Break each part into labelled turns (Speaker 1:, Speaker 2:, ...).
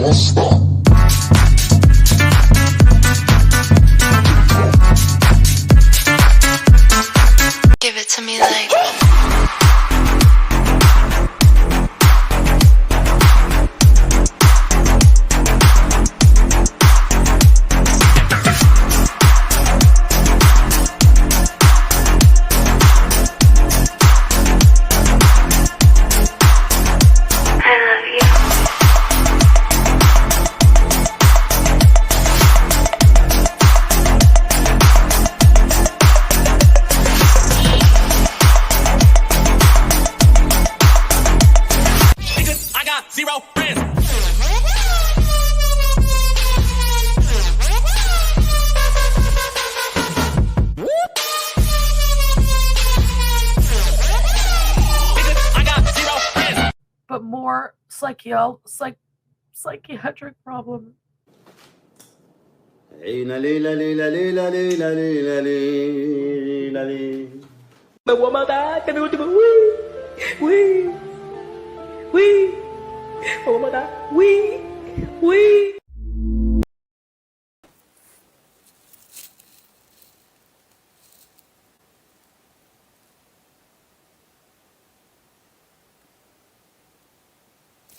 Speaker 1: Give it to me like.
Speaker 2: But more psychiatric problem.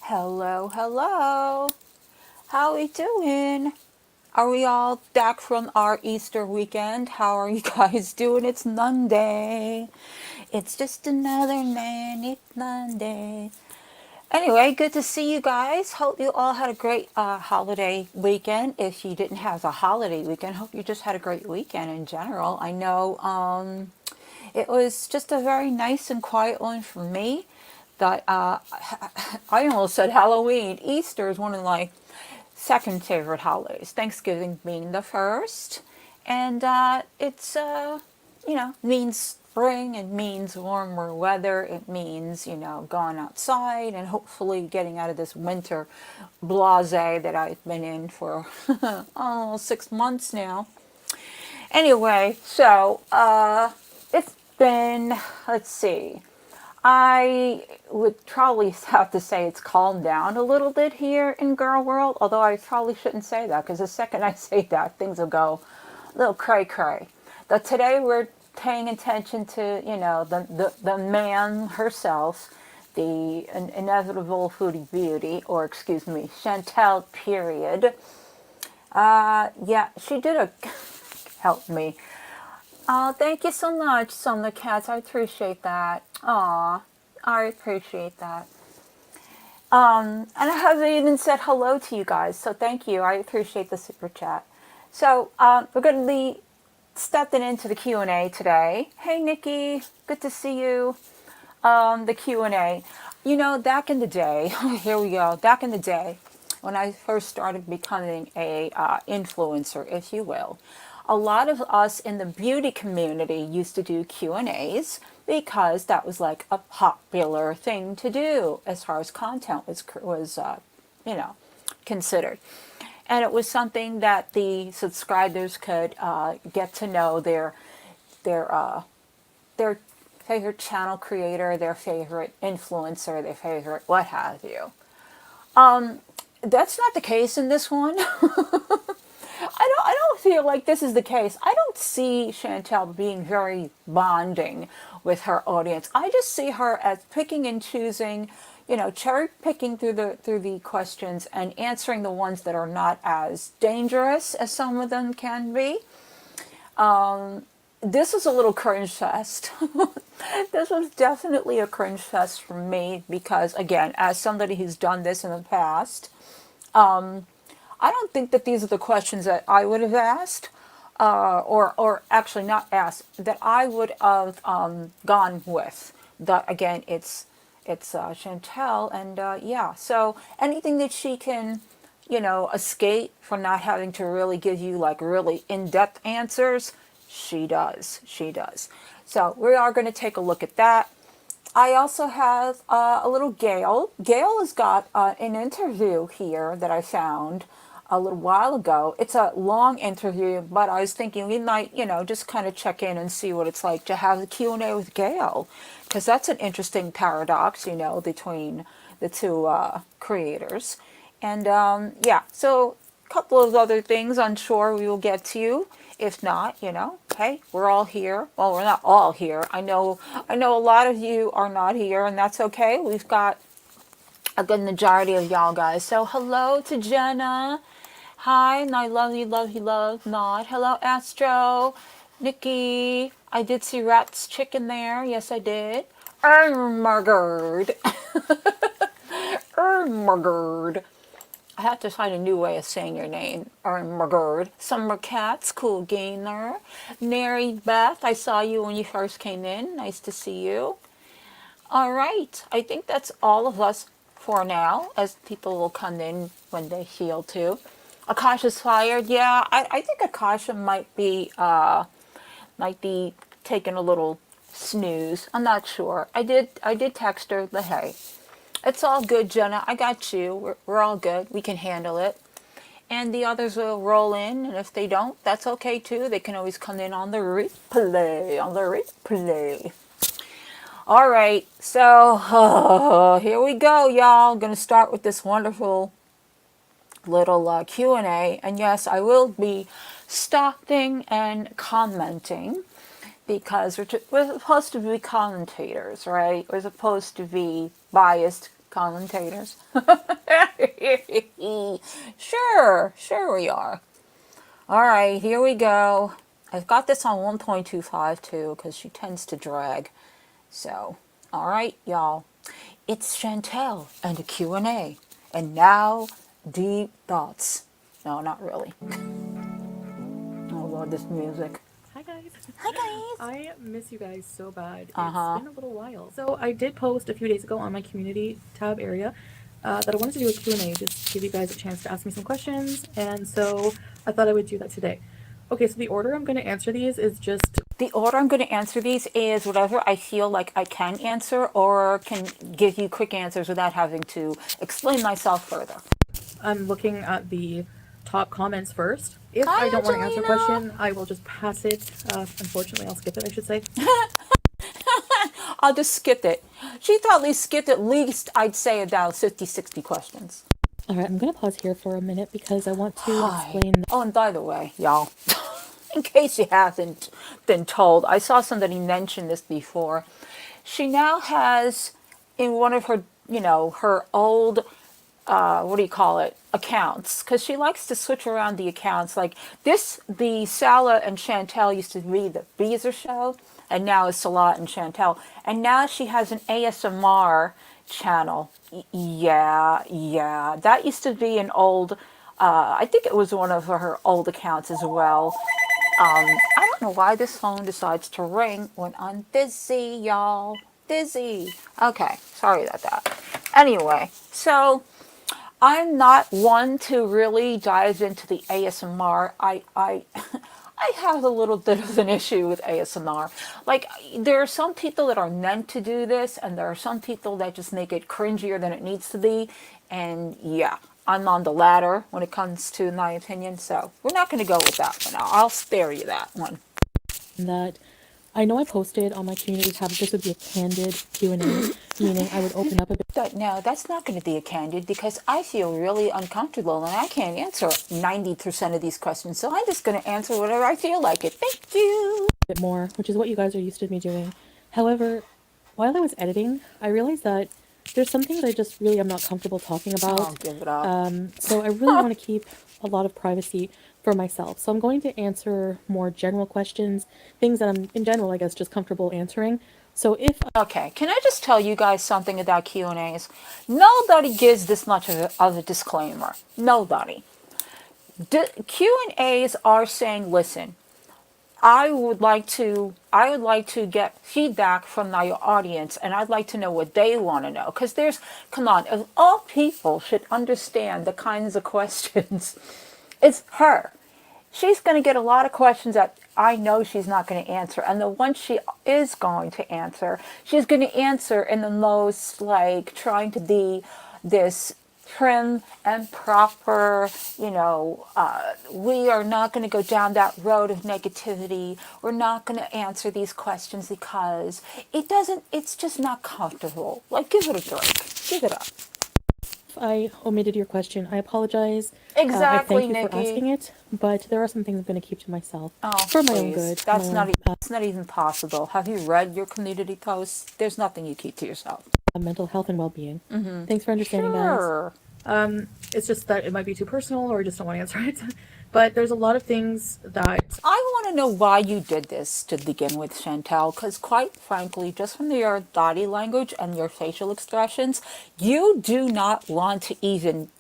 Speaker 3: Hello, hello. How we doing? Are we all back from our Easter weekend? How are you guys doing? It's Monday. It's just another manic Monday. Anyway, good to see you guys. Hope you all had a great holiday weekend. If you didn't have a holiday weekend, hope you just had a great weekend in general. I know it was just a very nice and quiet one for me. That I almost said Halloween. Easter is one of my second favorite holidays. Thanksgiving being the first, and it's means spring. It means warmer weather. It means going outside and hopefully getting out of this winter blase that I've been in for 6 months now. Anyway, so it's been, let's see. I would probably have to say it's calmed down a little bit here in girl world, although I probably shouldn't say that because the second I say that, things will go a little cray-cray. But today we're paying attention to, the man herself, the inevitable foodie beauty, or excuse me, Chantal, period. Yeah, she did help me. Oh, thank you so much, Summer Cats. I appreciate that. Aw, I appreciate that. And I haven't even said hello to you guys, so thank you. I appreciate the super chat. So, we're going to be stepping into the Q&A today. Hey, Nikki. Good to see you. The Q&A. Back in the day, here we go. Back in the day, when I first started becoming a influencer, if you will, a lot of us in the beauty community used to do Q&As because that was like a popular thing to do as far as content was considered. And it was something that the subscribers could get to know their favorite channel creator, their favorite influencer, their favorite what have you. That's not the case in this one. I don't feel like this is the case. I don't see Chantal being very bonding with her audience. I just see her as picking and choosing, cherry picking through the questions and answering the ones that are not as dangerous as some of them can be. This is a little cringe fest. This was definitely a cringe fest for me because, again, as somebody who's done this in the past, I don't think that these are the questions that I would have asked, or actually not asked, that I would have gone with. Again, it's Chantal, and yeah. So anything that she can, escape from not having to really give you like really in-depth answers, she does. She does. So we are going to take a look at that. I also have a little Gail. Gail has got an interview here that I found a little while ago. It's a long interview, but I was thinking we might, just kind of check in and see what it's like to have the Q&A with Gail, because that's an interesting paradox, between the two creators. And yeah, so a couple of other things I'm sure we will get to. If not, hey, we're all here. Well, we're not all here. I know a lot of you are not here, and that's okay. We've got a good majority of y'all guys. So hello to Jenna. Hi, and I love you, love you, love not. Hello, Astro, Nikki. I did see Rat's Chicken there. Yes, I did. Ermagerd. Ermagerd. I have to find a new way of saying your name. Ermagerd. Summer Cats, cool gainer. Mary Beth, I saw you when you first came in. Nice to see you. All right. I think that's all of us for now, as people will come in when they feel to. Akasha's fired. Yeah, I think Akasha might be taking a little snooze. I'm not sure. I did text her, but hey, it's all good, Jenna. I got you. We're all good. We can handle it. And the others will roll in, and if they don't, that's okay too. They can always come in on the replay. On the replay. All right, so here we go, y'all. I'm gonna start with this wonderful little Q&A, and yes, I will be stopping and commenting because we're supposed to be commentators, right? We're supposed to be biased commentators. Sure we are. All right, here we go. I've got this on 1.25 too because she tends to drag. So, all right, y'all. It's Chantal and a Q&A. And now, deep thoughts. No, not really. Oh, Lord, this music.
Speaker 2: Hi guys.
Speaker 3: Hi, guys.
Speaker 2: I miss you guys so bad.
Speaker 3: Uh-huh.
Speaker 2: It's been a little while. So I did post a few days ago on my community tab area that I wanted to do a Q&A, just to give you guys a chance to ask me some questions. And so I thought I would do that today. Okay, so the order I'm going to answer these is just...
Speaker 3: The order I'm going to answer these is whatever I feel like I can answer or can give you quick answers without having to explain myself further.
Speaker 2: I'm looking at the top comments first. If
Speaker 3: Hi,
Speaker 2: I don't want to answer a
Speaker 3: Angelina.
Speaker 2: question, I will just pass it. Unfortunately, I'll skip it, I should say.
Speaker 3: I'll just skip it. She probably skipped at least, I'd say, about 50, 60 questions.
Speaker 2: All right, I'm going to pause here for a minute because I want to
Speaker 3: Hi.
Speaker 2: explain.
Speaker 3: Oh, and by the way, y'all, in case you haven't been told, I saw somebody mention this before. She now has in one of her, her old, what do you call it, accounts, because she likes to switch around the accounts. Like this, the Salah and Chantal used to be the Beezer show, and now it's Salah and Chantal. And now she has an ASMR channel. Yeah. That used to be an old, I think it was one of her old accounts as well. I don't know why this phone decides to ring when I'm busy, y'all. Busy. Okay, sorry about that. Anyway, so I'm not one to really dive into the ASMR. I I have a little bit of an issue with ASMR. Like, there are some people that are meant to do this, and there are some people that just make it cringier than it needs to be. And yeah, I'm on the latter when it comes to my opinion, so we're not going to go with that one. I'll spare you that one.
Speaker 2: That I know I posted on my community tab this would be a candid Q&A, meaning I would open up a bit.
Speaker 3: No, that's not going to be a candid because I feel really uncomfortable and I can't answer 90% of these questions. So I'm just going to answer whatever I feel like it. Thank you.
Speaker 2: Bit more, which is what you guys are used to me doing. However, while I was editing, I realized that there's something that I just really am not comfortable talking about.
Speaker 3: Oh, give it up.
Speaker 2: So I really want to keep a lot of privacy for myself. So I'm going to answer more general questions, things that I'm, in general, I guess, just comfortable answering. So if...
Speaker 3: Okay, can I just tell you guys something about Q&As? Nobody gives this much of a disclaimer. Nobody. Q&As are saying, listen, I would like to get feedback from my audience, and I'd like to know what they want to know. Because come on, if all people should understand the kinds of questions, it's her. She's going to get a lot of questions that I know she's not going to answer. And the ones she is going to answer, she's going to answer in the most, like, trying to be this prim and proper, we are not going to go down that road of negativity. We're not going to answer these questions because it's just not comfortable. Like, give it a break. Give it up.
Speaker 2: I omitted your question, I apologize. I
Speaker 3: Exactly,
Speaker 2: thank you for
Speaker 3: Nikki.
Speaker 2: asking it, but there are some things I'm going to keep to myself
Speaker 3: Oh,
Speaker 2: for my own
Speaker 3: please.
Speaker 2: good, my own
Speaker 3: That's not even possible. Have you read your community posts? There's nothing you keep to yourself.
Speaker 2: mental health and well-being. Thanks for understanding, guys.
Speaker 3: Sure.
Speaker 2: It's just that it might be too personal, or I just don't want to answer it. But there's a lot of things that
Speaker 3: I want to know why you did this to begin with, Chantal, because quite frankly, just from your body language and your facial expressions, you do not want to even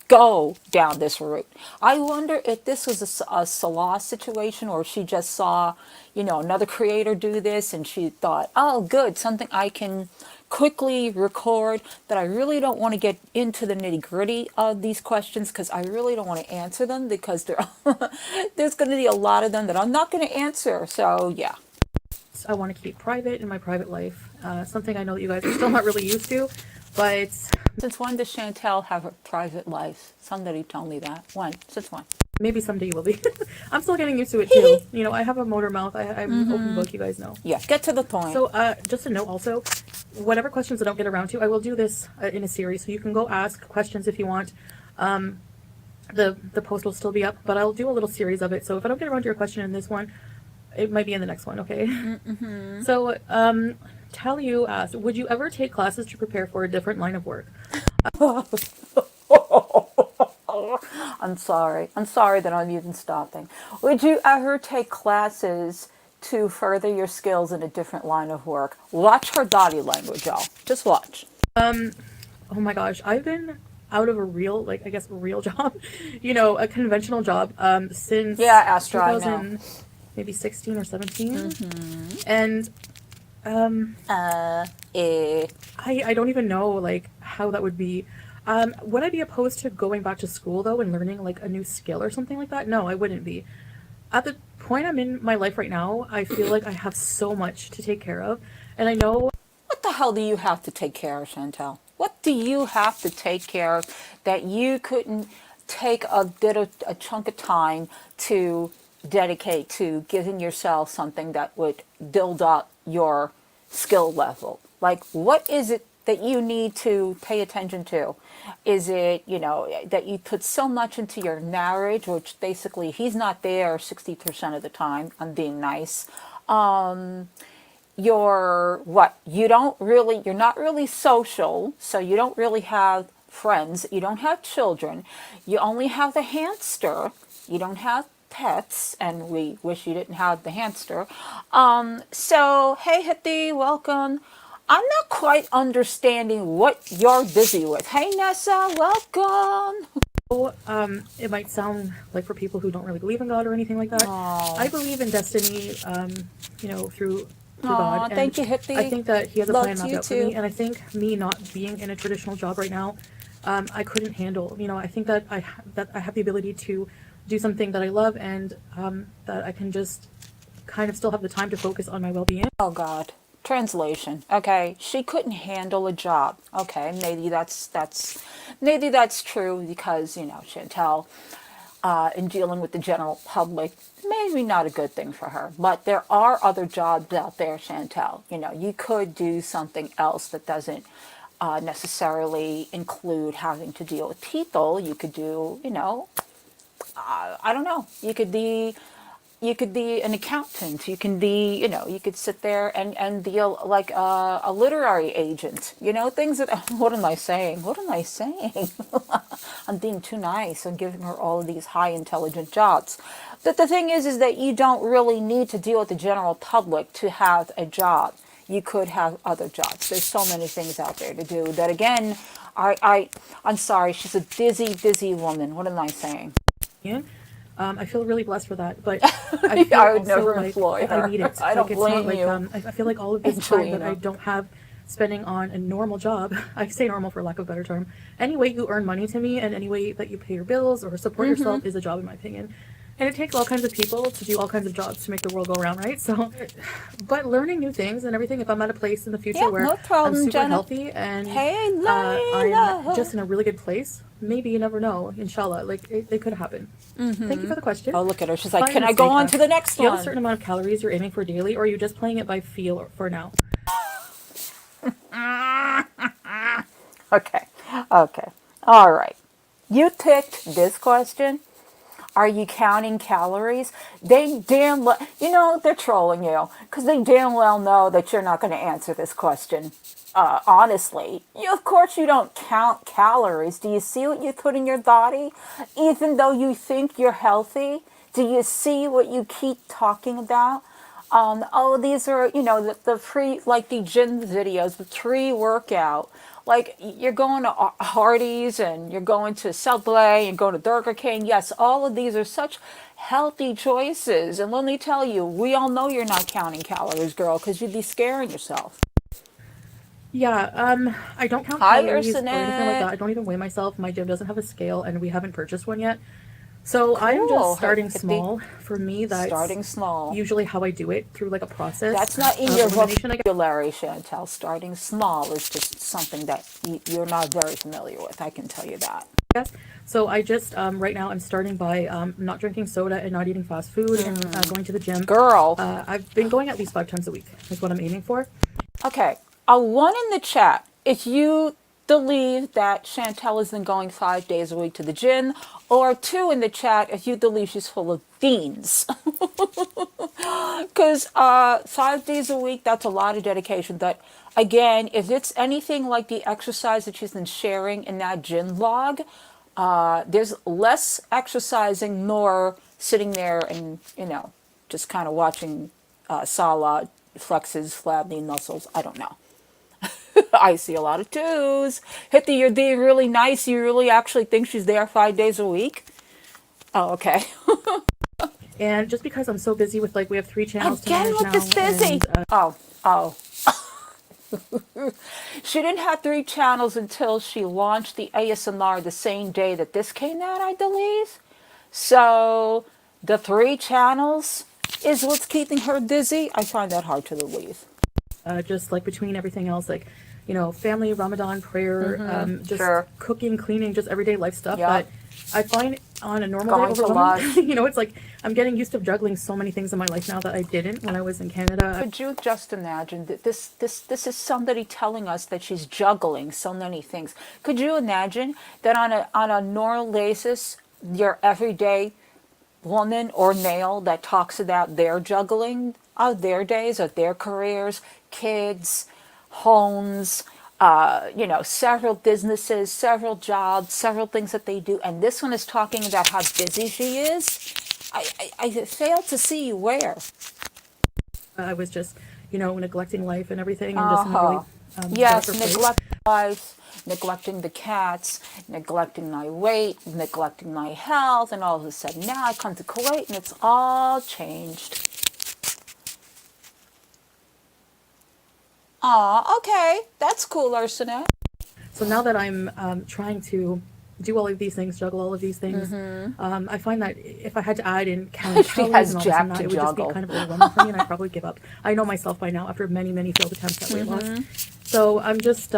Speaker 3: go down this route. I wonder if this was a Salah situation, or she just saw, another creator do this and she thought, oh, good, something I can quickly record, that I really don't want to get into the nitty gritty of these questions because I really don't want to answer them because there's going to be a lot of them that I'm not going to answer. So, yeah.
Speaker 2: I want to keep private in my private life. Something I know that you guys are still not really used to, but
Speaker 3: Since when does Chantal have a private life? Somebody told me that. When? Since when?
Speaker 2: maybe someday you will be. I'm still getting used to it too. I have a motor mouth. I'm an open book, you guys know.
Speaker 3: Yeah, get to the point.
Speaker 2: So, just a note also, whatever questions I don't get around to, I will do this in a series. So you can go ask questions if you want. The post will still be up, but I'll do a little series of it. So if I don't get around to your question in this one, it might be in the next one, okay? So, Tal, you asked, would you ever take classes to prepare for a different line of work?
Speaker 3: I'm sorry. I'm sorry that I'm even stopping. Would you ever take classes to further your skills in a different line of work? Watch her body language, y'all. Just watch.
Speaker 2: Oh my gosh, I've been out of a real, I guess, real job, a conventional job, since
Speaker 3: Yeah, Astra, I know.
Speaker 2: 2000, maybe 16 or 17. And I don't even know, how that would be. Would I be opposed to going back to school, though, and learning, a new skill or something like that? No, I wouldn't be. At the point I'm in my life right now, I feel like I have so much to take care of. And I know
Speaker 3: What the hell do you have to take care of, Chantal? What do you have to take care of that you couldn't take a chunk of time to dedicate to giving yourself something that would build up your skill level? Like, what is it that you need to pay attention to? Is it, that you put so much into your marriage, which basically he's not there 60% of the time, I'm being nice. You're not really social, so you don't really have friends, you don't have children, you only have the hamster, you don't have pets, and we wish you didn't have the hamster. So, hey hippie, welcome. I'm not quite understanding what you're busy with. Hey Nessa, welcome.
Speaker 2: it might sound like for people who don't really believe in God or anything like that. I believe in destiny, through God. And
Speaker 3: thank you, hippie.
Speaker 2: I think that He has a
Speaker 3: Love
Speaker 2: plan mapped
Speaker 3: you
Speaker 2: out for
Speaker 3: too.
Speaker 2: me. And I think me not being in a traditional job right now, I couldn't handle. I think that I have the ability to do something that I love, and that I can just kind of still have the time to focus on my well-being.
Speaker 3: Oh God. Translation. Okay, she couldn't handle a job. Okay, maybe that's true because Chantal, in dealing with the general public, maybe not a good thing for her. But there are other jobs out there, Chantal. You could do something else that doesn't necessarily include having to deal with people. You could do, I don't know. You could be an accountant. You can be, you could sit there and be like a literary agent. Things that, what am I saying? What am I saying? I'm being too nice. I'm giving her all of these high intelligent jobs. But the thing is that you don't really need to deal with the general public to have a job. You could have other jobs. There's so many things out there to do that, again, I'm sorry, she's a busy, busy woman. What am I saying?
Speaker 2: I feel really blessed for that, but I feel
Speaker 3: I would
Speaker 2: also
Speaker 3: never
Speaker 2: like
Speaker 3: employ her.
Speaker 2: I need it.
Speaker 3: I don't
Speaker 2: it's not
Speaker 3: blame
Speaker 2: like
Speaker 3: you.
Speaker 2: I feel like all of this time that
Speaker 3: Angelina.
Speaker 2: I don't have spending on a normal job. I say normal for lack of a better term. Any way you earn money to me and any way that you pay your bills or support yourself is a job, in my opinion. And it takes all kinds of people to do all kinds of jobs to make the world go around, right? So, but learning new things and everything, if I'm at a place in the future
Speaker 3: Yeah,
Speaker 2: where
Speaker 3: no problem,
Speaker 2: I'm super
Speaker 3: Jenna.
Speaker 2: healthy and
Speaker 3: Hey,
Speaker 2: I'm
Speaker 3: Layla.
Speaker 2: just in a really good place, maybe you never know, inshallah, it could happen. Thank you for the question.
Speaker 3: Oh, look at her. She's like,
Speaker 2: Fine
Speaker 3: can I go
Speaker 2: mistake,
Speaker 3: on to the next
Speaker 2: do you have a
Speaker 3: one?
Speaker 2: certain amount of calories you're aiming for daily, or are you just playing it by feel for now?
Speaker 3: Okay. Okay. All right. You picked this question. Are you counting calories? They damn well, they're trolling you because they damn well know that you're not going to answer this question. Honestly, of course you don't count calories. Do you see what you put in your body? Even though you think you're healthy, do you see what you keep talking about? Oh, these are, the free, like the gym videos, the free workout. Like you're going to Hardee's and you're going to Subway and going to Burger King. Yes, all of these are such healthy choices. And let me tell you, we all know you're not counting calories, girl, because you'd be scaring yourself.
Speaker 2: Yeah, I don't count
Speaker 3: Hi,
Speaker 2: calories or anything like that.
Speaker 3: Ursunet.
Speaker 2: I don't even weigh myself. My gym doesn't have a scale, and we haven't purchased one yet. So I'm just
Speaker 3: Cool.
Speaker 2: starting
Speaker 3: Hit the
Speaker 2: small. For me, that's
Speaker 3: starting small.
Speaker 2: usually how I do it through like a process
Speaker 3: That's not in
Speaker 2: of
Speaker 3: your
Speaker 2: elimination, I guess.
Speaker 3: vocabulary, Chantal. Starting small is just something that you're not very familiar with. I can tell you that.
Speaker 2: So I just right now I'm starting by not drinking soda and not eating fast food and going to the gym.
Speaker 3: Girl.
Speaker 2: I've been going at least 5 times a week. Is what I'm aiming for.
Speaker 3: Okay. A one in the chat if you believe that Chantel has been going 5 days a week to the gym, or two in the chat if you believe she's full of beans. Because 5 days a week, that's a lot of dedication. But again, if it's anything like the exercise that she's been sharing in that gym log, there's less exercising, more sitting there and, just kind of watching Salah flexes, flabby muscles. I don't know. I see a lot of twos. Hippie, you're being really nice. You really actually think she's there 5 days a week? Oh, okay.
Speaker 2: And just because I'm so busy with we have 3 channels to
Speaker 3: Again
Speaker 2: manage
Speaker 3: with
Speaker 2: now,
Speaker 3: this busy.
Speaker 2: and
Speaker 3: Oh. She didn't have 3 channels until she launched the ASMR the same day that this came out, I believe. So the 3 channels is what's keeping her busy. I find that hard to believe.
Speaker 2: just between everything else, family, Ramadan, prayer, just
Speaker 3: Sure.
Speaker 2: cooking, cleaning, just everyday life stuff.
Speaker 3: Yeah.
Speaker 2: But I find on a normal
Speaker 3: Going
Speaker 2: day
Speaker 3: to
Speaker 2: overwhelming.
Speaker 3: lunch.
Speaker 2: It's like I'm getting used to juggling so many things in my life now that I didn't when I was in Canada.
Speaker 3: Could you just imagine that this is somebody telling us that she's juggling so many things? Could you imagine that on a normal basis, your everyday woman or male that talks about their juggling of their days, of their careers, kids, homes, several businesses, several jobs, several things that they do, and this one is talking about how busy she is? I fail to see where.
Speaker 2: I was just, neglecting life and everything, and just in a really
Speaker 3: Yes,
Speaker 2: darker place.
Speaker 3: neglect life, neglecting the cats, neglecting my weight, neglecting my health, and all of a sudden now I come to Kuwait and it's all changed. Aw, okay, that's cool, Ursunet.
Speaker 2: So now that I'm trying to do all of these things, juggle all of these things, I find that if I had to add in counting
Speaker 3: She
Speaker 2: calories
Speaker 3: has
Speaker 2: and all this
Speaker 3: jack
Speaker 2: and that,
Speaker 3: to
Speaker 2: it would just be
Speaker 3: juggle.
Speaker 2: kind of overwhelming for me, and I'd probably give up. I know myself by now after many, many failed attempts at weight loss. So I'm just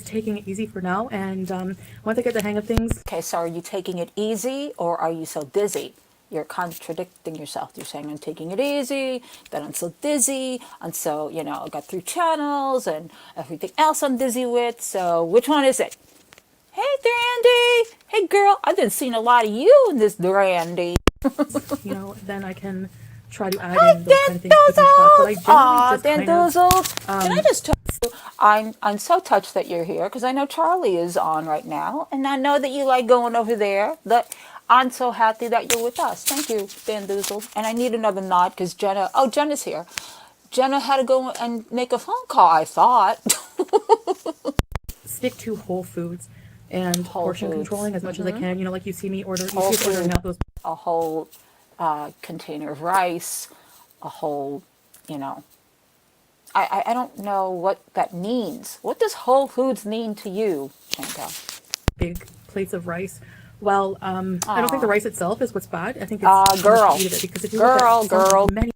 Speaker 2: taking it easy for now, and once I get the hang of things,
Speaker 3: Okay, so are you taking it easy or are you so busy? You're contradicting yourself. You're saying I'm taking it easy, then I'm so busy, and so, I got 3 channels and everything else I'm busy with. So which one is it? Hey, Randy. Hey, girl. I've been seeing a lot of you in this Randy.
Speaker 2: then I can try to add
Speaker 3: Hi,
Speaker 2: in those kind of things to keep me track. But I
Speaker 3: Aw,
Speaker 2: generally
Speaker 3: Dan
Speaker 2: just kind of
Speaker 3: Doozles. Can I just tell you, I'm so touched that you're here because I know Charlie is on right now, and I know that you like going over there. But I'm so happy that you're with us. Thank you, Dan Doozle. And I need another nod because Jenna's here. Jenna had to go and make a phone call, I thought.
Speaker 2: stick to whole foods and
Speaker 3: Whole
Speaker 2: portion
Speaker 3: foods.
Speaker 2: controlling as much as I can. Like you see me
Speaker 3: Whole
Speaker 2: ordering
Speaker 3: food.
Speaker 2: out those.
Speaker 3: A whole container of rice, a whole, I don't know what that means. What does Whole Foods mean to you, Chantal?
Speaker 2: Big plates of rice. Well, I don't think the rice itself is what's bad. I think it's how much
Speaker 3: Girl,
Speaker 2: you eat of it. Because if you look at
Speaker 3: girl,
Speaker 2: many,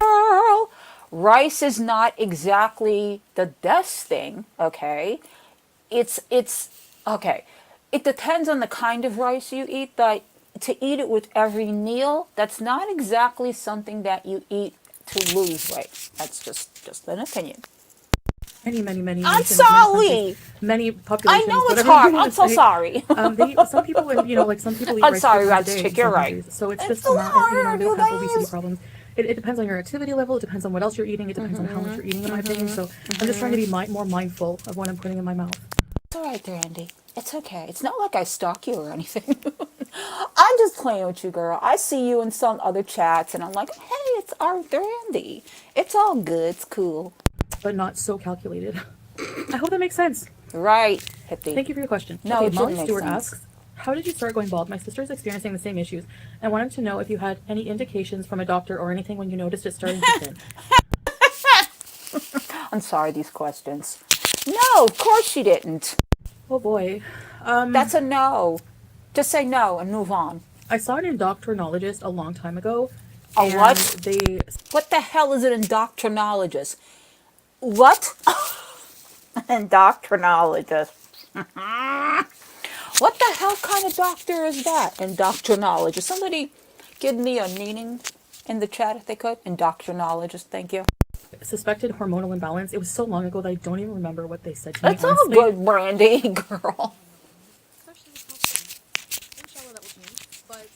Speaker 3: rice is not exactly the best thing, okay? It's okay. It depends on the kind of rice you eat, but to eat it with every meal, that's not exactly something that you eat to lose weight. That's just an opinion.
Speaker 2: many
Speaker 3: I'm
Speaker 2: nations, many countries,
Speaker 3: sorry.
Speaker 2: many
Speaker 3: I
Speaker 2: populations,
Speaker 3: know it's
Speaker 2: whatever
Speaker 3: hard.
Speaker 2: you
Speaker 3: I'm
Speaker 2: want to
Speaker 3: so
Speaker 2: say.
Speaker 3: sorry.
Speaker 2: Some people, like some people eat
Speaker 3: I'm
Speaker 2: rice three
Speaker 3: sorry,
Speaker 2: times a
Speaker 3: Rat's
Speaker 2: day
Speaker 3: chick.
Speaker 2: in
Speaker 3: You're
Speaker 2: some
Speaker 3: right.
Speaker 2: countries. So it's
Speaker 3: It's
Speaker 2: just
Speaker 3: so
Speaker 2: not,
Speaker 3: hard,
Speaker 2: they don't
Speaker 3: you
Speaker 2: have obesity
Speaker 3: guys.
Speaker 2: problems. It depends on your activity level. It depends on what else you're eating. It depends on how much you're eating, in my opinion. So I'm just trying to be more mindful of what I'm putting in my mouth.
Speaker 3: It's all right, there, Andy. It's okay. It's not like I stalk you or anything. I'm just playing with you, girl. I see you in some other chats, and I'm like, hey, it's Arthur Andy. It's all good. It's cool.
Speaker 2: But not so calculated. I hope that makes sense.
Speaker 3: Right, hippie.
Speaker 2: Thank you for your question.
Speaker 3: No,
Speaker 2: Okay,
Speaker 3: it
Speaker 2: Molly
Speaker 3: didn't make
Speaker 2: Stewart
Speaker 3: sense.
Speaker 2: asks, how did you start going bald? My sister is experiencing the same issues and wanted to know if you had any indications from a doctor or anything when you noticed it starting to thin.
Speaker 3: I'm sorry, these questions. No, of course she didn't.
Speaker 2: Oh boy.
Speaker 3: That's a no. Just say no and move on.
Speaker 2: I saw an endocrinologist a long time ago,
Speaker 3: A
Speaker 2: and
Speaker 3: what?
Speaker 2: they
Speaker 3: What the hell is an endocrinologist? What? Endocrinologist. What the hell kind of doctor is that? Endocrinologist. Somebody give me a meaning in the chat if they could. Endocrinologist, thank you.
Speaker 2: suspected hormonal imbalance. It was so long ago that I don't even remember what they said to me,
Speaker 3: That's all
Speaker 2: honestly.
Speaker 3: good, Brandy, girl.
Speaker 2: Especially with health. Inshallah, that will change. But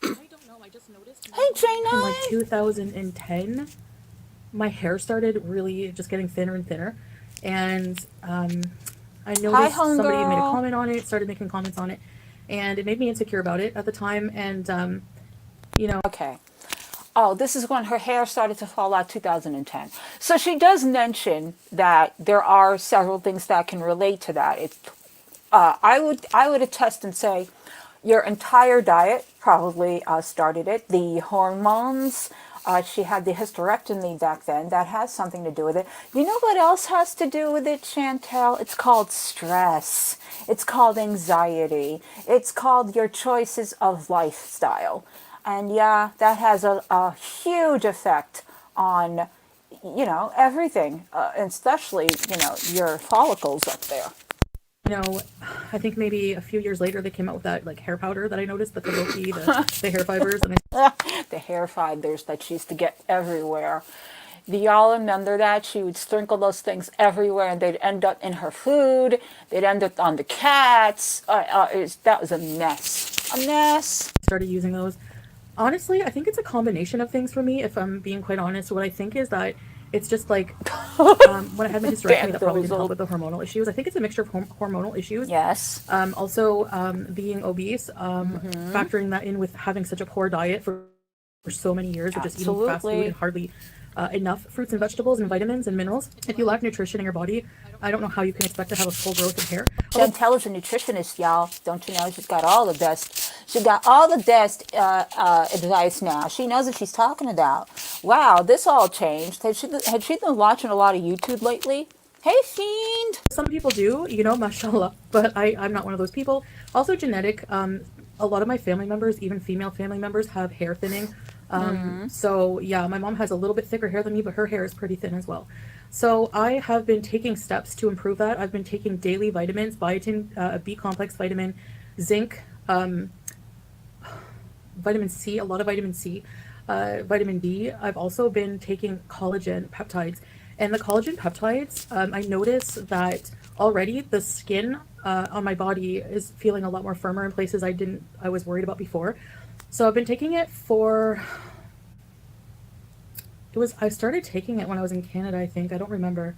Speaker 2: I don't know. I just noticed
Speaker 3: Hey,
Speaker 2: in like
Speaker 3: J9.
Speaker 2: 2010, my hair started really just getting thinner and thinner, and I
Speaker 3: Hi,
Speaker 2: noticed somebody made a
Speaker 3: homegirl.
Speaker 2: comment on it, started making comments on it, and it made me insecure about it at the time. And you know,
Speaker 3: Okay. Oh, this is when her hair started to fall out 2010. So she does mention that there are several things that can relate to that. I would attest and say your entire diet probably started it. The hormones, she had the hysterectomy back then. That has something to do with it. You know what else has to do with it, Chantal? It's called stress. It's called anxiety. It's called your choices of lifestyle. And yeah, that has a huge effect on, everything, especially, your follicles up there.
Speaker 2: I think maybe a few years later they came out with that like hair powder that I noticed, the Kabuki, the hair fibers, and
Speaker 3: The hair fibers that she used to get everywhere. Do y'all remember that? She would sprinkle those things everywhere and they'd end up in her food. They'd end up on the cats. That was a mess. A mess.
Speaker 2: started using those. Honestly, I think it's a combination of things for me, if I'm being quite honest. What I think is that it's just like when I had my hysterectomy, that probably didn't help with the hormonal issues. I think it's a mixture of hormonal issues.
Speaker 3: Yes.
Speaker 2: Also, being obese, factoring that in with having such a poor diet for so many years of just eating fast food
Speaker 3: Absolutely.
Speaker 2: and hardly enough fruits and vegetables and vitamins and minerals. If you lack nutrition in your body, I don't know how you can expect to have a full growth of hair.
Speaker 3: Chantal is a nutritionist, y'all. Don't you know? She's got all the best. She got all the best advice now. She knows what she's talking about. Wow, this all changed. Had she been watching a lot of YouTube lately? Hey, Fiend.
Speaker 2: Some people do, mashallah, but I'm not one of those people. Also genetic. A lot of my family members, even female family members, have hair thinning. So yeah, my mom has a little bit thicker hair than me, but her hair is pretty thin as well. So I have been taking steps to improve that. I've been taking daily vitamins, biotin, B complex vitamin, zinc, vitamin C, a lot of vitamin C, vitamin D. I've also been taking collagen peptides. And the collagen peptides, I noticed that already the skin on my body is feeling a lot more firmer in places I was worried about before. So I've been taking it I started taking it when I was in Canada, I think. I don't remember.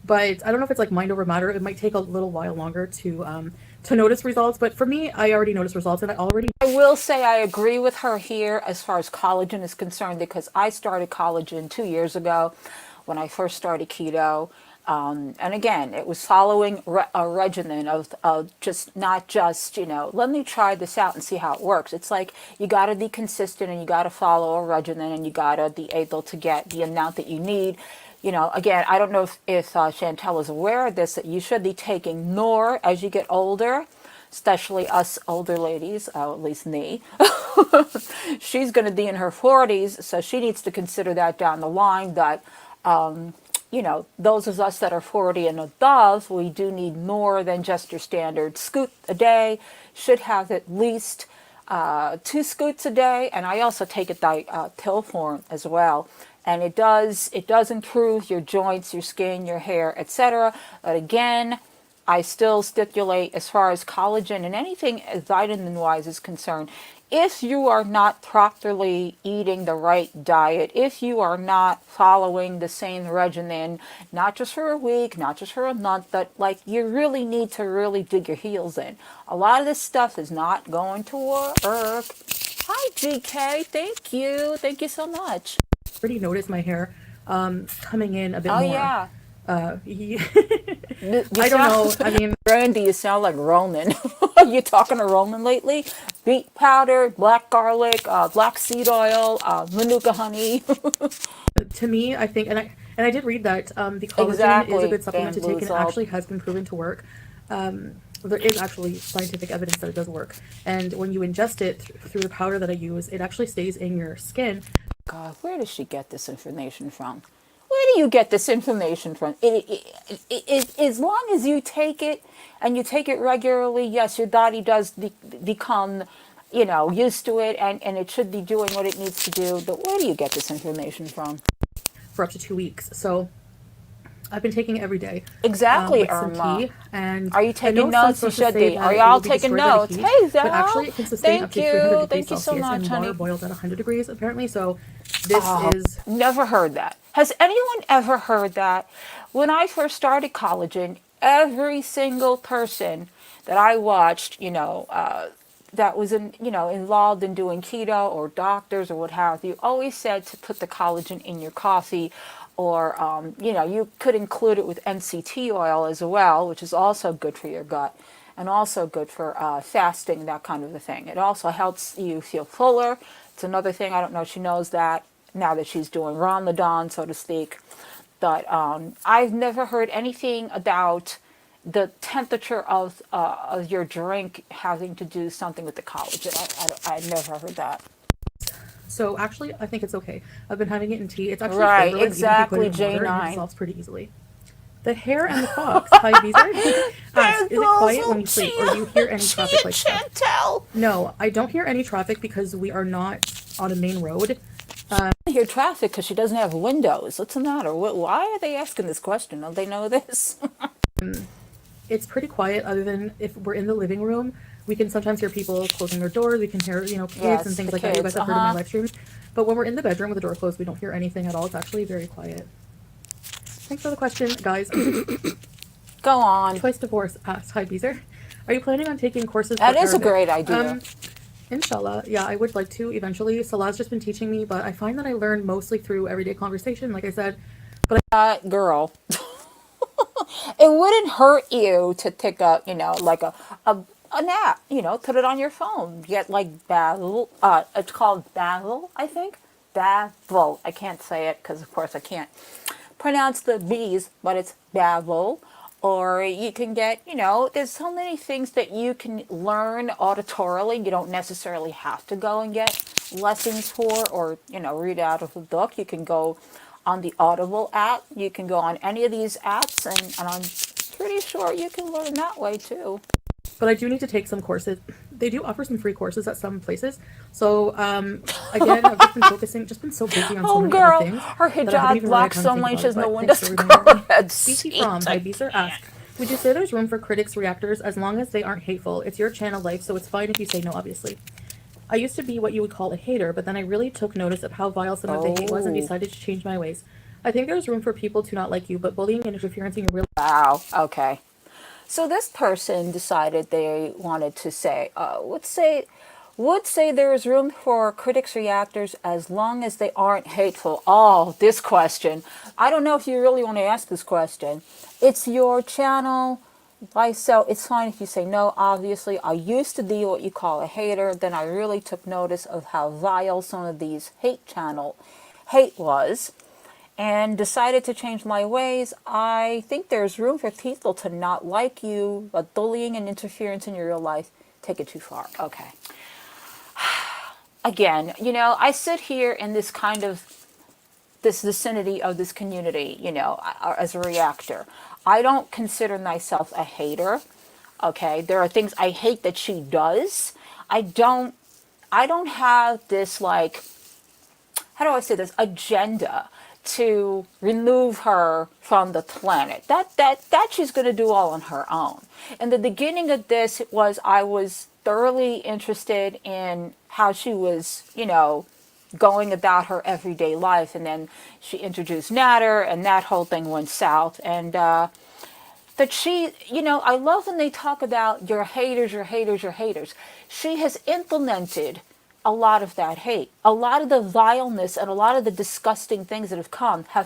Speaker 2: But I don't know if it's like mind over matter. It might take a little while longer to notice results. But for me, I already noticed results, and
Speaker 3: I will say I agree with her here as far as collagen is concerned because I started collagen 2 years ago when I first started keto. And again, it was following a regimen of just not just, let me try this out and see how it works. It's like you got to be consistent and you got to follow a regimen and you got to be able to get the amount that you need. Again, I don't know if Chantal is aware of this, that you should be taking more as you get older, especially us older ladies, at least me. She's going to be in her 40s, so she needs to consider that down the line. But those of us that are 40 and above, we do need more than just your standard scoop a day. Should have at least 2 scoots a day. And I also take it by pill form as well. and it does improve your joints, your skin, your hair, etc. But again, I still stipulate, as far as collagen and anything vitamin wise is concerned, if you are not properly eating the right diet, if you are not following the same regimen, not just for a week, not just for a month, but like you really need to really dig your heels in. A lot of this stuff is not going to work. Hi, GK. Thank you so much.
Speaker 2: Already noticed my hair coming in a bit
Speaker 3: Oh
Speaker 2: more.
Speaker 3: yeah.
Speaker 2: Yeah.
Speaker 3: You
Speaker 2: I don't know.
Speaker 3: sound,
Speaker 2: I mean,
Speaker 3: Randy, you sound like Roman. Are you talking to Roman lately? Beet powder, black garlic, black seed oil, manuka honey.
Speaker 2: to me, I think, and I did read that the collagen is a
Speaker 3: Exactly,
Speaker 2: good supplement to take, and it
Speaker 3: bamboozled.
Speaker 2: actually has been proven to work. There is actually scientific evidence that it does work, and when you ingest it through the powder that I use, it actually stays in your skin.
Speaker 3: God, where does she get this information from? Where do you get this information from? As long as you take it and you take it regularly, yes, your body does become, used to it, and it should be doing what it needs to do. But where do you get this information from?
Speaker 2: For up to 2 weeks. So I've been taking it every day
Speaker 3: Exactly,
Speaker 2: with some
Speaker 3: Irma.
Speaker 2: tea. And
Speaker 3: Are you
Speaker 2: I
Speaker 3: taking
Speaker 2: know some
Speaker 3: notes? You
Speaker 2: sources
Speaker 3: should
Speaker 2: say
Speaker 3: be. Are
Speaker 2: that it will
Speaker 3: y'all
Speaker 2: be
Speaker 3: taking
Speaker 2: destroyed by the
Speaker 3: notes?
Speaker 2: heat,
Speaker 3: Hey,
Speaker 2: but actually
Speaker 3: Zal.
Speaker 2: it can sustain up
Speaker 3: Thank
Speaker 2: to 300
Speaker 3: you.
Speaker 2: degrees
Speaker 3: Thank you so
Speaker 2: Celsius,
Speaker 3: much,
Speaker 2: and water
Speaker 3: honey.
Speaker 2: boils at 100 degrees apparently. So this
Speaker 3: Oh,
Speaker 2: is
Speaker 3: never heard that. Has anyone ever heard that? When I first started collagen, every single person that I watched, that was involved in doing keto or doctors or what have you, always said to put the collagen in your coffee, or you could include it with MCT oil as well, which is also good for your gut and also good for fasting, that kind of a thing. It also helps you feel fuller. It's another thing. I don't know if she knows that now that she's doing Ramadan, so to speak. But I've never heard anything about the temperature of your drink having to do something with the collagen. I never heard that.
Speaker 2: so actually I think it's okay. I've been having it in tea. It's actually
Speaker 3: Right,
Speaker 2: flavorless even if you put
Speaker 3: exactly,
Speaker 2: it in water, and it
Speaker 3: J9.
Speaker 2: dissolves pretty easily. The hare and the fox. Hi, Beezer. Asks,
Speaker 3: There's
Speaker 2: is it quiet when
Speaker 3: Basil,
Speaker 2: you sleep, or do you hear any traffic like stuff?
Speaker 3: Chantal.
Speaker 2: No, I don't hear any traffic because we are not on a main road.
Speaker 3: I hear traffic because she doesn't have windows. What's the matter? Why are they asking this question? Don't they know this?
Speaker 2: It's pretty quiet, other than if we're in the living room. We can sometimes hear people closing their doors. We can hear, kids and
Speaker 3: Yes,
Speaker 2: things
Speaker 3: the
Speaker 2: like that. You guys
Speaker 3: kids.
Speaker 2: have heard of my live streams. But when we're in the bedroom with the door closed, we don't hear anything at all. It's actually very quiet. Thanks for the question, guys.
Speaker 3: Go on.
Speaker 2: Twice Divorce asked, hi, Beezer. Are you planning on taking courses for
Speaker 3: That is a
Speaker 2: Arabic?
Speaker 3: great idea.
Speaker 2: Inshallah, yeah, I would like to eventually. Salah's just been teaching me, but I find that I learn mostly through everyday conversation, like I said.
Speaker 3: Girl, it wouldn't hurt you to pick up, like an app, put it on your phone. Get like Basil. It's called Basil, I think. Basil. I can't say it because, of course, I can't pronounce the B's, but it's Basil. Or you can get, there's so many things that you can learn auditorily. You don't necessarily have to go and get lessons for, or, read out of a book. You can go on the Audible app. You can go on any of these apps, and I'm pretty sure you can learn that way too.
Speaker 2: But I do need to take some courses. They do offer some free courses at some places. So again, I've just been so busy on so
Speaker 3: Oh,
Speaker 2: many other
Speaker 3: girl,
Speaker 2: things
Speaker 3: her
Speaker 2: that I haven't
Speaker 3: hijab
Speaker 2: even really had
Speaker 3: blocks
Speaker 2: time to
Speaker 3: so
Speaker 2: think
Speaker 3: much
Speaker 2: about
Speaker 3: she
Speaker 2: it.
Speaker 3: has no
Speaker 2: But
Speaker 3: window
Speaker 2: thanks
Speaker 3: to
Speaker 2: for
Speaker 3: go
Speaker 2: reminding me.
Speaker 3: ahead.
Speaker 2: BC from by Beezer asked, would you say there's room for critics reactors as long as they aren't hateful? It's your channel life, so it's fine if you say no, obviously. I used to be what you would call a hater, but then I really took notice of how vile some of the hate was and
Speaker 3: Oh,
Speaker 2: decided to change my ways. I think there's room for people to not like you, but bullying and interference in your real
Speaker 3: wow. Okay. So this person decided they wanted to say, would say there is room for critics reactors as long as they aren't hateful. Oh, this question. I don't know if you really want to ask this question. It's your channel. So it's fine if you say no, obviously. I used to be what you call a hater. Then I really took notice of how vile some of these hate was, and decided to change my ways. I think there's room for people to not like you, but bullying and interference in your real life take it too far. Okay. Again, I sit here in this kind of this vicinity of this community, as a reactor. I don't consider myself a hater. Okay, there are things I hate that she does. I don't have this like how do I say this, agenda to remove her from the planet. That she's going to do all on her own. And the beginning of this was I was thoroughly interested in how she was, going about her everyday life. And then she introduced Natter, and that whole thing went south. And that she, I love when they talk about your haters, your haters, your haters. She has implemented a lot of that hate. A lot of the vileness and a lot of the disgusting things that have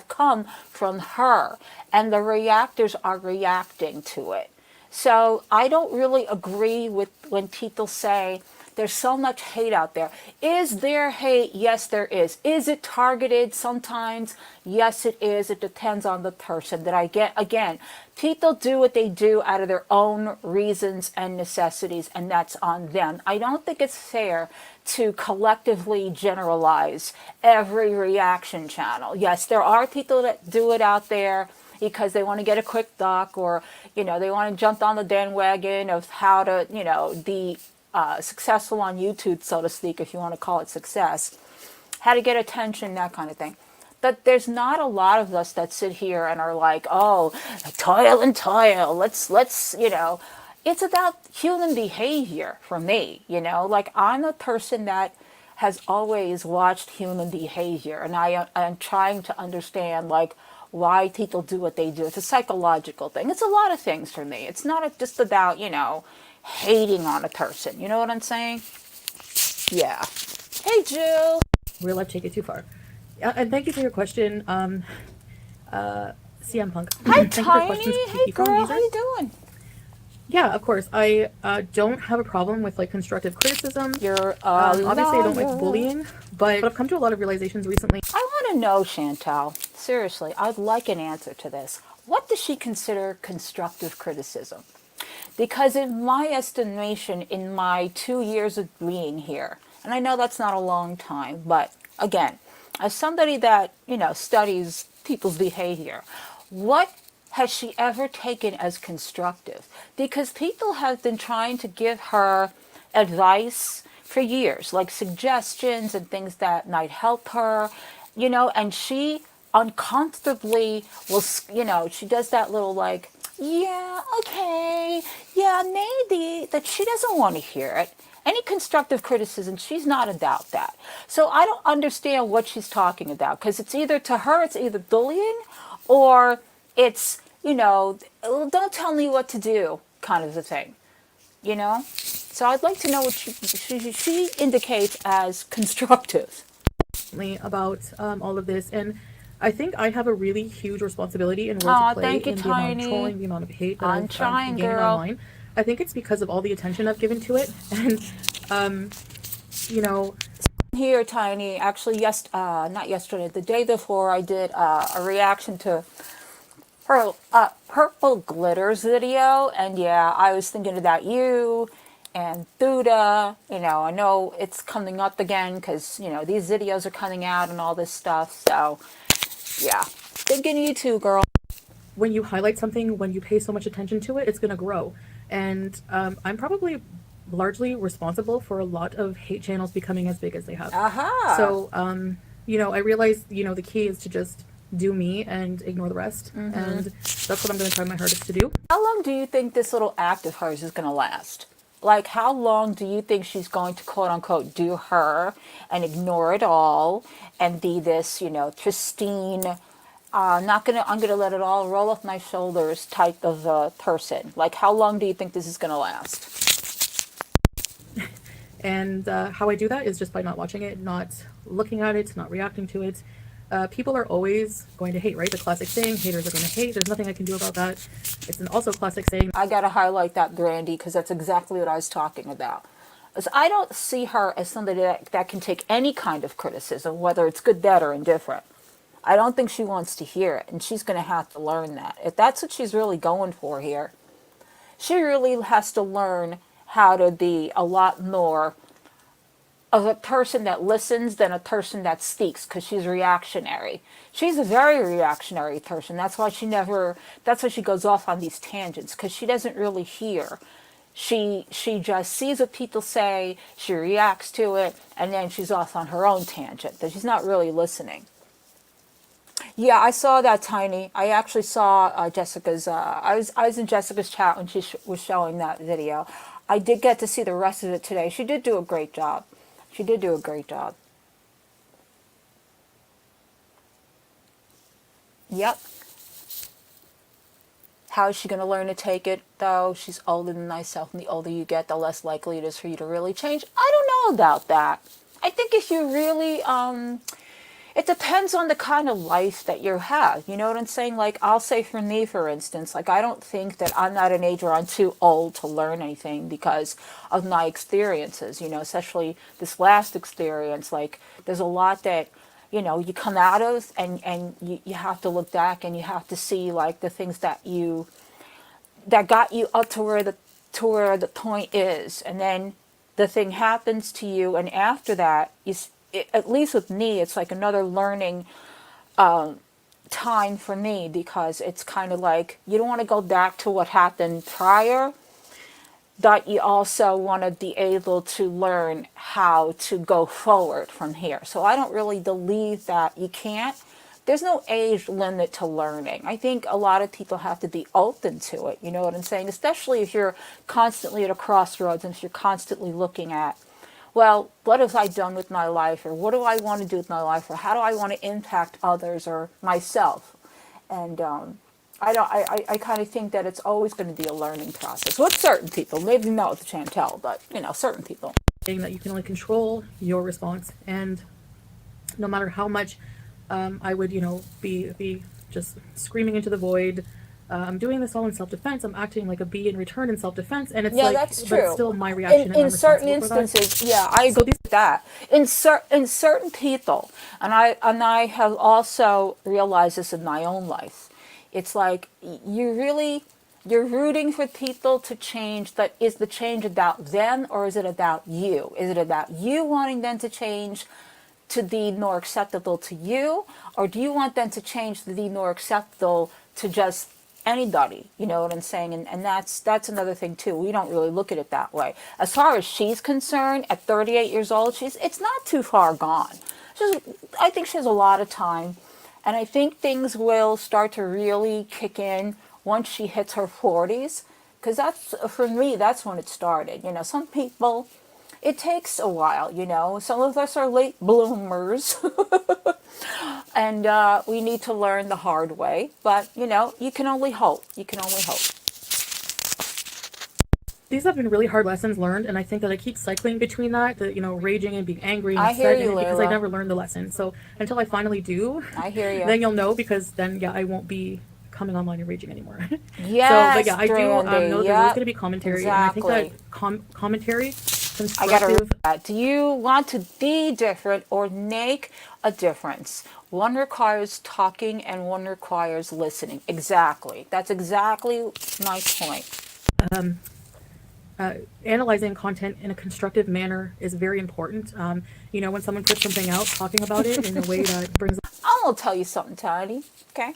Speaker 3: come from her. And the reactors are reacting to it. So I don't really agree with when people say there's so much hate out there. Is there hate? Yes, there is. Is it targeted sometimes? Yes, it is. It depends on the person. That I get, again, people do what they do out of their own reasons and necessities, and that's on them. I don't think it's fair to collectively generalize every reaction channel. Yes, there are people that do it out there because they want to get a quick buck, or, they want to jump on the bandwagon of how to, be successful on YouTube, so to speak, if you want to call it success, how to get attention, that kind of thing. But there's not a lot of us that sit here and are like, oh, toil and toil. Let's, it's about human behavior for me, like I'm a person that has always watched human behavior, and I am trying to understand, like, why people do what they do. It's a psychological thing. It's a lot of things for me. It's not just about, hating on a person. You know what I'm saying? Yeah. Hey, Jill.
Speaker 2: Real life take it too far. And thank you for your question, CM Punk.
Speaker 3: Hi,
Speaker 2: Thank you for
Speaker 3: Tiny.
Speaker 2: questions,
Speaker 3: Hey, girl. How you doing?
Speaker 2: Yeah, of course. I don't have a problem with like constructive criticism.
Speaker 3: You're
Speaker 2: obviously I don't like bullying, but I've come to a lot of realizations recently.
Speaker 3: I want to know, Chantal. Seriously, I'd like an answer to this. What does she consider constructive criticism? Because in my estimation, in my 2 years of being here, and I know that's not a long time, but again, as somebody that, studies people's behavior, what has she ever taken as constructive? Because people have been trying to give her advice for years, like suggestions and things that might help her, and she uncomfortably will, she does that little like, yeah, okay, yeah, maybe, that she doesn't want to hear it. Any constructive criticism, she's not about that. So I don't understand what she's talking about, because it's either, to her, it's either bullying, or it's, don't tell me what to do kind of a thing, So I'd like to know what she indicates as constructive.
Speaker 2: About all of this, and I think I have a really huge responsibility in role to play
Speaker 3: thank you,
Speaker 2: in the
Speaker 3: Tiny.
Speaker 2: amount of trolling, the amount of hate that
Speaker 3: I'm
Speaker 2: I've
Speaker 3: trying,
Speaker 2: gained
Speaker 3: girl.
Speaker 2: online. I think it's because of all the attention I've given to it, and
Speaker 3: Here, Tiny. Actually, not yesterday, the day before, I did a reaction to her purple glitters video, and yeah, I was thinking about you and Thuda. I know it's coming up again because these videos are coming out and all this stuff. So yeah, thinking you too, girl.
Speaker 2: when you highlight something, when you pay so much attention to it, it's going to grow. And I'm probably largely responsible for a lot of hate channels becoming as big as they have.
Speaker 3: Aha.
Speaker 2: So, I realize, the key is to just do me and ignore the rest.
Speaker 3: Mm-hmm.
Speaker 2: And that's what I'm going to try my hardest to do.
Speaker 3: How long do you think this little act of hers is going to last? Like, how long do you think she's going to, quote unquote, do her and ignore it all and be this, pristine, I'm going to let it all roll off my shoulders type of person? Like, how long do you think this is going to last?
Speaker 2: And how I do that is just by not watching it, not looking at it, not reacting to it. People are always going to hate, right? The classic saying, haters are going to hate. There's nothing I can do about that. It's an also classic saying.
Speaker 3: I got to highlight that, Brandy, because that's exactly what I was talking about. As I don't see her as somebody that can take any kind of criticism, whether it's good, bad, or indifferent. I don't think she wants to hear it, and she's going to have to learn that. If that's what she's really going for here, she really has to learn how to be a lot more of a person that listens than a person that speaks, because she's reactionary. She's a very reactionary person. That's why she goes off on these tangents, because she doesn't really hear. She just sees what people say, she reacts to it, and then she's off on her own tangent. That she's not really listening. Yeah, I saw that, Tiny. I actually saw Jessica's. I was in Jessica's chat when she was showing that video. I did get to see the rest of it today. She did do a great job. She did do a great job. Yep. How is she going to learn to take it, though? She's older than myself, and the older you get, the less likely it is for you to really change. I don't know about that. I think if you really, it depends on the kind of life that you have. You know what I'm saying? Like, I'll say for me, for instance, like, I don't think that I'm at an age where I'm too old to learn anything because of my experiences, especially this last experience. Like, there's a lot that, you come out of, and you have to look back and you have to see, like, the things that got you up to where the point is. And then the thing happens to you, and after that, at least with me, it's like another learning time for me, because it's kind of like you don't want to go back to what happened prior, that you also want to be able to learn how to go forward from here. So I don't really believe that you can't. There's no age limit to learning. I think a lot of people have to be open to it, you know what I'm saying? Especially if you're constantly at a crossroads, and if you're constantly looking at, well, what have I done with my life, or what do I want to do with my life, or how do I want to impact others or myself? And I kind of think that it's always going to be a learning process with certain people. Maybe not with Chantal, but certain people.
Speaker 2: Saying that you can only control your response, and no matter how much I would, be just screaming into the void. I'm doing this all in self-defense. I'm acting like a bee in return in self-defense, and it's
Speaker 3: Yeah,
Speaker 2: like,
Speaker 3: that's
Speaker 2: but
Speaker 3: true.
Speaker 2: it's still my reaction.
Speaker 3: In certain instances, yeah, I agree with that. In certain people, and I have also realized this in my own life. It's like you're rooting for people to change. But is the change about them, or is it about you? Is it about you wanting them to change to be more acceptable to you, or do you want them to change to be more acceptable to just anybody? You know what I'm saying? And that's another thing too. We don't really look at it that way. As far as she's concerned, at 38 years old, it's not too far gone. I think she has a lot of time, and I think things will start to really kick in once she hits her 40s, because for me, that's when it started. Some people, it takes a while. Some of us are late bloomers. And we need to learn the hard way. But, you can only hope. You can only hope.
Speaker 2: These have been really hard lessons learned, and I think that I keep cycling between that, raging and being angry and
Speaker 3: I hear
Speaker 2: upset,
Speaker 3: you,
Speaker 2: because I
Speaker 3: Layla.
Speaker 2: never learned the lesson. So until I finally do,
Speaker 3: I hear you.
Speaker 2: then you'll know, because then, yeah, I won't be coming online and raging anymore.
Speaker 3: Yes,
Speaker 2: but yeah, I do
Speaker 3: Brandy.
Speaker 2: know there is going to be commentary,
Speaker 3: Exactly.
Speaker 2: and I think that commentary,
Speaker 3: I gotta read
Speaker 2: constructive.
Speaker 3: that. Do you want to be different or make a difference? One requires talking and one requires listening. Exactly. That's exactly my point.
Speaker 2: Analyzing content in a constructive manner is very important. When someone puts something out, talking about it in a way that brings.
Speaker 3: I'm gonna tell you something, Tiny. Okay.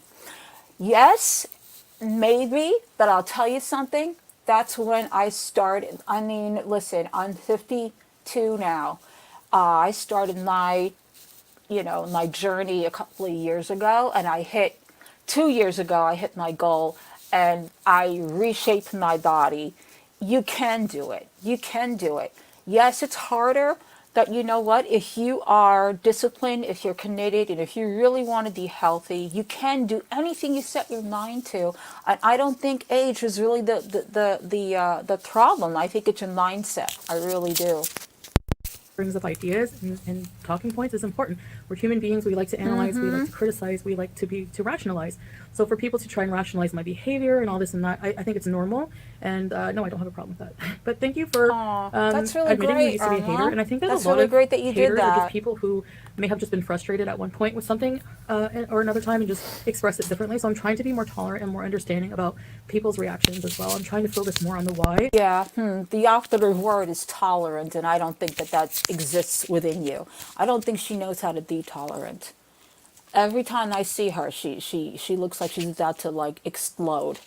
Speaker 3: Yes, maybe, but I'll tell you something. That's when I started. I mean, listen, I'm 52 now. I started my journey a couple of years ago, and 2 years ago, I hit my goal, and I reshaped my body. You can do it. You can do it. Yes, it's harder, but you know what? If you are disciplined, if you're committed, and if you really want to be healthy, you can do anything you set your mind to. And I don't think age is really the problem. I think it's your mindset. I really do.
Speaker 2: Brings up ideas, and talking points is important. We're human beings. We like to analyze. We like to criticize. We like to rationalize. So for people to try and rationalize my behavior and all this and that, I think it's normal. And no, I don't have a problem with that. But thank you for
Speaker 3: That's really
Speaker 2: admitting you
Speaker 3: great,
Speaker 2: used to be a hater.
Speaker 3: Irma.
Speaker 2: And I think that
Speaker 3: That's
Speaker 2: a lot
Speaker 3: really
Speaker 2: of
Speaker 3: great that you did
Speaker 2: haters are
Speaker 3: that.
Speaker 2: just people who may have just been frustrated at one point with something or another time, and just express it differently. So I'm trying to be more tolerant and more understanding about people's reactions as well. I'm trying to focus more on the why.
Speaker 3: Yeah, the operative word is tolerant, and I don't think that exists within you. I don't think she knows how to be tolerant. Every time I see her, she looks like she's about to like explode.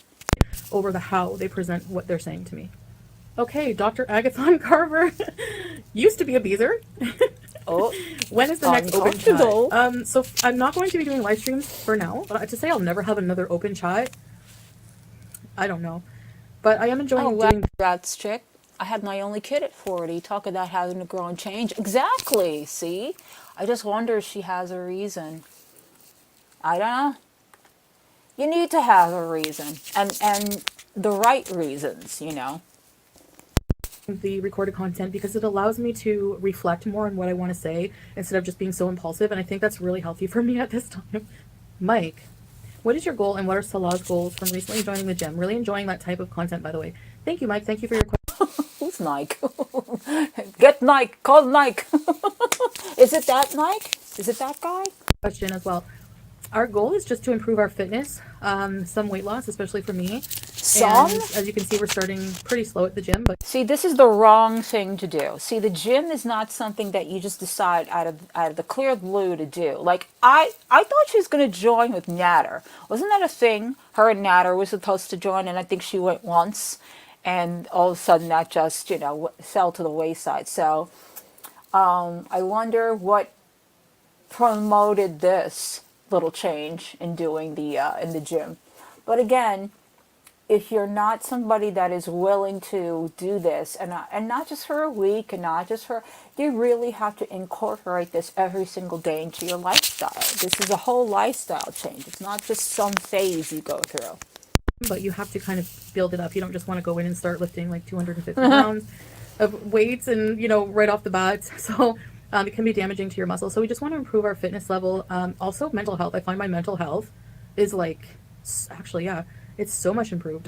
Speaker 2: Over the how they present what they're saying to me. Okay, Dr. Agathon Carver used to be a beezer.
Speaker 3: Oh,
Speaker 2: When is the next open chat?
Speaker 3: uncomfortable.
Speaker 2: I'm not going to be doing live streams for now, but to say I'll never have another open chat, I don't know. But I am
Speaker 3: Oh,
Speaker 2: enjoying
Speaker 3: wow,
Speaker 2: doing.
Speaker 3: that's chick. I had my only kid at 40. Talk about having to grow and change. Exactly. See? I just wonder if she has a reason. I don't know. You need to have a reason. And the right reasons, you know.
Speaker 2: The recorded content because it allows me to reflect more on what I want to say instead of just being so impulsive, and I think that's really healthy for me at this time. Mike, what is your goal and what are Salah's goals from recently joining the gym? Really enjoying that type of content, by the way. Thank you, Mike. Thank you for your
Speaker 3: Who's Nike? Get Nike. Call Nike. Is it that Nike? Is it that guy?
Speaker 2: question as well. Our goal is just to improve our fitness, some weight loss, especially for me.
Speaker 3: Some?
Speaker 2: And as you can see, we're starting pretty slow at the gym, but
Speaker 3: See, this is the wrong thing to do. See, the gym is not something that you just decide out of the clear blue to do. Like I thought she was going to join with Natter. Wasn't that a thing? Her and Natter was supposed to join, and I think she went once, and all of a sudden that just fell to the wayside. So I wonder what promoted this little change in doing the in the gym. But again, if you're not somebody that is willing to do this, and not just for a week, and not just for, you really have to incorporate this every single day into your lifestyle. This is a whole lifestyle change. It's not just some phase you go through.
Speaker 2: you have to kind of build it up. You don't just want to go in and start lifting like 250 pounds of weights and, right off the bat. So it can be damaging to your muscles. So we just want to improve our fitness level. Also mental health. I find my mental health is like, actually, yeah, it's so much improved.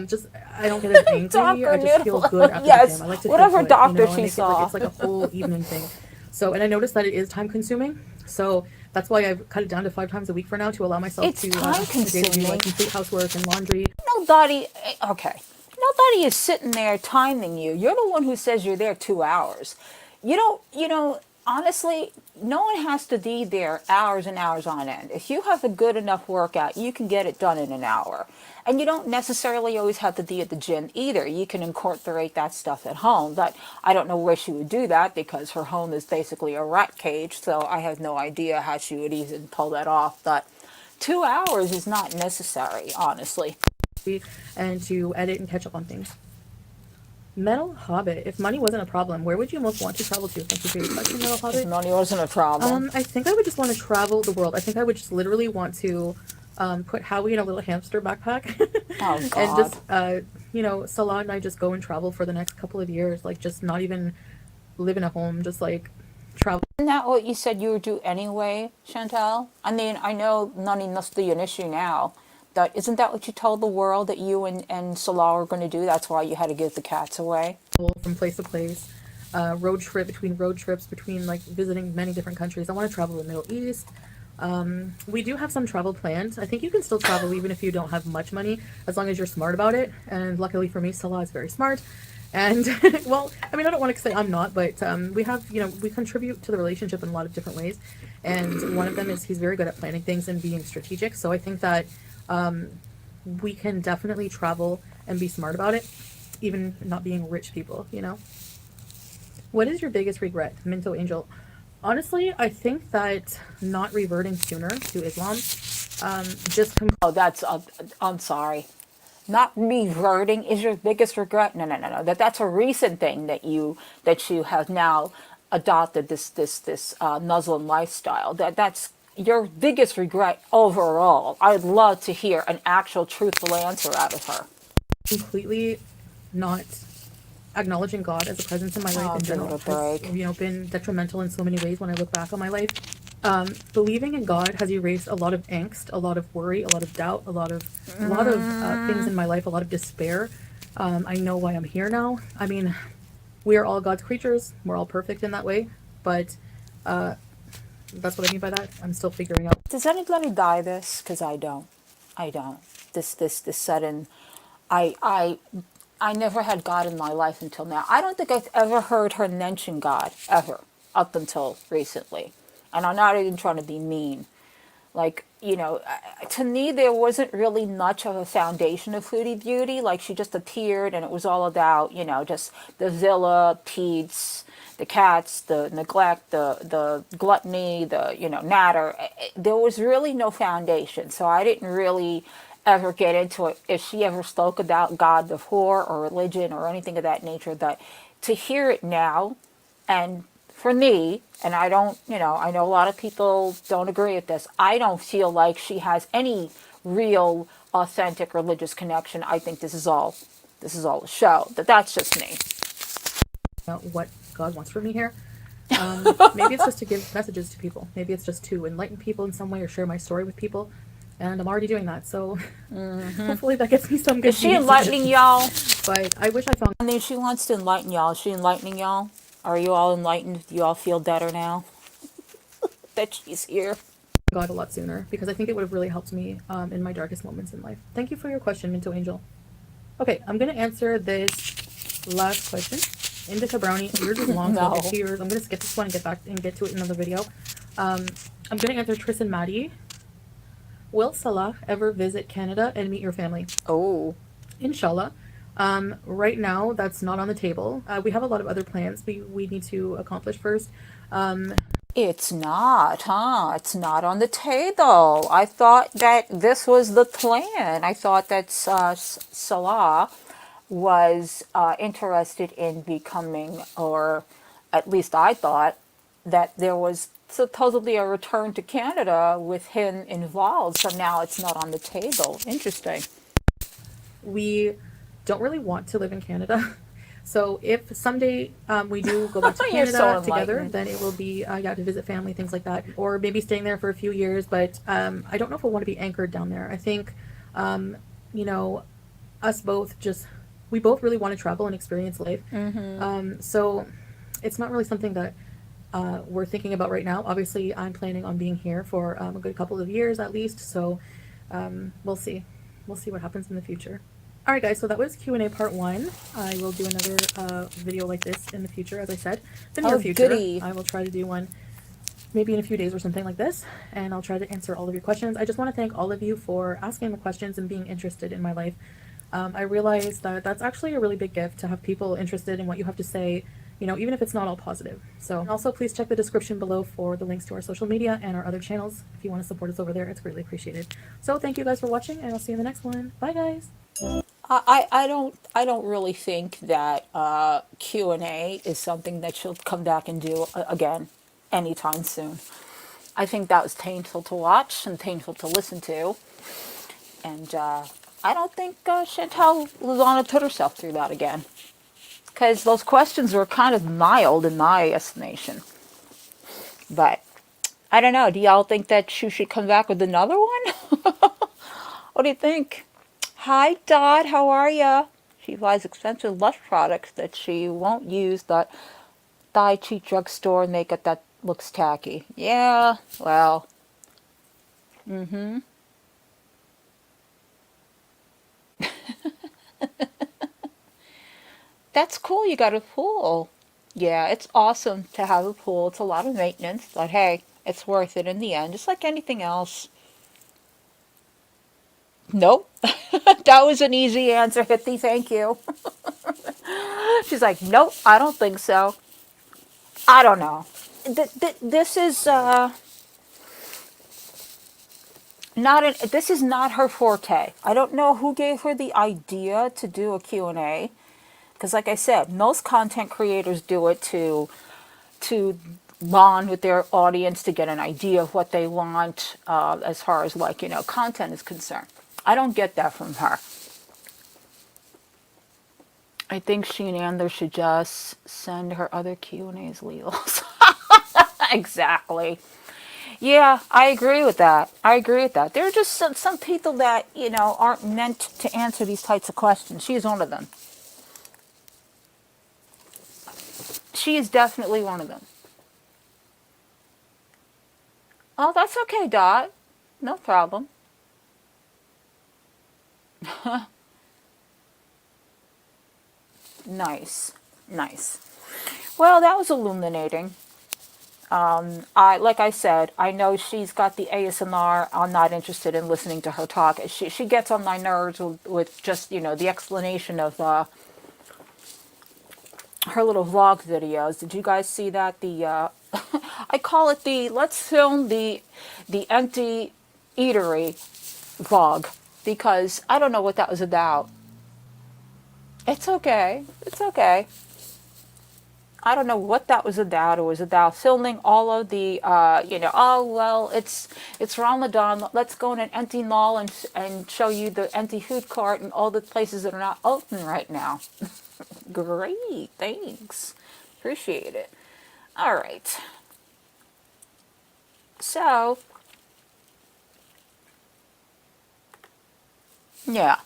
Speaker 2: Just, I don't get as angry. I just feel good after the gym. I like to
Speaker 3: whatever
Speaker 2: feel good,
Speaker 3: doctor
Speaker 2: and
Speaker 3: she
Speaker 2: make
Speaker 3: saw.
Speaker 2: it's like a whole evening thing. So, and I noticed that it is time consuming. So that's why I've cut it down to 5 times a week for now to allow myself
Speaker 3: It's
Speaker 2: to
Speaker 3: time
Speaker 2: a day to do
Speaker 3: consuming.
Speaker 2: like complete housework and laundry.
Speaker 3: Nobody, okay. Nobody is sitting there timing you. You're the one who says you're there 2 hours. Honestly, no one has to be there hours and hours on end. If you have a good enough workout, you can get it done in an hour. And you don't necessarily always have to be at the gym either. You can incorporate that stuff at home. But I don't know where she would do that because her home is basically a rat cage. So I have no idea how she would even pull that off. But 2 hours is not necessary, honestly.
Speaker 2: And to edit and catch up on things. Metal Hobbit, if money wasn't a problem, where would you most want to travel to? Thank you for your question, Metal Hobbit.
Speaker 3: Money wasn't a problem.
Speaker 2: I think I would just want to travel the world. I think I would just literally want to put Howie in a little hamster backpack
Speaker 3: Oh,
Speaker 2: and
Speaker 3: God.
Speaker 2: just, Salah and I just go and travel for the next couple of years. Like, just not even live in a home, just like travel.
Speaker 3: Isn't that what you said you would do anyway, Chantal? I mean, I know money must be an issue now. But isn't that what you told the world that you and Salah were going to do? That's why you had to give the cats away?
Speaker 2: From place to place, road trips, between like visiting many different countries. I want to travel the Middle East. We do have some travel planned. I think you can still travel even if you don't have much money, as long as you're smart about it. And luckily for me, Salah is very smart. And well, I mean, I don't want to say I'm not, but we have, we contribute to the relationship in a lot of different ways. And one of them is he's very good at planning things and being strategic. So I think that we can definitely travel and be smart about it, even not being rich people, What is your biggest regret, Minto Angel? Honestly, I think that not reverting sooner to Islam,
Speaker 3: Oh, I'm sorry. Not reverting is your biggest regret? No. That's a recent thing that you have now adopted this Muslim lifestyle. That's your biggest regret overall. I'd love to hear an actual truthful answer out of her.
Speaker 2: completely not acknowledging God as a presence in my life in general has, been detrimental in so many ways when I look back on my life. Believing in God has erased a lot of angst, a lot of worry, a lot of doubt, a lot of things in my life, a lot of despair. I know why I'm here now. I mean, we are all God's creatures. We're all perfect in that way, but that's what I mean by that. I'm still figuring out.
Speaker 3: Does anybody die this? Because I don't. This sudden. I never had God in my life until now. I don't think I've ever heard her mention God ever up until recently. And I'm not even trying to be mean. Like, to me, there wasn't really much of a foundation of Foodie Beauty. Like, she just appeared and it was all about, just the Zilla, Pete's, the cats, the neglect, the gluttony, the, natter. There was really no foundation. So I didn't really ever get into it. If she ever spoke about God before or religion or anything of that nature, that to hear it now, and for me, and I don't, I know a lot of people don't agree with this, I don't feel like she has any real, authentic religious connection. I think this is all a show. That's just me.
Speaker 2: What God wants from me here. Maybe it's just to give messages to people. Maybe it's just to enlighten people in some way or share my story with people. And I'm already doing that, so hopefully that gets me some good
Speaker 3: Is she
Speaker 2: views.
Speaker 3: enlightening y'all?
Speaker 2: But I wish I found
Speaker 3: I mean, she wants to enlighten y'all. Is she enlightening y'all? Are you all enlightened? Do you all feel better now that she's here?
Speaker 2: God a lot sooner, because I think it would have really helped me in my darkest moments in life. Thank you for your question, Minto Angel. Okay, I'm going to answer this last question. Indica Brownie, yours is long, so I'll get to yours. I'm going to skip this one and get back and get to it in another video. I'm going to answer Tris and Maddie. Will Salah ever visit Canada and meet your family?
Speaker 3: Oh.
Speaker 2: Inshallah. Right now, that's not on the table. We have a lot of other plans we need to accomplish first.
Speaker 3: It's not, huh? It's not on the table. I thought that this was the plan. I thought that Salah was interested in becoming, or at least I thought, that there was supposedly a return to Canada with him involved. So now it's not on the table. Interesting.
Speaker 2: We don't really want to live in Canada. So if someday we do go back to
Speaker 3: You're
Speaker 2: Canada
Speaker 3: so
Speaker 2: together,
Speaker 3: enlightened.
Speaker 2: then it will be to visit family, things like that, or maybe staying there for a few years. But I don't know if we'll want to be anchored down there. I think, us both we both really want to travel and experience life. So it's not really something that we're thinking about right now. Obviously, I'm planning on being here for a good couple of years at least. So we'll see. We'll see what happens in the future. Alright guys, so that was Q&A part 1. I will do another video like this in the future, as I said. The near future.
Speaker 3: Goody.
Speaker 2: I will try to do one maybe in a few days or something like this, and I'll try to answer all of your questions. I just want to thank all of you for asking the questions and being interested in my life. I realize that that's actually a really big gift to have people interested in what you have to say, even if it's not all positive. So also please check the description below for the links to our social media and our other channels. If you want to support us over there, it's greatly appreciated. So thank you guys for watching, and I'll see you in the next one. Bye guys!
Speaker 3: I don't really think that Q&A is something that she'll come back and do again anytime soon. I think that was painful to watch and painful to listen to, and I don't think Chantal was on to put herself through that again, because those questions were kind of mild in my estimation. But I don't know. Do y'all think that she should come back with another one? What do you think? Hi, Dot. How are ya? She buys expensive Lush products that she won't use that cheap drugstore makeup that looks tacky. Yeah, well. That's cool. You got a pool. Yeah, it's awesome to have a pool. It's a lot of maintenance, but hey, it's worth it in the end, just like anything else. Nope. That was an easy answer, Hippie. Thank you. She's like, nope, I don't think so. I don't know. This is this is not her forte. I don't know who gave her the idea to do a Q&A, because like I said, most content creators do it to bond with their audience, to get an idea of what they want as far as content is concerned. I don't get that from her. I think she and Andler should just send her other Q&As Leos. Exactly. Yeah, I agree with that. There are just some people that, aren't meant to answer these types of questions. She is one of them. She is definitely one of them. Oh, that's okay, Dot. No problem. Nice. Well, that was illuminating. Like I said, I know she's got the ASMR. I'm not interested in listening to her talk. She gets on my nerves with just, the explanation of her little vlog videos. Did you guys see that? I call it the let's film the empty eatery vlog, because I don't know what that was about. It's okay. It's okay. I don't know what that was about. It was about filming all of the, oh, well, it's Ramadan. Let's go in an empty mall and show you the empty food cart and all the places that are not open right now. Great. Thanks. Appreciate it. All right. So, yeah.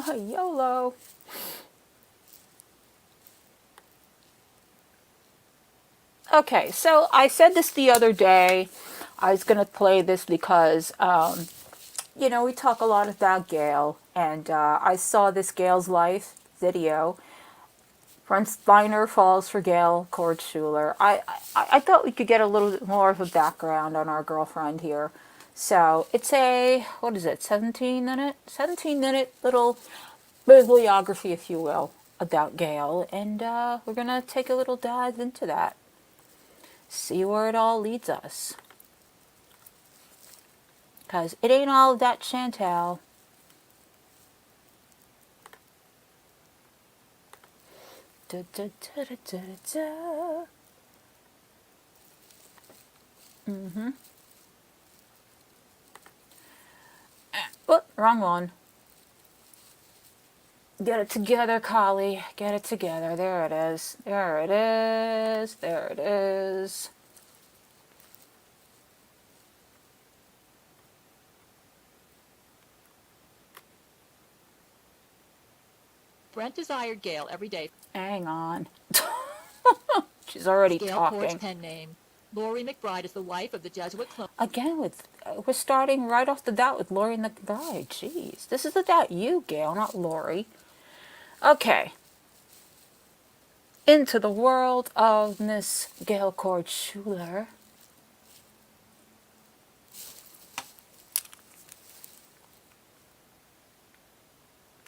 Speaker 3: YOLO. Okay, so I said this the other day. I was going to play this because, we talk a lot about Gail, and I saw this Gail's Life video. Brent Spiner falls for Gail Schuler. I thought we could get a little bit more of a background on our girlfriend here. So it's what is it, 17-minute little bibliography, if you will, about Gail. And we're going to take a little dive into that. See where it all leads us. Because it ain't all that Chantal. Da, da, da, da, da, da. Mm-hmm. Oh, wrong one. Get it together, Collie. Get it together. There it is. There it is. There it is.
Speaker 4: Brent desired Gail every day.
Speaker 3: Hang on. She's already
Speaker 4: Gail
Speaker 3: talking.
Speaker 4: Cord's pen name. Laurie McBride is the wife of the Jesuit clone.
Speaker 3: Again, we're starting right off the bat with Laurie McBride. Jeez. This is about you, Gail, not Laurie. Okay. Into the world of Miss Gail Schuler.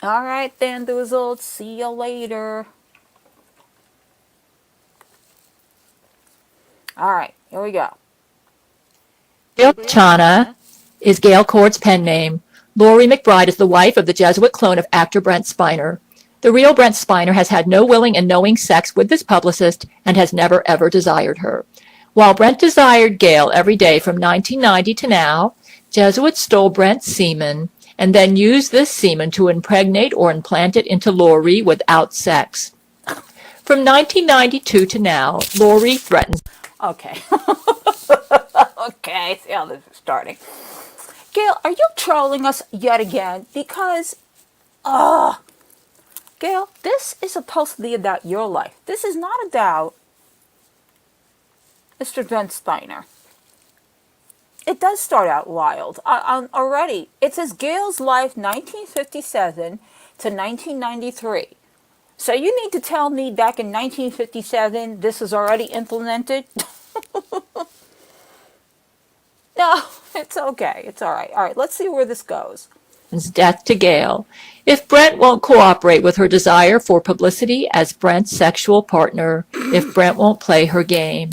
Speaker 3: All right, then, Doozled. See you later. All right, here we go.
Speaker 5: Chana is Gail Cord's pen name. Laurie McBride is the wife of the Jesuit clone of actor Brent Spiner. The real Brent Spiner has had no willing and knowing sex with this publicist and has never ever desired her. While Brent desired Gail every day from 1990 to now, Jesuits stole Brent's semen and then used this semen to impregnate or implant it into Laurie without sex. From 1992 to now, Laurie threatens.
Speaker 3: Okay. Okay, see how this is starting. Gail, are you trolling us yet again? Because, Gail, this is supposed to be about your life. This is not about Mr. Brent Spiner. It does start out wild. Already, it says Gail's life 1957 to 1993. So you need to tell me back in 1957 this was already implemented? No, it's okay. It's all right. All right, let's see where this goes.
Speaker 5: Death to Gail. If Brent won't cooperate with her desire for publicity as Brent's sexual partner, if Brent won't play her game.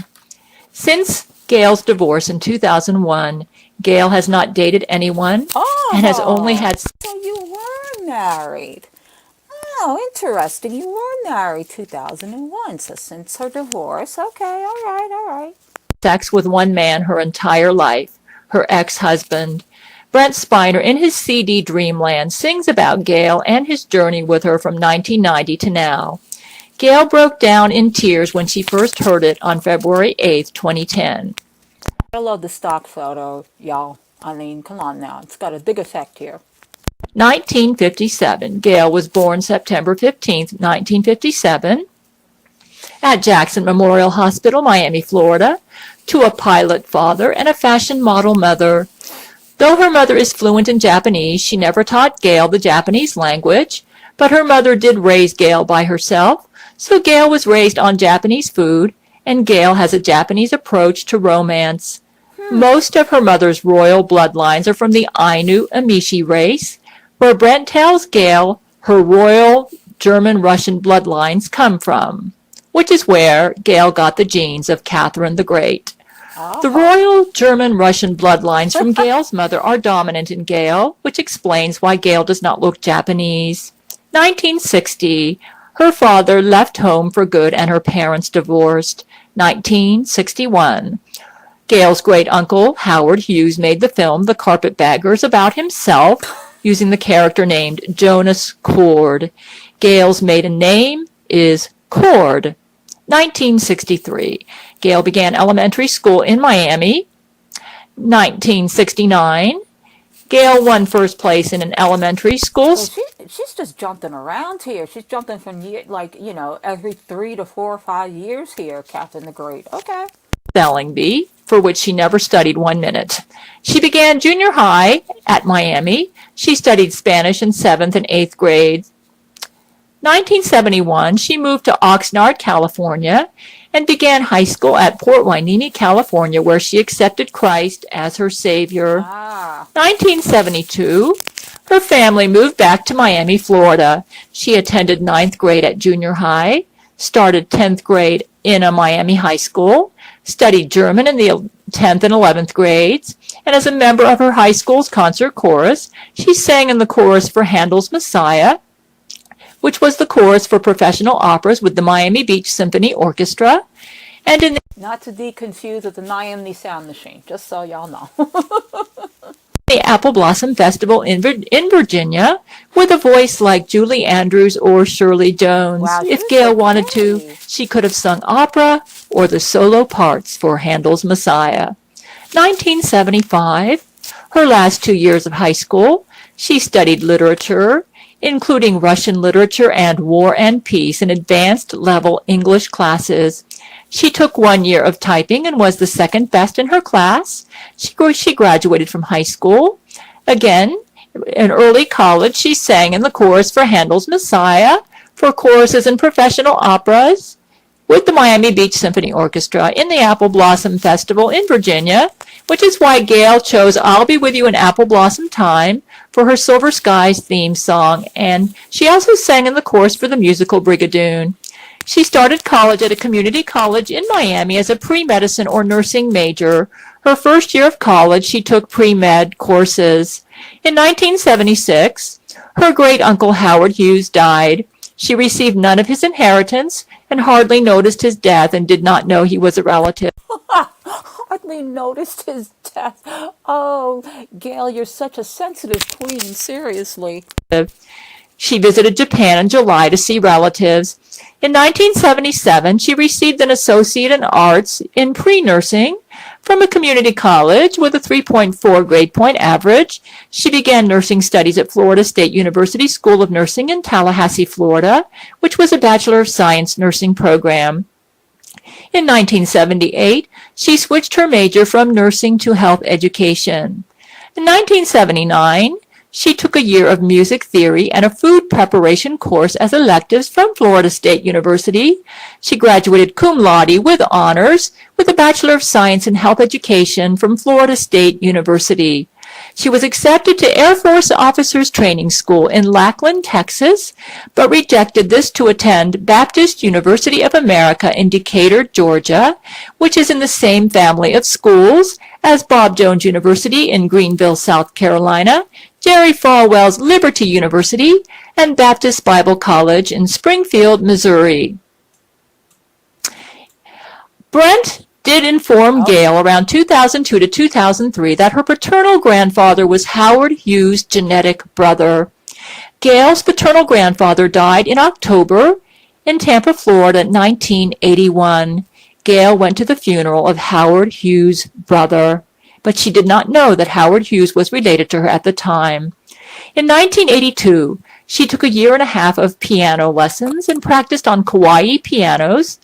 Speaker 5: Since Gail's divorce in 2001, Gail has not dated anyone and has only had...
Speaker 3: So you were married. Oh, interesting. You were married 2001. So since her divorce, okay, all right.
Speaker 5: sex with one man her entire life, her ex-husband. Brent Spiner, in his CD Dreamland, sings about Gail and his journey with her from 1990 to now. Gail broke down in tears when she first heard it on February 8, 2010.
Speaker 3: I love the stock photo, y'all. I mean, come on now. It's got a big effect here.
Speaker 5: 1957. Gail was born September 15, 1957, at Jackson Memorial Hospital, Miami, Florida, to a pilot father and a fashion model mother. Though her mother is fluent in Japanese, she never taught Gail the Japanese language, but her mother did raise Gail by herself, So Gail was raised on Japanese food, and Gail has a Japanese approach to romance. Most of her mother's royal bloodlines are from the Ainu Amishi race, where Brent tells Gail her royal German-Russian bloodlines come from, which is where Gail got the genes of Catherine the Great. The royal German-Russian bloodlines from Gail's mother are dominant in Gail, which explains why Gail does not look Japanese. 1960, her father left home for good and her parents divorced. 1961, Gail's great-uncle, Howard Hughes, made the film The Carpetbaggers about himself, using the character named Jonas Cord. Gail's maiden name is Cord. 1963, Gail began elementary school in Miami. 1969, Gail won first place in an elementary school
Speaker 3: She's just jumping around here. She's jumping from every 3 to 4 or 5 years here, Catherine the Great. Okay.
Speaker 5: spelling bee, for which she never studied 1 minute. She began junior high at Miami. She studied Spanish in 7th and 8th grades. 1971, she moved to Oxnard, California, and began high school at Port Hueneme, California, where she accepted Christ as her Savior. 1972, her family moved back to Miami, Florida. She attended 9th grade at junior high, started 10th grade in a Miami high school, studied German in the 10th and 11th grades, and as a member of her high school's concert chorus, she sang in the chorus for Handel's Messiah, which was the chorus for professional operas with the Miami Beach Symphony Orchestra, and in
Speaker 3: Not to be confused with the Miami Sound Machine, just so y'all know.
Speaker 5: the Apple Blossom Festival in Virginia with a voice like Julie Andrews or Shirley Jones.
Speaker 3: Wow,
Speaker 5: If
Speaker 3: she's
Speaker 5: Gail
Speaker 3: so
Speaker 5: wanted to,
Speaker 3: pretty.
Speaker 5: she could have sung opera or the solo parts for Handel's Messiah. 1975, her last 2 years of high school, she studied literature, including Russian literature and War and Peace in advanced level English classes. She took 1 year of typing and was the second best in her class. She graduated from high school. Again, in early college, she sang in the chorus for Handel's Messiah, for choruses and professional operas, with the Miami Beach Symphony Orchestra in the Apple Blossom Festival in Virginia, which is why Gail chose I'll Be With You in Apple Blossom Time for her Silver Skies theme song, and she also sang in the chorus for the musical Brigadoon. She started college at a community college in Miami as a pre-medicine or nursing major. Her first year of college, she took pre-med courses. In 1976, her great-uncle Howard Hughes died. She received none of his inheritance and hardly noticed his death and did not know he was a relative.
Speaker 3: Hardly noticed his death. Oh, Gail, you're such a sensitive queen, seriously.
Speaker 5: She visited Japan in July to see relatives. In 1977, she received an associate in arts in pre-nursing from a community college with a 3.4 grade point average. She began nursing studies at Florida State University School of Nursing in Tallahassee, Florida, which was a Bachelor of Science nursing program. In 1978, she switched her major from nursing to health education. In 1979, she took a year of music theory and a food preparation course as electives from Florida State University. She graduated cum laude with honors with a Bachelor of Science in Health Education from Florida State University. She was accepted to Air Force Officers Training School in Lackland, Texas, but rejected this to attend Baptist University of America in Decatur, Georgia, which is in the same family of schools as Bob Jones University in Greenville, South Carolina, Jerry Falwell's Liberty University, and Baptist Bible College in Springfield, Missouri. Brent did inform Gail around 2002 to 2003 that her paternal grandfather was Howard Hughes' genetic brother. Gail's paternal grandfather died in October in Tampa, Florida, 1981. Gail went to the funeral of Howard Hughes' brother, but she did not know that Howard Hughes was related to her at the time. In 1982, she took a year and a half of piano lessons and practiced on kawaii pianos,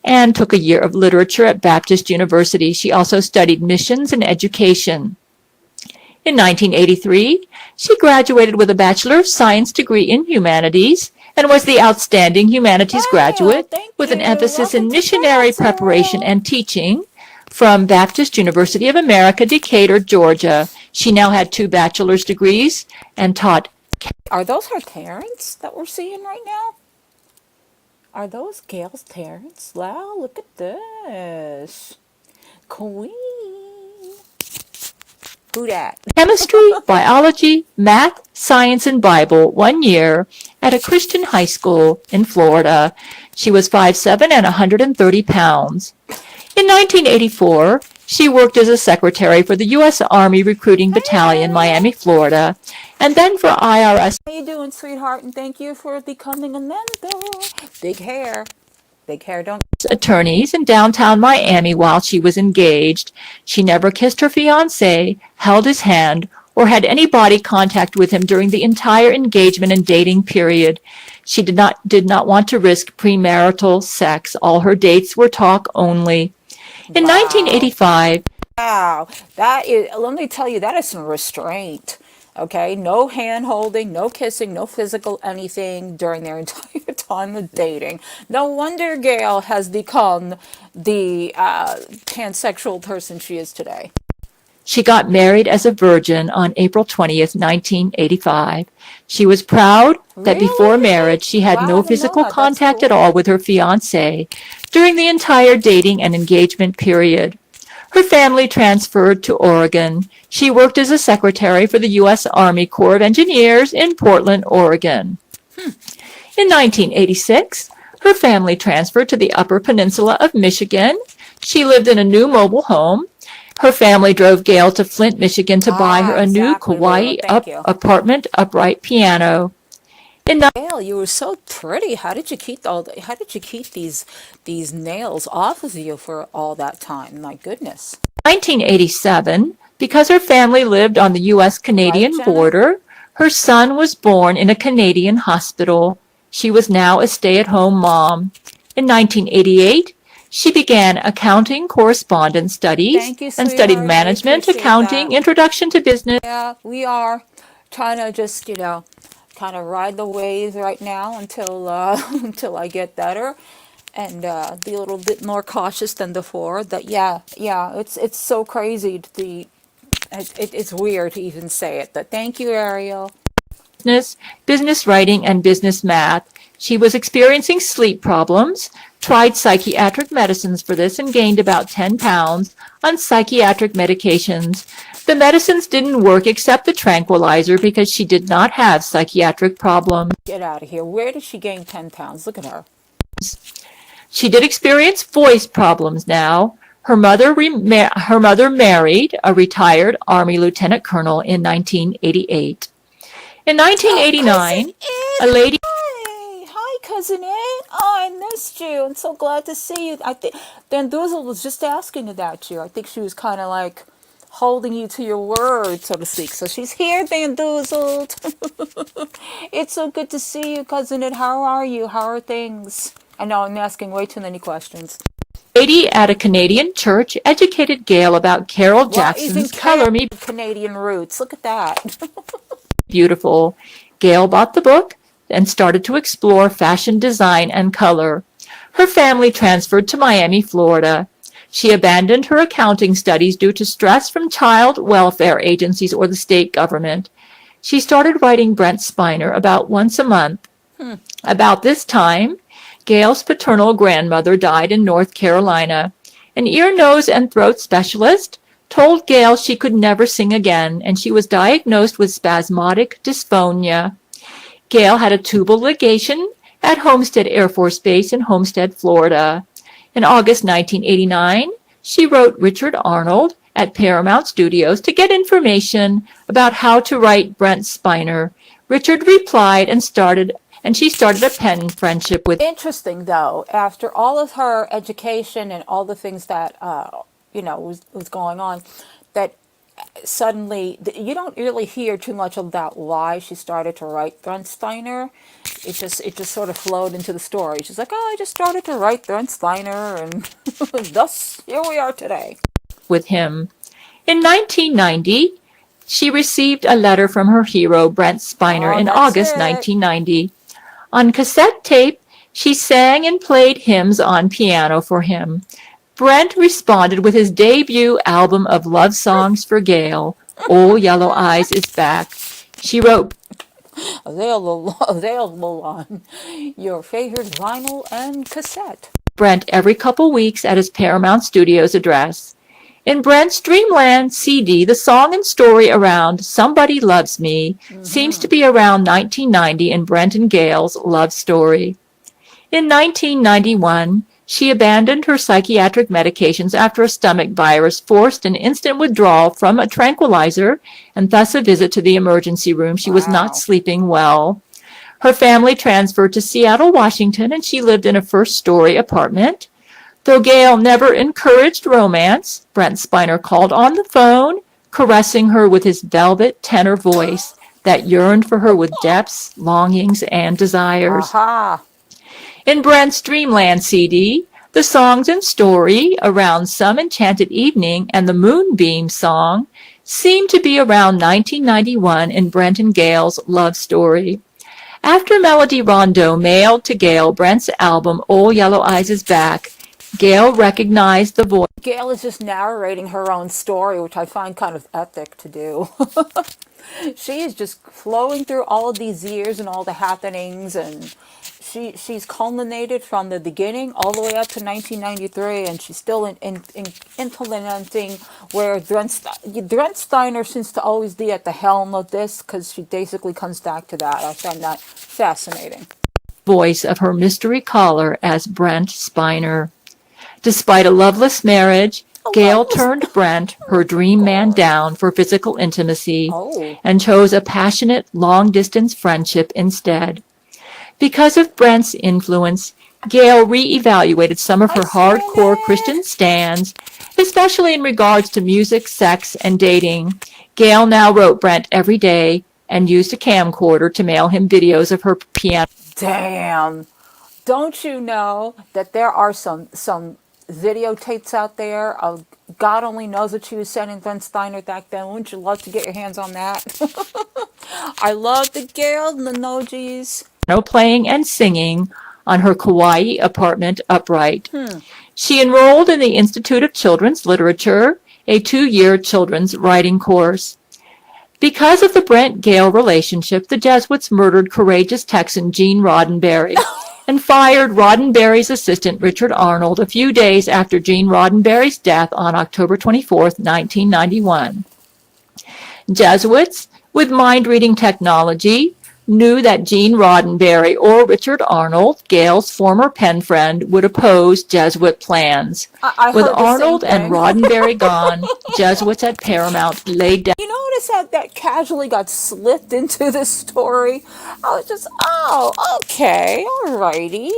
Speaker 5: and took a year of literature at Baptist University. She also studied missions and education. In 1983, she graduated with a Bachelor of Science degree in Humanities and was the outstanding humanities
Speaker 3: Gail,
Speaker 5: graduate
Speaker 3: thank
Speaker 5: with an
Speaker 3: you.
Speaker 5: emphasis in
Speaker 3: Welcome to
Speaker 5: missionary
Speaker 3: Brownsville.
Speaker 5: preparation and teaching from Baptist University of America, Decatur, Georgia. She now had 2 bachelor's degrees and taught.
Speaker 3: Are those her parents that we're seeing right now? Are those Gail's parents? Wow, look at this. Queen. Who dat?
Speaker 5: Chemistry, biology, math, science, and Bible 1 year at a Christian high school in Florida. She was 5'7" and 130 pounds. In 1984, she worked as a secretary for the U.S. Army Recruiting Battalion, Miami, Florida, and then for IRS.
Speaker 3: How you doing, sweetheart? And thank you for becoming a member. Big hair. Big hair, don't...
Speaker 5: Attorneys in downtown Miami while she was engaged. She never kissed her fiancé, held his hand, or had any body contact with him during the entire engagement and dating period. She did not want to risk premarital sex. All her dates were talk only. In 1985,
Speaker 3: Wow, that is, let me tell you, that is some restraint. Okay, no hand holding, no kissing, no physical anything during their entire time of dating. No wonder Gail has become the pansexual person she is today.
Speaker 5: she got married as a virgin on April 20th, 1985. She was proud that before
Speaker 3: Really?
Speaker 5: marriage she had
Speaker 3: Wow, I
Speaker 5: no
Speaker 3: didn't know
Speaker 5: physical
Speaker 3: that. That's
Speaker 5: contact at
Speaker 3: cool.
Speaker 5: all with her fiancé during the entire dating and engagement period. Her family transferred to Oregon. She worked as a secretary for the U.S. Army Corps of Engineers in Portland, Oregon. In 1986, her family transferred to the Upper Peninsula of Michigan. She lived in a new mobile home. Her family drove Gail to Flint, Michigan to buy her a new
Speaker 3: Exactly,
Speaker 5: Kauai
Speaker 3: Lulu. Thank you.
Speaker 5: apartment upright piano.
Speaker 3: Gail, you were so pretty. How did you keep these nails off of you for all that time? My goodness.
Speaker 5: 1987, because her family lived on the U.S.-Canadian
Speaker 3: Jenna?
Speaker 5: border, her son was born in a Canadian hospital. She was now a stay-at-home mom. In 1988, she began accounting correspondence studies
Speaker 3: Thank you,
Speaker 5: and studied
Speaker 3: sweetheart. I
Speaker 5: management,
Speaker 3: appreciate
Speaker 5: accounting,
Speaker 3: that.
Speaker 5: introduction to business.
Speaker 3: Yeah, we are trying to just, kind of ride the wave right now until until I get better and be a little bit more cautious than before. That yeah, it's so crazy to be. It's weird to even say it, but thank you, Ariel.
Speaker 5: Business writing, and business math. She was experiencing sleep problems, tried psychiatric medicines for this, and gained about 10 pounds on psychiatric medications. The medicines didn't work except the tranquilizer because she did not have psychiatric problems.
Speaker 3: Get out of here. Where did she gain 10 pounds? Look at her.
Speaker 5: She did experience voice problems now. Her mother married a retired Army lieutenant colonel in 1988. In 1989, a lady...
Speaker 3: Hi, Cousin Ed. Oh, I missed you. I'm so glad to see you. I think Dan Doozle was just asking about you. I think she was kind of like holding you to your word, so to speak. So she's here, Dan Doozle. It's so good to see you, Cousin Ed. How are you? How are things? I know I'm asking way too many questions.
Speaker 5: lady at a Canadian church educated Gail about Carol Jackson's Color Me
Speaker 3: Canadian roots. Look at that.
Speaker 5: Beautiful. Gail bought the book and started to explore fashion design and color. Her family transferred to Miami, Florida. She abandoned her accounting studies due to stress from child welfare agencies or the state government. She started writing Brent Spiner about once a month. About this time, Gail's paternal grandmother died in North Carolina. An ear, nose, and throat specialist told Gail she could never sing again, and she was diagnosed with spasmodic dysphonia. Gail had a tubal ligation at Homestead Air Force Base in Homestead, Florida. In August 1989, she wrote Richard Arnold at Paramount Studios to get information about how to write Brent Spiner. Richard replied and she started a pen friendship with...
Speaker 3: Interesting, though, after all of her education and all the things that, was going on, that suddenly, you don't really hear too much about why she started to write Brent Spiner. It just sort of flowed into the story. She's like, oh, I just started to write Brent Spiner, and thus, here we are today.
Speaker 5: With him. In 1990, she received a letter from her hero, Brent Spiner, in August 1990. On cassette tape, she sang and played hymns on piano for him. Brent responded with his debut album of love songs for Gail, Old Yellow Eyes Is Back. She wrote
Speaker 3: Available on your favorite vinyl and cassette.
Speaker 5: Brent every couple weeks at his Paramount Studios address. In Brent's Dreamland CD, the song and story around Somebody Loves Me seems to be around 1990 in Brent and Gail's love story. In 1991, she abandoned her psychiatric medications after a stomach virus forced an instant withdrawal from a tranquilizer and thus a visit to the emergency room. She was not sleeping well. Her family transferred to Seattle, Washington, and she lived in a first-story apartment. Though Gail never encouraged romance, Brent Spiner called on the phone, caressing her with his velvet tenor voice that yearned for her with depths, longings, and desires.
Speaker 3: Aha!
Speaker 5: In Brent's Dreamland CD, the songs and story around Some Enchanted Evening and the Moonbeam song seem to be around 1991 in Brent and Gail's love story. After Melody Rondeau mailed to Gail Brent's album Old Yellow Eyes Is Back, Gail recognized the voice.
Speaker 3: Gail is just narrating her own story, which I find kind of ethic to do. She is just flowing through all of these years and all the happenings, and she's culminated from the beginning all the way up to 1993, and she's still implementing where Brent Steiner seems to always be at the helm of this, because she basically comes back to that. I find that fascinating.
Speaker 5: Voice of her mystery caller as Brent Spiner. Despite a loveless marriage, Gail turned Brent, her dream man, down for physical intimacy and chose a passionate, long-distance friendship instead. Because of Brent's influence, Gail re-evaluated some of her hardcore Christian stands, especially in regards to music, sex, and dating. Gail now wrote Brent every day and used a camcorder to mail him videos of her piano.
Speaker 3: Damn! Don't you know that there are some videotapes out there of God only knows what she was sending Brent Steiner back then? Wouldn't you love to get your hands on that? I love the Gail emojis.
Speaker 5: Playing and singing on her Kauai apartment upright. She enrolled in the Institute of Children's Literature, a 2-year children's writing course. Because of the Brent-Gail relationship, the Jesuits murdered courageous Texan Gene Roddenberry and fired Roddenberry's assistant Richard Arnold a few days after Gene Roddenberry's death on October 24, 1991. Jesuits, with mind-reading technology, knew that Gene Roddenberry or Richard Arnold, Gail's former pen friend, would oppose Jesuit plans. With Arnold and Roddenberry gone, Jesuits at Paramount laid down.
Speaker 3: You notice how that casually got slipped into this story? I was just, oh, okay, alrighty.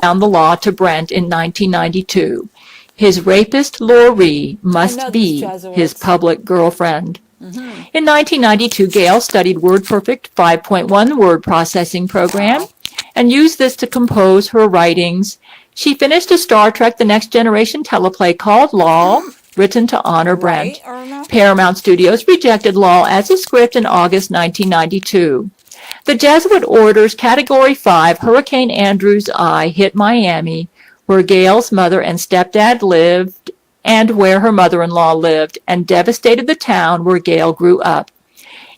Speaker 5: Down the law to Brent in 1992. His rapist, Laurie, must be his public girlfriend. In 1992, Gail studied WordPerfect 5.1 word processing program and used this to compose her writings. She finished a Star Trek The Next Generation teleplay called Law, written to honor Brent. Paramount Studios rejected Law as a script in August 1992. The Jesuit orders Category 5 Hurricane Andrew's eye hit Miami, where Gail's mother and stepdad lived, and where her mother-in-law lived, and devastated the town where Gail grew up.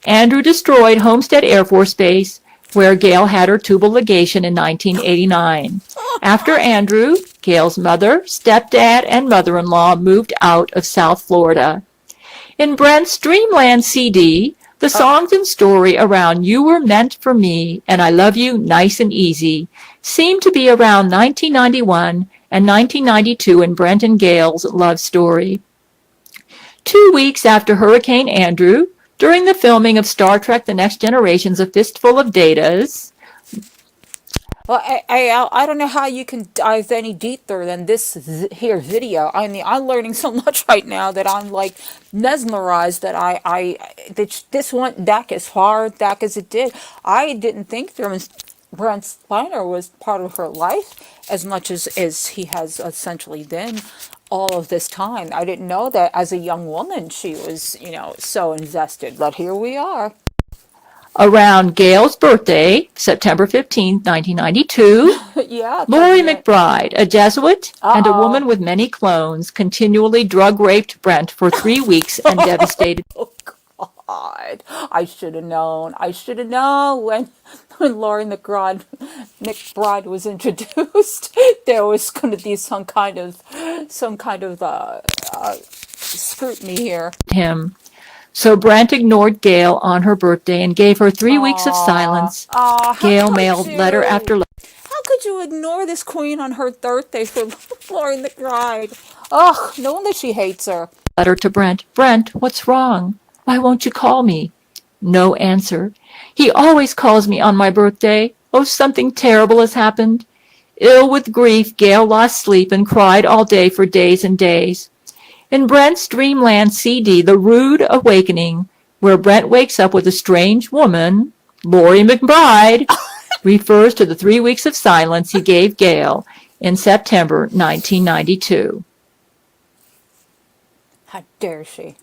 Speaker 5: Andrew destroyed Homestead Air Force Base, where Gail had her tubal ligation in 1989. After Andrew, Gail's mother, stepdad, and mother-in-law moved out of South Florida. In Brent's Dreamland CD, the songs and story around You Were Meant for Me and I Love You Nice and Easy seem to be around 1991 and 1992 in Brent and Gail's love story. 2 weeks after Hurricane Andrew, during the filming of Star Trek The Next Generation's A Fistful of Datas.
Speaker 3: Well, I don't know how you can dive any deeper than this here video. I mean, I'm learning so much right now that I'm like mesmerized that this went back as far back as it did. I didn't think Brent Spiner was part of her life as much as he has essentially been all of this time. I didn't know that as a young woman she was, so invested, but here we are.
Speaker 5: Around Gail's birthday, September 15, 1992,
Speaker 3: Yeah,
Speaker 5: Lori
Speaker 3: cousin.
Speaker 5: McBride, a Jesuit and a
Speaker 3: Uh-oh.
Speaker 5: woman with many clones, continually drug-raped Brent for 3 weeks and devastated
Speaker 3: Oh God, I should have known. I should have known when Laurie McBride was introduced. There was going to be some kind of scrutiny here.
Speaker 5: him. So Brent ignored Gail on her birthday and gave her 3 weeks of silence.
Speaker 3: How
Speaker 5: Gail
Speaker 3: could
Speaker 5: mailed letter after
Speaker 3: you? How could you ignore this queen on her birthday for Laurie McBride? Ugh, no wonder she hates her.
Speaker 5: letter to Brent. Brent, what's wrong? Why won't you call me? No answer. He always calls me on my birthday. Oh, something terrible has happened. Ill with grief, Gail lost sleep and cried all day for days and days. In Brent's Dreamland CD, The Rude Awakening, where Brent wakes up with a strange woman, Lori McBride, refers to the 3 weeks of silence he gave Gail in September 1992.
Speaker 3: How dare she?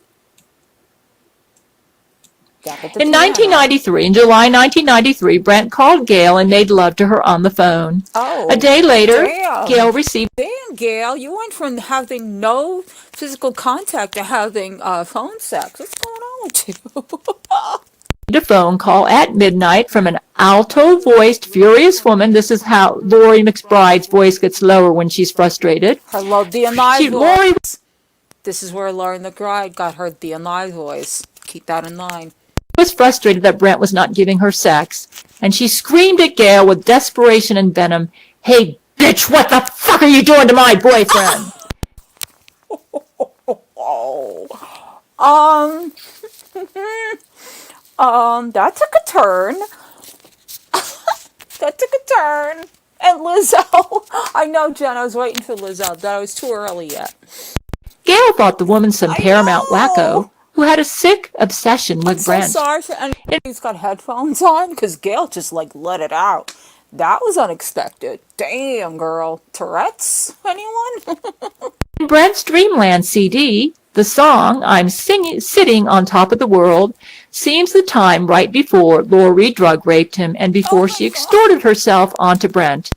Speaker 5: In 1993, in July 1993, Brent called Gail and made love to her on the phone.
Speaker 3: Oh,
Speaker 5: A day later,
Speaker 3: damn.
Speaker 5: Gail received
Speaker 3: Damn, Gail, you went from having no physical contact to having phone sex. What's going on with you?
Speaker 5: a phone call at midnight from an alto-voiced, furious woman. This is how Lori McBride's voice gets lower when she's frustrated.
Speaker 3: Her low DNI
Speaker 5: Lori
Speaker 3: voice. This is where Laurie McBride got her DNI voice. Keep that in mind.
Speaker 5: was frustrated that Brent was not giving her sex, and she screamed at Gail with desperation and venom, "Hey, bitch, what the fuck are you doing to my boyfriend?"
Speaker 3: Oh, that took a turn. That took a turn. And Lizzo. I know, Jen, I was waiting for Lizzo. That was too early yet.
Speaker 5: Gail thought the woman some
Speaker 3: I
Speaker 5: Paramount
Speaker 3: know.
Speaker 5: wacko who had a sick obsession with
Speaker 3: I'm
Speaker 5: Brent.
Speaker 3: so sorry for anyone who's got headphones on, because Gail just, let it out. That was unexpected. Damn, girl. Tourette's? Anyone?
Speaker 5: In Brent's Dreamland CD, the song I'm sitting on top of the world seems the time right before Lori drug raped him and before she extorted herself onto Brent.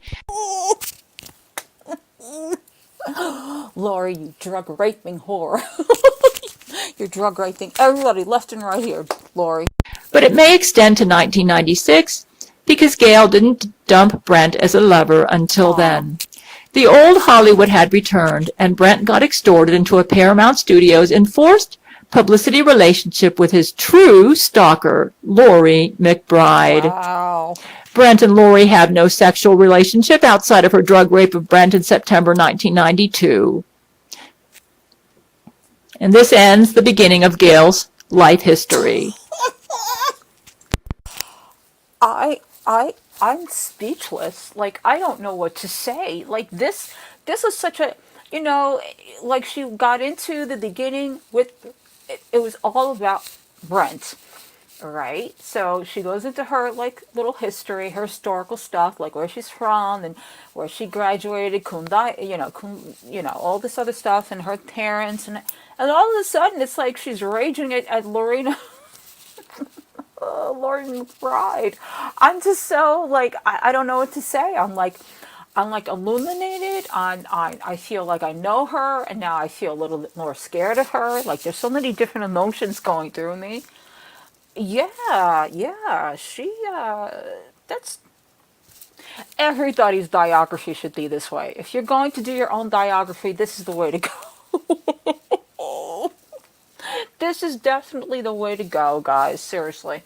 Speaker 3: Lori, you drug raping whore. You're drug raping everybody left and right here, Lori.
Speaker 5: But it may extend to 1996 because Gail didn't dump Brent as a lover until then. The old Hollywood had returned, and Brent got extorted into a Paramount Studios enforced publicity relationship with his true stalker, Lori McBride.
Speaker 3: Wow.
Speaker 5: Brent and Lori have no sexual relationship outside of her drug rape of Brent in September 1992. And this ends the beginning of Gail's life history.
Speaker 3: I'm speechless. I don't know what to say. This is such a, she got into the beginning with, it was all about Brent, right? So she goes into her, little history, her historical stuff, where she's from and where she graduated, all this other stuff, and her parents, and all of a sudden it's like she's raging at Lorena. Lori McBride. I'm just so I don't know what to say. I'm illuminated. I feel like I know her, and now I feel a little bit more scared of her. There's so many different emotions going through me. Yeah. She that's everybody's biography should be this way. If you're going to do your own biography, this is the way to go. This is definitely the way to go, guys. Seriously.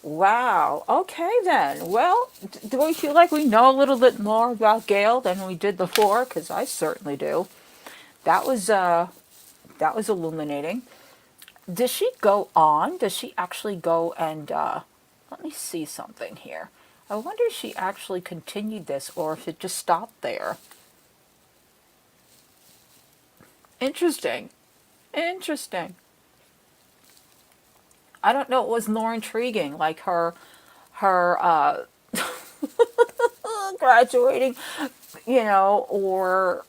Speaker 3: Wow. Okay, then. Well, do we feel like we know a little bit more about Gail than we did before? Because I certainly do. That was illuminating. Does she go on? Does she actually go and, let me see something here. I wonder if she actually continued this or if it just stopped there. Interesting. I don't know, it was more intriguing, her graduating, or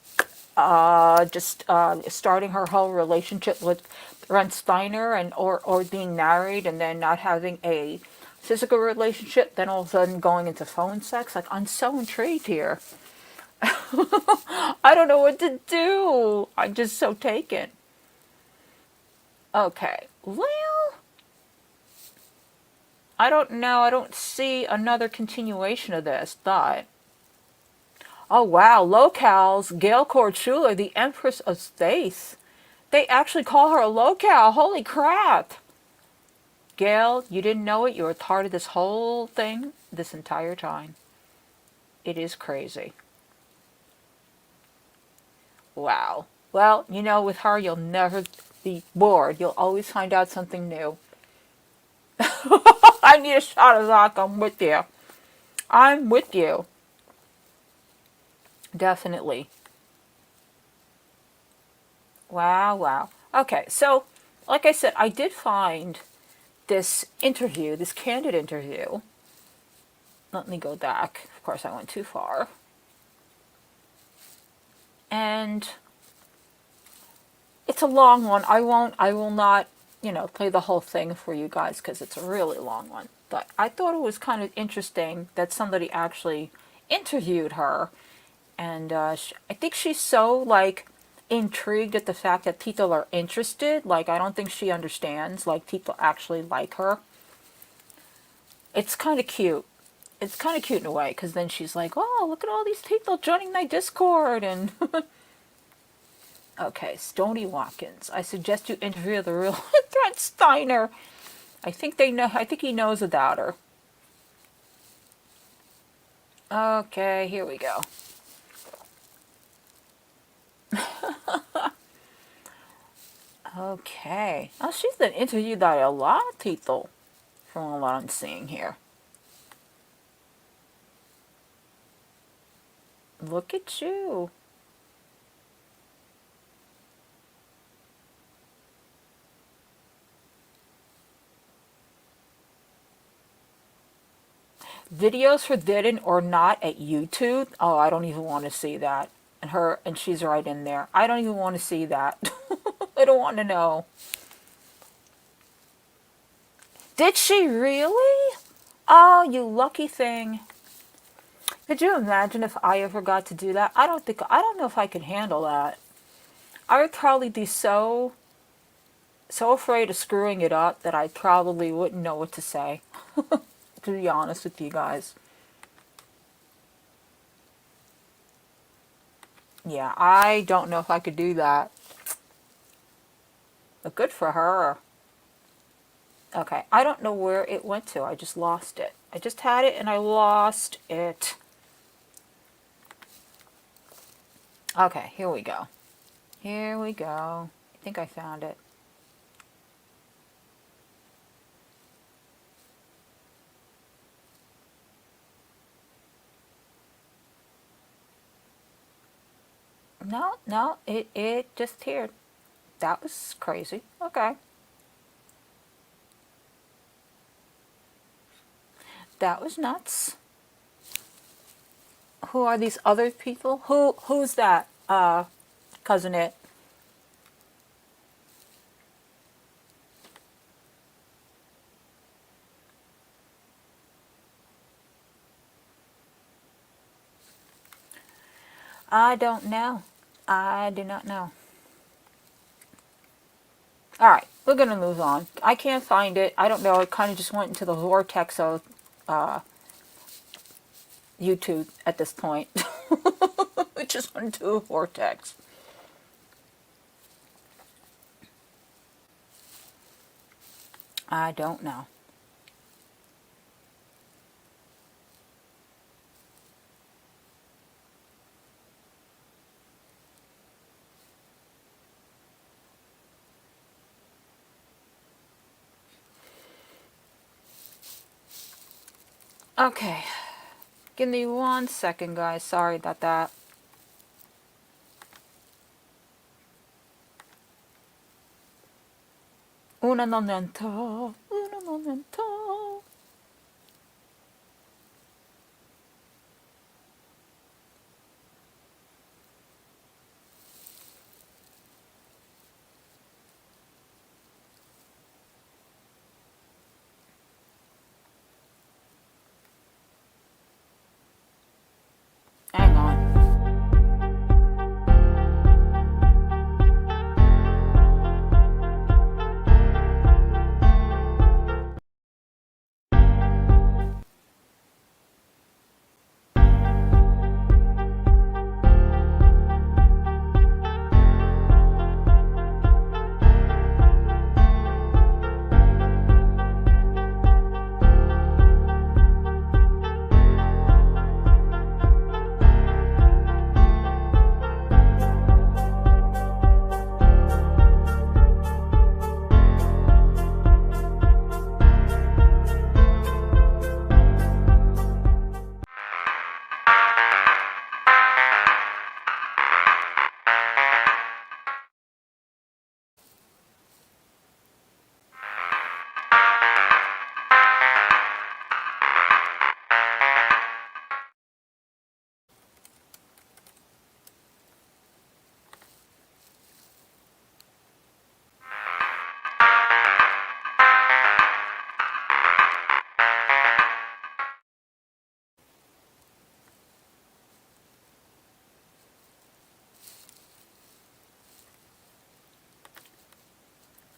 Speaker 3: just starting her whole relationship with Brent Spiner, or being married and then not having a physical relationship, then all of a sudden going into phone sex. Like, I'm so intrigued here. I don't know what to do. I'm just so taken. Okay, well, I don't know. I don't see another continuation of this, but... Oh, wow, locals, Gail Schuler, the Empress of Space. They actually call her a locale. Holy crap. Gail, you didn't know it. You were part of this whole thing this entire time. It is crazy. Wow. Well, you know, with her, you'll never be bored. You'll always find out something new. I need a shot of vodka. I'm with you. I'm with you. Definitely. Wow, wow. Okay, so, like I said, I did find this interview, this candid interview. Let me go back. Of course, I went too far. And it's a long one. I will not, play the whole thing for you guys because it's a really long one. But I thought it was kind of interesting that somebody actually interviewed her. And I think she's so, like, intrigued at the fact that people are interested. Like, I don't think she understands, like, people actually like her. It's kind of cute. It's kind of cute in a way, because then she's like, oh, look at all these people joining my Discord, and... Okay, Stoney Watkins. I suggest you interview the real Brent Steiner. I think he knows about her. Okay, here we go. Okay. Oh, she's been interviewed by a lot of people, from what I'm seeing here. Look at you. Videos forbidden or not at YouTube? Oh, I don't even want to see that. And she's right in there. I don't even want to see that. I don't want to know. Did she really? Oh, you lucky thing. Could you imagine if I ever got to do that? I don't know if I could handle that. I would probably be so afraid of screwing it up that I probably wouldn't know what to say. To be honest with you guys. Yeah, I don't know if I could do that. But good for her. Okay, I don't know where it went to. I just lost it. I just had it and I lost it. Okay, here we go. Here we go. I think I found it. No, it disappeared. That was crazy. Okay. That was nuts. Who are these other people? Who's that? Cousin It. I don't know. I do not know. Alright, we're going to move on. I can't find it. I don't know. It kind of just went into the vortex of YouTube at this point. It just went into a vortex. I don't know. Okay. Give me 1 second, guys. Sorry about that. Un momento. Un momento.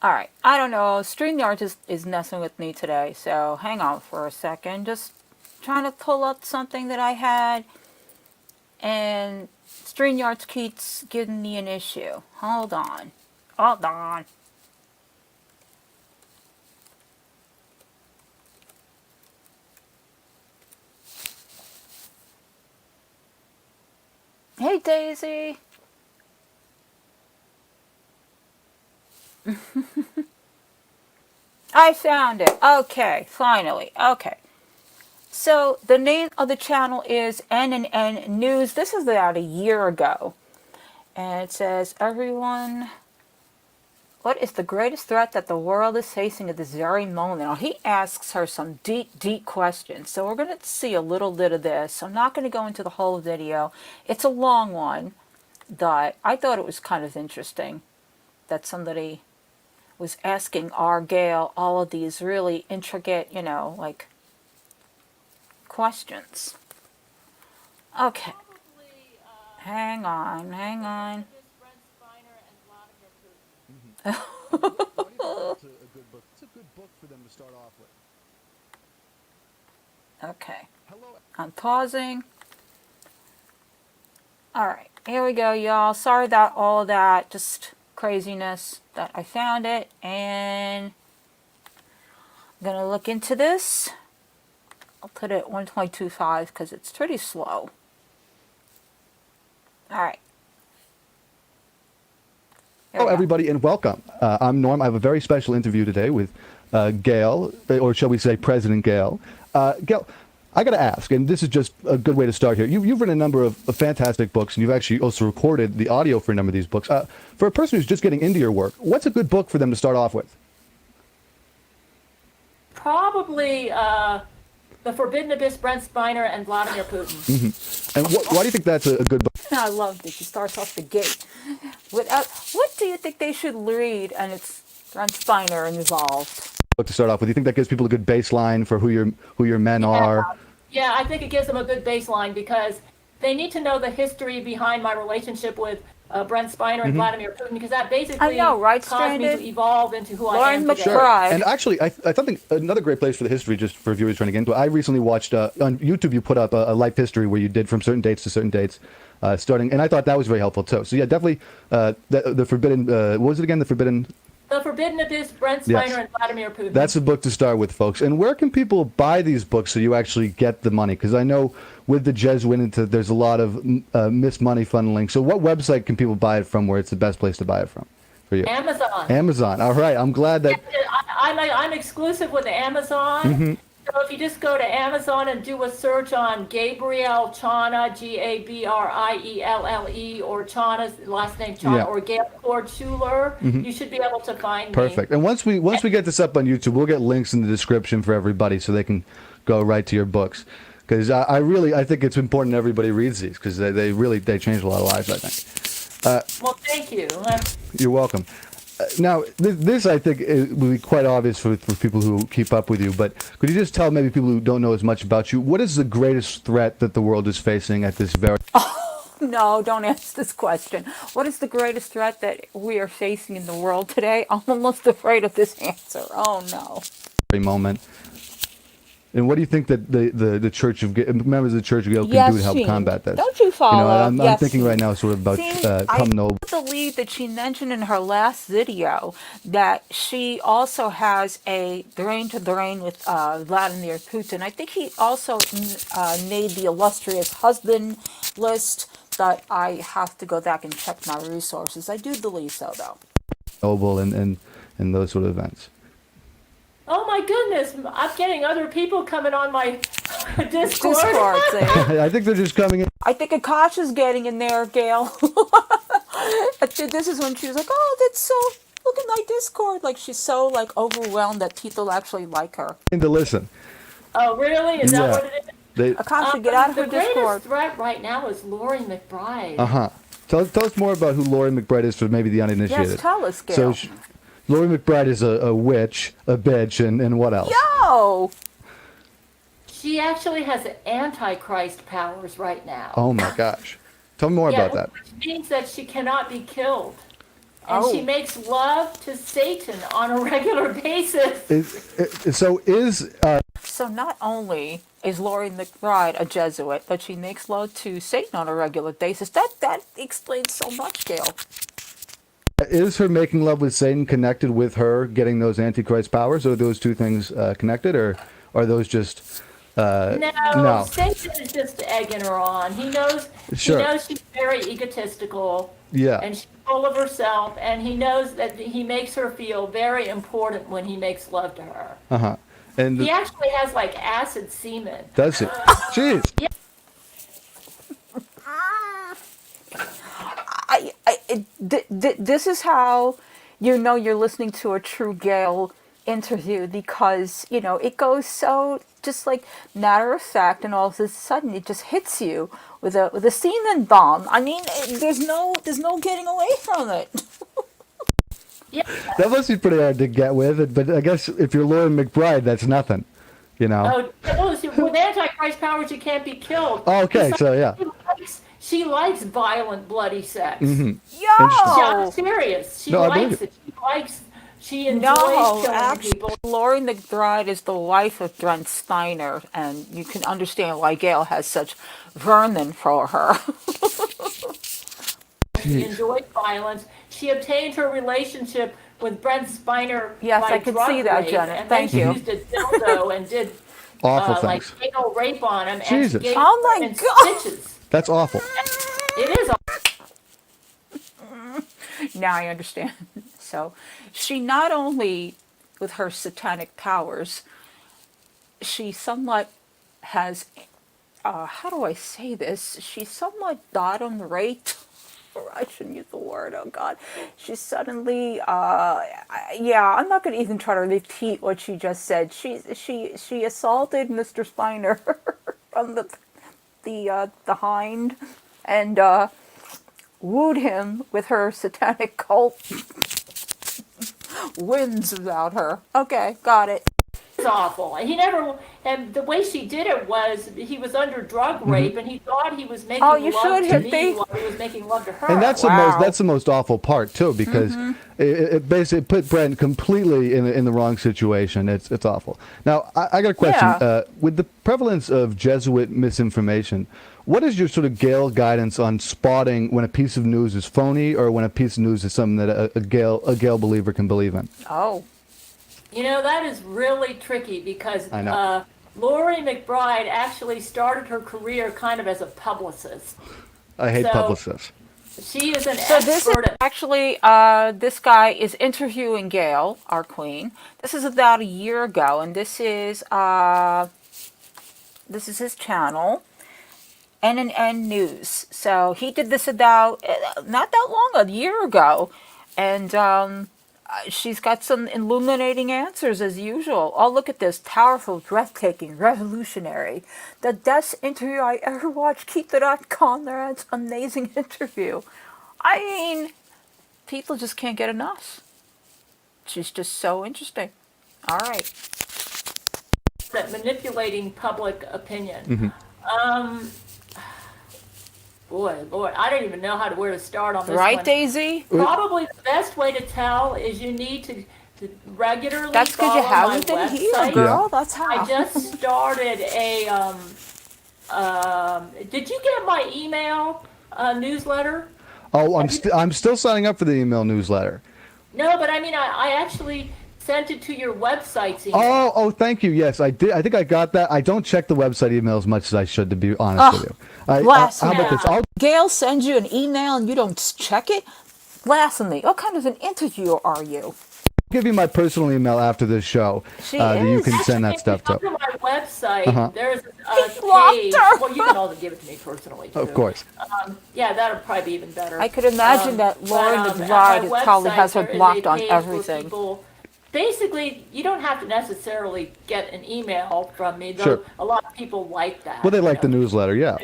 Speaker 3: All right. I don't know. StreamYard is messing with me today, so hang on for a second. Just trying to pull up something that I had, and StreamYard keeps giving me an issue. Hold on. Hold on. Hey, Daisy. I found it. Okay, finally. Okay. So the name of the channel is N News. This is about a year ago. And it says, everyone, what is the greatest threat that the world is facing at this very moment? Now, he asks her some deep, deep questions. So we're going to see a little bit of this. I'm not going to go into the whole video. It's a long one, but I thought it was kind of interesting that somebody was asking our Gail all of these really intricate, like questions. Okay. Hang on, hang on.
Speaker 6: Why do you think that's a good book? It's a good book for them to start off with.
Speaker 3: Okay.
Speaker 6: Hello.
Speaker 3: I'm pausing. Alright, here we go, y'all. Sorry about all of that, just craziness that I found it, and I'm gonna look into this. I'll put it at 1.25 because it's pretty slow. Alright.
Speaker 6: Hello, everybody, and welcome. I'm Norm. I have a very special interview today with Gail, or shall we say President Gail. Gail, I got to ask, and this is just a good way to start here. You've written a number of fantastic books, and you've actually also recorded the audio for a number of these books. For a person who's just getting into your work, what's a good book for them to start off with?
Speaker 5: Probably The Forbidden Abyss, Brent Spiner, and Vladimir Putin.
Speaker 6: Mm-hmm. And why do you think that's a good book?
Speaker 3: I love that she starts off the gate. What do you think they should read? And it's Brent Spiner involved.
Speaker 6: Book to start off with. Do you think that gives people a good baseline for who your men are?
Speaker 5: Yeah, I think it gives them a good baseline because they need to know the history behind my relationship with Brent Spiner and Vladimir Putin, because that basically caused me to evolve into who I am today.
Speaker 6: Sure. And actually, I think another great place for the history, just for viewers trying to get into it, I recently watched, on YouTube, you put up a life history where you did from certain dates to certain dates, starting, and I thought that was very helpful, too. So, yeah, definitely, the Forbidden, what was it again, The Forbidden
Speaker 5: Abyss, Brent Spiner, and Vladimir Putin.
Speaker 6: That's a book to start with, folks. And where can people buy these books so you actually get the money? Because I know with the Jesuit, there's a lot of missed money funneling. So what website can people buy it from where it's the best place to buy it from for you?
Speaker 5: Amazon.
Speaker 6: Amazon. All right. I'm glad that...
Speaker 5: I'm exclusive with Amazon. So if you just go to Amazon and do a search on Gabrielle Chana, Gabrielle, or Chana's last name Chana, or Gail Schuler, you should be able to find me.
Speaker 6: Perfect. And once we get this up on YouTube, we'll get links in the description for everybody so they can go right to your books. Because I think it's important everybody reads these because they change a lot of lives, I think.
Speaker 5: Well, thank you.
Speaker 6: You're welcome. Now, this I think will be quite obvious for people who keep up with you, but could you just tell maybe people who don't know as much about you, what is the greatest threat that the world is facing at this very...
Speaker 3: Oh, no, don't ask this question. What is the greatest threat that we are facing in the world today? I'm almost afraid of this answer. Oh, no.
Speaker 6: ...moment. And what do you think that the Church of members of the Church of Gail can do to help combat this?
Speaker 3: Don't you follow?
Speaker 6: I'm thinking right now sort of about
Speaker 3: I believe that she mentioned in her last video that she also has a drain to drain with Vladimir Putin. I think he also made the illustrious husband list, but I have to go back and check my resources. I do believe so, though.
Speaker 6: Noble and those sort of events.
Speaker 5: Oh my goodness, I'm getting other people coming on my Discord.
Speaker 6: I think they're just coming in.
Speaker 3: I think Akasha's getting in there, Gail. This is when she was like, oh, that's so, look at my Discord. Like, she's so, overwhelmed that people actually like her.
Speaker 6: To listen.
Speaker 5: Oh, really? Is that what it is?
Speaker 3: Akasha, get out of her Discord.
Speaker 5: The greatest threat right now is Laurie McBride.
Speaker 6: Uh-huh. Tell us more about who Laurie McBride is for maybe the uninitiated.
Speaker 3: Yes, tell us, Gail.
Speaker 6: So, Laurie McBride is a witch, a bitch, and what else?
Speaker 3: Yo!
Speaker 5: She actually has Antichrist powers right now.
Speaker 6: Oh my gosh. Tell me more about that.
Speaker 5: Which means that she cannot be killed.
Speaker 4: and she
Speaker 3: Oh.
Speaker 4: makes love to Satan on a regular basis.
Speaker 3: So not only is Lori McBride a Jesuit, but she makes love to Satan on a regular basis. That explains so much, Gail.
Speaker 6: Is her making love with Satan connected with her getting those Antichrist powers? Are those two things connected, or are those just
Speaker 4: No, Satan is just egging her on.
Speaker 6: Sure.
Speaker 4: He knows she's very egotistical.
Speaker 6: Yeah.
Speaker 4: And she's full of herself, and he knows that he makes her feel very important when he makes love to her.
Speaker 6: Uh-huh. And
Speaker 4: He actually has like acid semen.
Speaker 6: does it? Jeez.
Speaker 3: This is how you know you're listening to a true Gail interview, because it goes so just like matter of fact, and all of a sudden it just hits you with a semen bomb. I mean, there's no getting away from it.
Speaker 4: Yeah.
Speaker 6: That must be pretty hard to get with, but I guess if you're Lauren McBride, that's nothing,
Speaker 4: Oh, well, with Antichrist powers, you can't be killed.
Speaker 6: Oh, okay,
Speaker 4: Besides,
Speaker 6: so yeah.
Speaker 4: She likes violent, bloody sex.
Speaker 6: Mm-hmm.
Speaker 3: Yo!
Speaker 4: I'm serious. She
Speaker 6: No, I believe
Speaker 4: likes
Speaker 6: it.
Speaker 4: it. She enjoys
Speaker 3: No,
Speaker 4: killing
Speaker 3: actually,
Speaker 4: people.
Speaker 3: Lori McBride is the wife of Brent Steiner, and you can understand why Gail has such vermin for her.
Speaker 4: She enjoyed violence. She obtained her relationship with Brent Spiner
Speaker 3: Yes,
Speaker 4: by
Speaker 3: I can
Speaker 4: drug
Speaker 3: see that,
Speaker 4: rape,
Speaker 3: Janet.
Speaker 4: and
Speaker 3: Thank
Speaker 4: then
Speaker 3: you.
Speaker 4: she used a dildo and did
Speaker 6: Awful
Speaker 4: like
Speaker 6: things.
Speaker 4: anal rape on him.
Speaker 6: Jesus.
Speaker 4: And she gave
Speaker 3: Oh my
Speaker 4: him
Speaker 3: God.
Speaker 4: stitches.
Speaker 6: That's awful.
Speaker 4: It is.
Speaker 3: Now I understand. So, she not only, with her satanic powers, she somewhat has, how do I say this? She's somewhat bottom rate. Or I shouldn't use the word, oh God. She suddenly, I'm not going to even try to repeat what she just said. She assaulted Mr. Spiner from the hind, and wooed him with her satanic cult wins about her. Okay, got it.
Speaker 4: It's awful. And the way she did it was he was under drug rape, and he thought he was making
Speaker 3: Oh, you
Speaker 4: love
Speaker 3: should
Speaker 4: to
Speaker 3: hit
Speaker 4: me
Speaker 3: me.
Speaker 4: while he was making love to her.
Speaker 6: And that's
Speaker 3: Wow.
Speaker 6: the most awful part too, because it basically put Brent completely in the wrong situation. It's awful. Now I got a question.
Speaker 3: Yeah.
Speaker 6: With the prevalence of Jesuit misinformation, what is your sort of Gail guidance on spotting when a piece of news is phony or when a piece of news is something that a Gail believer can believe in?
Speaker 3: Oh.
Speaker 4: That is really tricky because
Speaker 6: I know.
Speaker 4: Lori McBride actually started her career kind of as a publicist.
Speaker 6: I hate
Speaker 4: So-
Speaker 6: publicists.
Speaker 4: She is an
Speaker 3: So this is
Speaker 4: expert at
Speaker 3: actually, this guy is interviewing Gail, our queen. This is about a year ago, and this is his channel, NNN News. So he did this about not that long, a year ago, and she's got some illuminating answers as usual. Oh, look at this. Powerful, breathtaking, revolutionary. The best interview I ever watched. Keep the Conrad's amazing interview. I mean, people just can't get enough. She's just so interesting. All right.
Speaker 4: manipulating public opinion. Boy, I don't even know where to start on this
Speaker 3: Right,
Speaker 4: one.
Speaker 3: Daisy?
Speaker 4: Probably the best way to tell is you need to regularly
Speaker 3: That's because you
Speaker 4: follow
Speaker 3: haven't
Speaker 4: my
Speaker 3: been here,
Speaker 4: website.
Speaker 3: girl. That's how.
Speaker 4: I just started a. Did you get my email newsletter?
Speaker 6: Oh, I'm still signing up for the email newsletter.
Speaker 4: No, but I mean, I actually sent it to your website's email.
Speaker 6: Oh, thank you. Yes, I did. I think I got that. I don't check the website email as much as I should, to be honest with you. How about this? I'll
Speaker 3: Gail sends you an email and you don't check it? Blasphemy. What kind of an interviewer are you?
Speaker 6: give you my personal email after this show that you can send that stuff to.
Speaker 4: If you go to my website, there's a
Speaker 3: blocked
Speaker 4: page.
Speaker 3: her.
Speaker 4: Well, you can also give it to me personally, too.
Speaker 6: Of course.
Speaker 4: Yeah, that'll probably be even better.
Speaker 3: I could imagine that Lauren
Speaker 4: But,
Speaker 3: McBride
Speaker 4: at my
Speaker 3: probably
Speaker 4: website,
Speaker 3: has her
Speaker 4: there is a
Speaker 3: blocked on
Speaker 4: page where
Speaker 3: everything.
Speaker 4: people- Basically, you don't have to necessarily get an email from me, though
Speaker 6: Sure.
Speaker 4: a lot of people like that.
Speaker 6: Well, they
Speaker 4: you
Speaker 6: like the
Speaker 4: know.
Speaker 6: newsletter, yeah.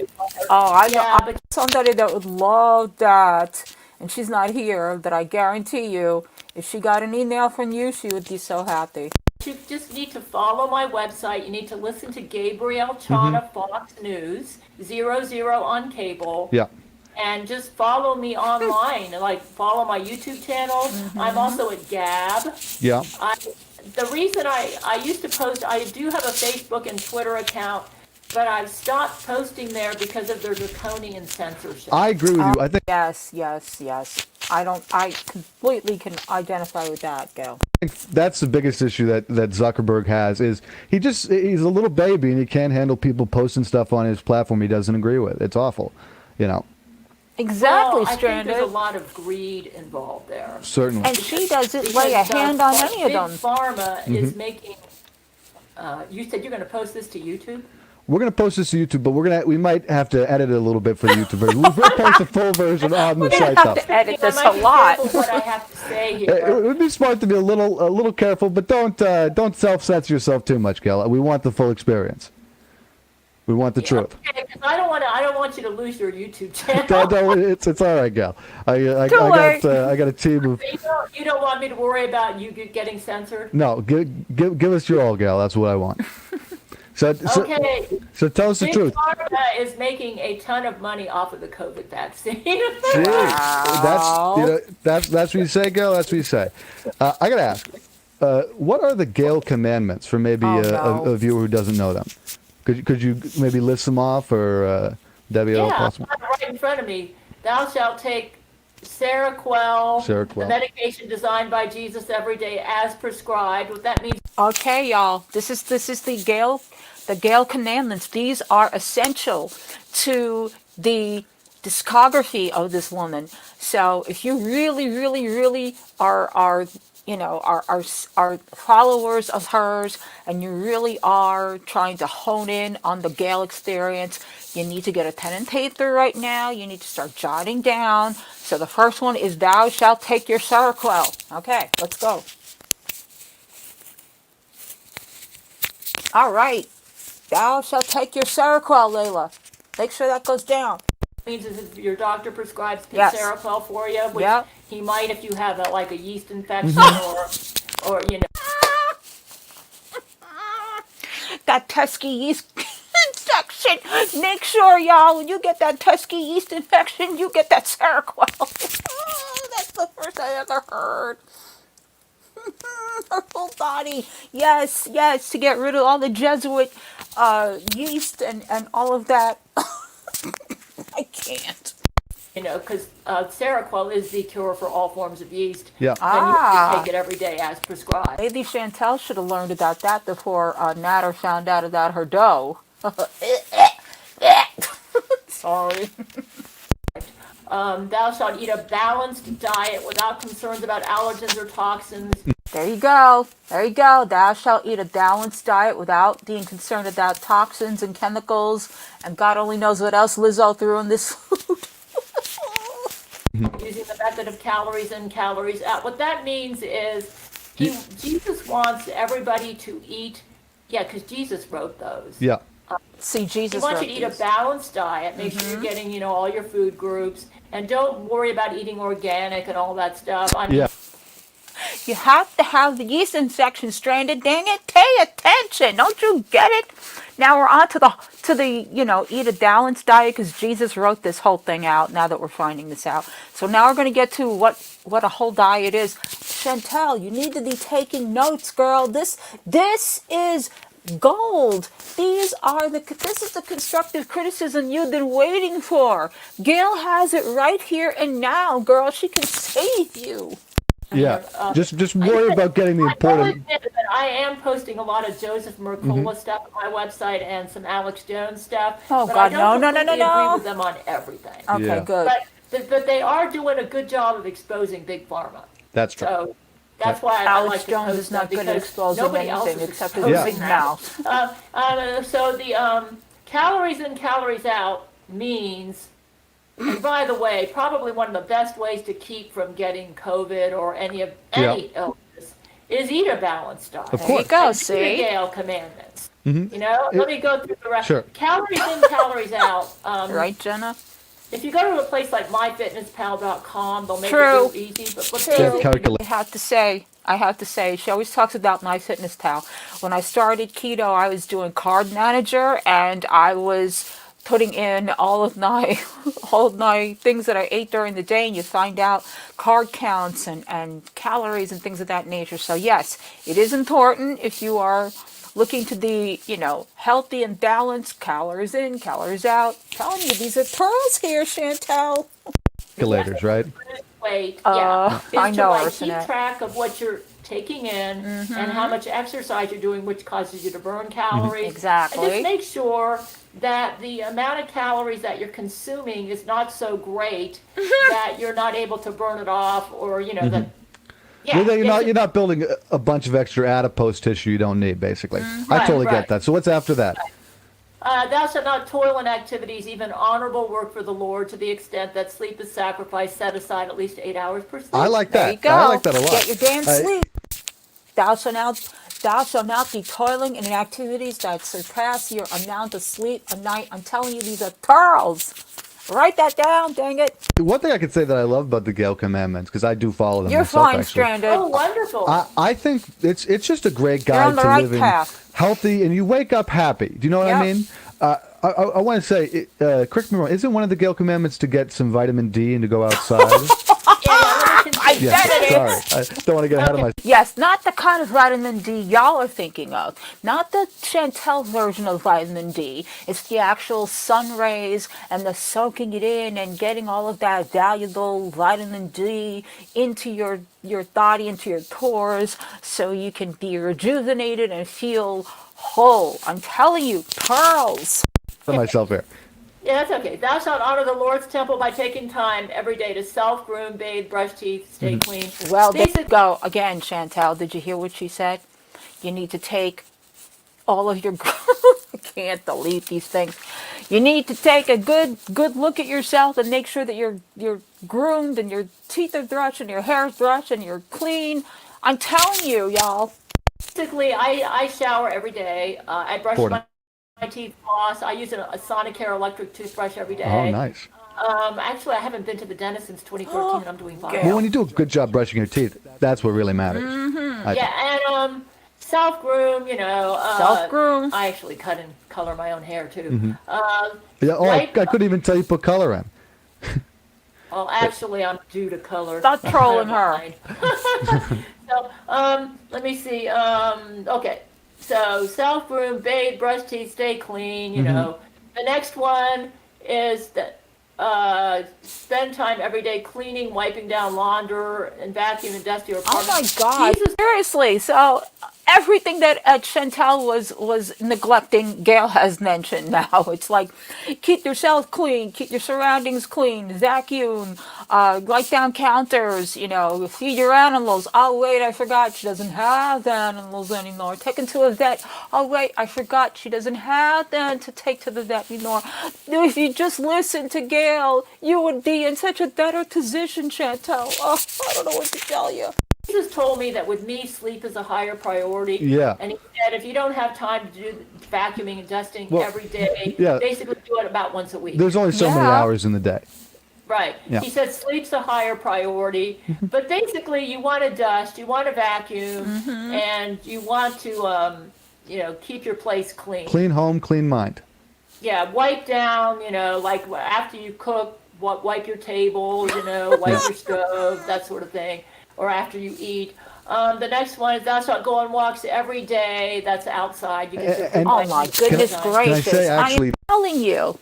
Speaker 3: Oh, I know
Speaker 4: Yeah, but
Speaker 3: somebody that would love that. And she's not here, but I guarantee you, if she got an email from you, she would be so happy.
Speaker 4: you just need to follow my website. You need to listen to Gabrielle Chana Fox News, 00 on cable.
Speaker 6: Yeah.
Speaker 4: and just follow me online. Like follow my YouTube channel. I'm also at Gab.
Speaker 6: Yeah.
Speaker 4: The reason I used to post, I do have a Facebook and Twitter account, but I've stopped posting there because of their draconian censorship.
Speaker 6: I agree with you. I think
Speaker 3: Yes, yes, yes. I completely can identify with that, Gail.
Speaker 6: that's the biggest issue that Zuckerberg has is he's a little baby and he can't handle people posting stuff on his platform he doesn't agree with. It's awful, you know.
Speaker 3: Exactly,
Speaker 4: Well, I think
Speaker 3: Stranded.
Speaker 4: there's a lot of greed involved there.
Speaker 6: Certainly.
Speaker 3: And she doesn't lay a hand on any of
Speaker 4: Big
Speaker 3: them.
Speaker 4: Pharma is making. You said you're going to post this to YouTube?
Speaker 6: We're gonna post this to YouTube, but we might have to edit it a little bit for the YouTube version. We'll post the full version on the site
Speaker 3: have
Speaker 6: though.
Speaker 3: to edit this
Speaker 4: I
Speaker 3: a
Speaker 4: might be
Speaker 3: lot.
Speaker 4: careful what I have to say
Speaker 6: It
Speaker 4: here.
Speaker 6: would be smart to be a little careful, but don't self-censor yourself too much, Gail. We want the full experience. We want the truth.
Speaker 4: Okay, 'cause I don't want you to lose your YouTube channel.
Speaker 6: No, it's all right, Gail. I
Speaker 3: worry.
Speaker 6: got a team of.
Speaker 4: You don't want me to worry about you getting censored?
Speaker 6: No, give us your all, Gail. That's what I want. So tell us the
Speaker 4: Big
Speaker 6: truth.
Speaker 4: Pharma is making a ton of money off of the COVID vaccine.
Speaker 6: Gee, that's what you say, Gail. That's what you say. I gotta ask, what are the Gail commandments for maybe a viewer who doesn't know them? Could you maybe list them off, or Debbie, at all
Speaker 4: Yeah,
Speaker 6: possible?
Speaker 4: I've got it right in front of me. Thou shalt take Seroquel,
Speaker 6: Seroquel.
Speaker 4: the medication designed by Jesus every day as prescribed. What that means
Speaker 3: Okay, y'all. This is the Gail commandments. These are essential to the discography of this woman. So if you really, really, really are followers of hers, and you really are trying to hone in on the Gail experience, you need to get a pen and paper right now. You need to start jotting down. So the first one is thou shalt take your Seroquel. Okay, let's go. All right. Thou shalt take your Seroquel, Layla. Make sure that goes down.
Speaker 4: is if your doctor prescribes
Speaker 3: Yes.
Speaker 4: Seroquel for you, which
Speaker 3: Yep.
Speaker 4: he might if you have like a yeast infection or you know.
Speaker 3: That pesky yeast infection. Make sure, y'all, when you get that pesky yeast infection, you get that Seroquel. That's the first I ever heard. Her whole body. Yes, yes, to get rid of all the Jesuit yeast and all of that. I can't.
Speaker 4: You know, because Seroquel is the cure for all forms of yeast.
Speaker 6: Yeah.
Speaker 4: And you have to take it every day as prescribed.
Speaker 3: Maybe Chantal should have learned about that before Natter found out about her dough. Sorry.
Speaker 4: Thou shalt eat a balanced diet without concerns about allergens or toxins.
Speaker 3: There you go. There you go. Thou shalt eat a balanced diet without being concerned about toxins and chemicals, and God only knows what else Lizzo threw in this food.
Speaker 4: Using the method of calories in, calories out. What that means is Jesus wants everybody to eat, because Jesus wrote those.
Speaker 6: Yeah.
Speaker 3: See,
Speaker 4: He
Speaker 3: Jesus
Speaker 4: wants
Speaker 3: wrote
Speaker 4: you to eat a
Speaker 3: these.
Speaker 4: balanced diet, make sure you're getting, all your food groups, and don't worry about eating organic and all that stuff. I mean,
Speaker 6: Yeah.
Speaker 3: You have to have the yeast infection, Stranded. Dang it, pay attention. Don't you get it? Now we're on to the eat a balanced diet, because Jesus wrote this whole thing out now that we're finding this out. So now we're going to get to what a whole diet is. Chantal, you need to be taking notes, girl. This is gold. This is the constructive criticism you've been waiting for. Gail has it right here and now, girl. She can save you.
Speaker 6: Yeah. Just worry about getting the
Speaker 4: I will
Speaker 6: important.
Speaker 4: admit that I am posting a lot of Joseph Mercola stuff on my website and some Alex Jones stuff.
Speaker 3: Oh,
Speaker 4: but
Speaker 3: God,
Speaker 4: I don't
Speaker 3: no.
Speaker 4: completely agree with them on everything.
Speaker 3: Okay,
Speaker 6: Yeah.
Speaker 3: good.
Speaker 4: But they are doing a good job of exposing Big Pharma.
Speaker 6: That's true.
Speaker 4: So that's why I
Speaker 3: Alex
Speaker 4: like to
Speaker 3: Jones
Speaker 4: post
Speaker 3: is not
Speaker 4: them,
Speaker 3: good at
Speaker 4: because
Speaker 3: exposing
Speaker 4: nobody else
Speaker 3: anything
Speaker 4: is
Speaker 3: except his
Speaker 4: exposing
Speaker 3: big
Speaker 4: that.
Speaker 3: mouth.
Speaker 4: So the calories in, calories out means, and by the way, probably one of the best ways to keep from getting COVID or any illness is eat a balanced diet.
Speaker 6: Of
Speaker 3: There you
Speaker 6: course.
Speaker 3: go,
Speaker 4: And do the
Speaker 3: see?
Speaker 4: Gail commandments. Let me go through the rest.
Speaker 6: Sure.
Speaker 4: Calories in, calories out.
Speaker 3: Right, Jenna?
Speaker 4: If you go to a place like myfitnesspal.com, they'll make
Speaker 3: True.
Speaker 4: it real easy. But
Speaker 3: True.
Speaker 4: basically,
Speaker 6: Calculate.
Speaker 3: I have to say, she always talks about MyFitnessPal. When I started keto, I was doing Card Manager, and I was putting in all of my all of my things that I ate during the day, and you find out carb counts and calories and things of that nature. So yes, it is important if you are looking to be, healthy and balanced, calories in, calories out. I'm telling you, these are pearls here, Chantal.
Speaker 6: Calculators, right?
Speaker 4: Weight, yeah.
Speaker 3: I
Speaker 4: Is
Speaker 3: know,
Speaker 4: to like
Speaker 3: Arsenette.
Speaker 4: keep track of what you're taking in and how much exercise you're doing, which causes you to burn calories.
Speaker 3: Exactly.
Speaker 4: And just make sure that the amount of calories that you're consuming is not so great that you're not able to burn it off, or that. Yeah,
Speaker 6: You're not building a bunch of extra adipose tissue you don't need, basically. I totally
Speaker 4: right.
Speaker 6: get that. So what's after that?
Speaker 4: Thou shalt not toil in activities, even honorable work for the Lord, to the extent that sleep is sacrificed, set aside at least 8 hours per sleep.
Speaker 6: I like
Speaker 3: There
Speaker 6: that.
Speaker 3: you go.
Speaker 6: I like that a lot.
Speaker 3: Get your damn sleep. Thou shalt not be toiling in activities that surpass your amount of sleep a night. I'm telling you, these are pearls. Write that down, dang it.
Speaker 6: One thing I could say that I love about the Gale Commandments, because I do follow them
Speaker 3: You're
Speaker 6: myself,
Speaker 3: fine,
Speaker 6: actually.
Speaker 3: Stranded.
Speaker 4: Oh, wonderful.
Speaker 6: I think it's just a great
Speaker 3: You're
Speaker 6: guide
Speaker 3: on the
Speaker 6: to
Speaker 3: right
Speaker 6: living
Speaker 3: path.
Speaker 6: healthy, and you wake up happy. Do you know what I
Speaker 3: Yep.
Speaker 6: mean? I want to say, correct me wrong, isn't one of the Gale Commandments to get some vitamin D and to go outside?
Speaker 4: Let me continue.
Speaker 3: bet it is.
Speaker 6: Sorry. I don't want to get ahead of myself.
Speaker 3: Yes, not the kind of vitamin D y'all are thinking of. Not the Chantal version of vitamin D. It's the actual sun rays and the soaking it in and getting all of that valuable vitamin D into your body, into your pores, so you can be rejuvenated and feel whole. I'm telling you, pearls.
Speaker 6: Myself here.
Speaker 4: Yeah, that's okay. Thou shalt honor the Lord's temple by taking time every day to self-groom, bathe, brush teeth, stay clean.
Speaker 3: Well, there you
Speaker 4: Basic-
Speaker 3: go. Again, Chantal, did you hear what she said? You need to take all of your I can't delete these things. You need to take a good look at yourself and make sure that you're groomed and your teeth are brushed and your hair's brushed and you're clean. I'm telling you, y'all.
Speaker 4: Basically, I shower every day. I brush
Speaker 6: Important.
Speaker 4: my teeth, floss. I use a Sonicare electric toothbrush every day.
Speaker 6: Oh, nice.
Speaker 4: Actually, I haven't been to the dentist since 2013, and I'm doing fine.
Speaker 6: Well, when you do a good job brushing your teeth, that's what really matters.
Speaker 4: Yeah, and self-groom,
Speaker 3: Self-groom.
Speaker 4: I actually cut and color my own hair, too.
Speaker 6: Yeah, I couldn't even tell you put color in.
Speaker 4: Well, actually, I'm due to color.
Speaker 3: Stop trolling her.
Speaker 4: So, let me see. Okay. So, self-groom, bathe, brush teeth, stay clean, you know. The next one is that spend time every day cleaning, wiping down laundry, and vacuum and dust your
Speaker 3: Oh
Speaker 4: apartment.
Speaker 3: my God!
Speaker 4: Jesus.
Speaker 3: Seriously, so everything that Chantal was neglecting, Gail has mentioned now. It's like keep yourself clean, keep your surroundings clean, vacuum, wipe down counters, feed your animals. Oh wait, I forgot she doesn't have animals anymore. Take them to a vet. Oh wait, I forgot she doesn't have them to take to the vet anymore. If you just listen to Gail, you would be in such a better position, Chantal. Oh, I don't know what to tell you.
Speaker 4: Jesus told me that with me, sleep is a higher priority.
Speaker 6: Yeah.
Speaker 4: And he said if you don't have time to do vacuuming and dusting
Speaker 6: Well,
Speaker 4: every day,
Speaker 6: yeah.
Speaker 4: basically do it about once a week.
Speaker 6: There's only so many
Speaker 3: Yeah.
Speaker 6: hours in the day.
Speaker 4: Right.
Speaker 6: Yeah.
Speaker 4: He said sleep's a higher priority, but basically you want to dust, you want to vacuum, and you want to, keep your place clean.
Speaker 6: Clean home, clean mind.
Speaker 4: Yeah, wipe down, like after you cook, wipe your table, wipe your stove, that sort of thing, or after you eat. The next one is thou shalt go on walks every day. That's outside. You get your
Speaker 6: And-
Speaker 3: Oh my goodness
Speaker 6: Can I
Speaker 3: gracious.
Speaker 6: say,
Speaker 3: I
Speaker 6: actually-
Speaker 3: am telling you,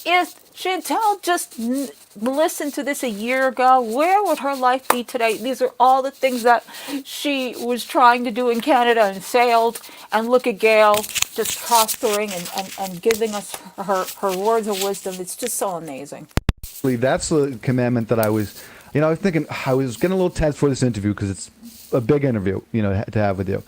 Speaker 3: if Chantal just listened to this a year ago, where would her life be today? These are all the things that she was trying to do in Canada and failed. And look at Gail just prospering and giving us her words of wisdom. It's just so amazing.
Speaker 6: That's the commandment that I was thinking, I was getting a little tense for this interview because it's a big interview, to have with you.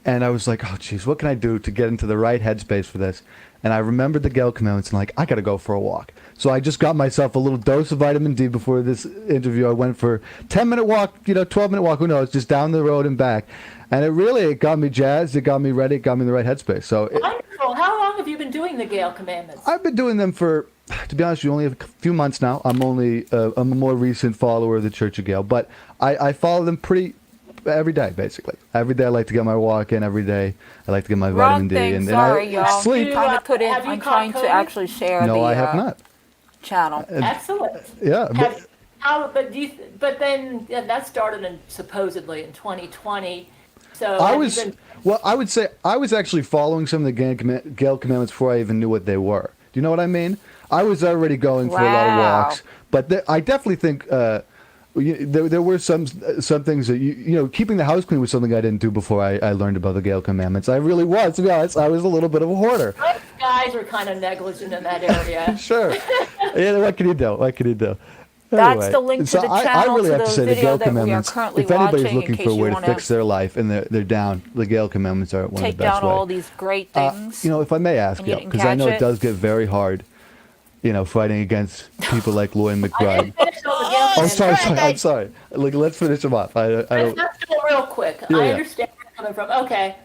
Speaker 6: And I was like, oh, geez, what can I do to get into the right headspace for this? And I remembered the Gale commandments and I got to go for a walk. So I just got myself a little dose of vitamin D before this interview. I went for 10-minute walk, 12-minute walk, who knows, just down the road and back. And it got me jazzed, it got me ready, it got me in the right headspace. So
Speaker 4: Wonderful. How long have you been doing the Gale Commandments?
Speaker 6: I've been doing them for, to be honest with you, only a few months now. I'm a more recent follower of the Church of Gale, but I follow them pretty every day, basically. Every day I like to get my walk in. Every day I like to get my
Speaker 3: Wrong
Speaker 6: vitamin D.
Speaker 3: thing.
Speaker 6: And
Speaker 3: Sorry,
Speaker 6: I
Speaker 3: y'all.
Speaker 6: sleep.
Speaker 3: Trying to put in.
Speaker 4: Have you
Speaker 3: I'm
Speaker 4: caught
Speaker 3: trying to
Speaker 4: COVID?
Speaker 3: actually share
Speaker 6: No,
Speaker 3: the
Speaker 6: I have not.
Speaker 3: channel.
Speaker 4: Excellent.
Speaker 6: Yeah.
Speaker 4: Have, how, but but then that started supposedly in 2020. So
Speaker 6: I
Speaker 4: have you
Speaker 6: was,
Speaker 4: been-
Speaker 6: well, I would say I was actually following some of the Gale commandments before I even knew what they were. Do you know what I mean? I was already going for a lot of
Speaker 3: Wow.
Speaker 6: walks, but I definitely think there were some things that keeping the house clean was something I didn't do before I learned about the Gale commandments. I really was, to be honest. I was a little bit of a hoarder.
Speaker 4: most guys are kind of negligent in that area.
Speaker 6: Sure. Yeah. What can you do? What can you do?
Speaker 3: That's
Speaker 6: Anyway,
Speaker 3: the link to
Speaker 6: so
Speaker 3: the
Speaker 6: I
Speaker 3: channel
Speaker 6: really
Speaker 3: to
Speaker 6: have to
Speaker 3: the
Speaker 6: say the
Speaker 3: video
Speaker 6: Gale
Speaker 3: that we are
Speaker 6: commandments.
Speaker 3: currently
Speaker 6: If anybody's
Speaker 3: watching. In
Speaker 6: looking
Speaker 3: case
Speaker 6: for a
Speaker 3: you
Speaker 6: way to
Speaker 3: want
Speaker 6: fix their life and they're down, the Gale commandments are one of
Speaker 3: take
Speaker 6: the best
Speaker 3: down all
Speaker 6: ways.
Speaker 3: these great things.
Speaker 6: If I may ask,
Speaker 3: And you
Speaker 6: yeah,
Speaker 3: didn't
Speaker 6: because I know
Speaker 3: catch
Speaker 6: it
Speaker 3: it?
Speaker 6: does get very hard, fighting against people like Lloyd
Speaker 4: I
Speaker 6: McBride.
Speaker 4: didn't finish all the Gale
Speaker 6: Oh, sorry,
Speaker 4: commandments.
Speaker 6: I'm sorry. Like, let's finish them off. I
Speaker 4: Let's
Speaker 6: don't.
Speaker 4: just do it real quick.
Speaker 6: Yeah,
Speaker 4: I
Speaker 6: yeah.
Speaker 4: understand where you're coming from. Okay.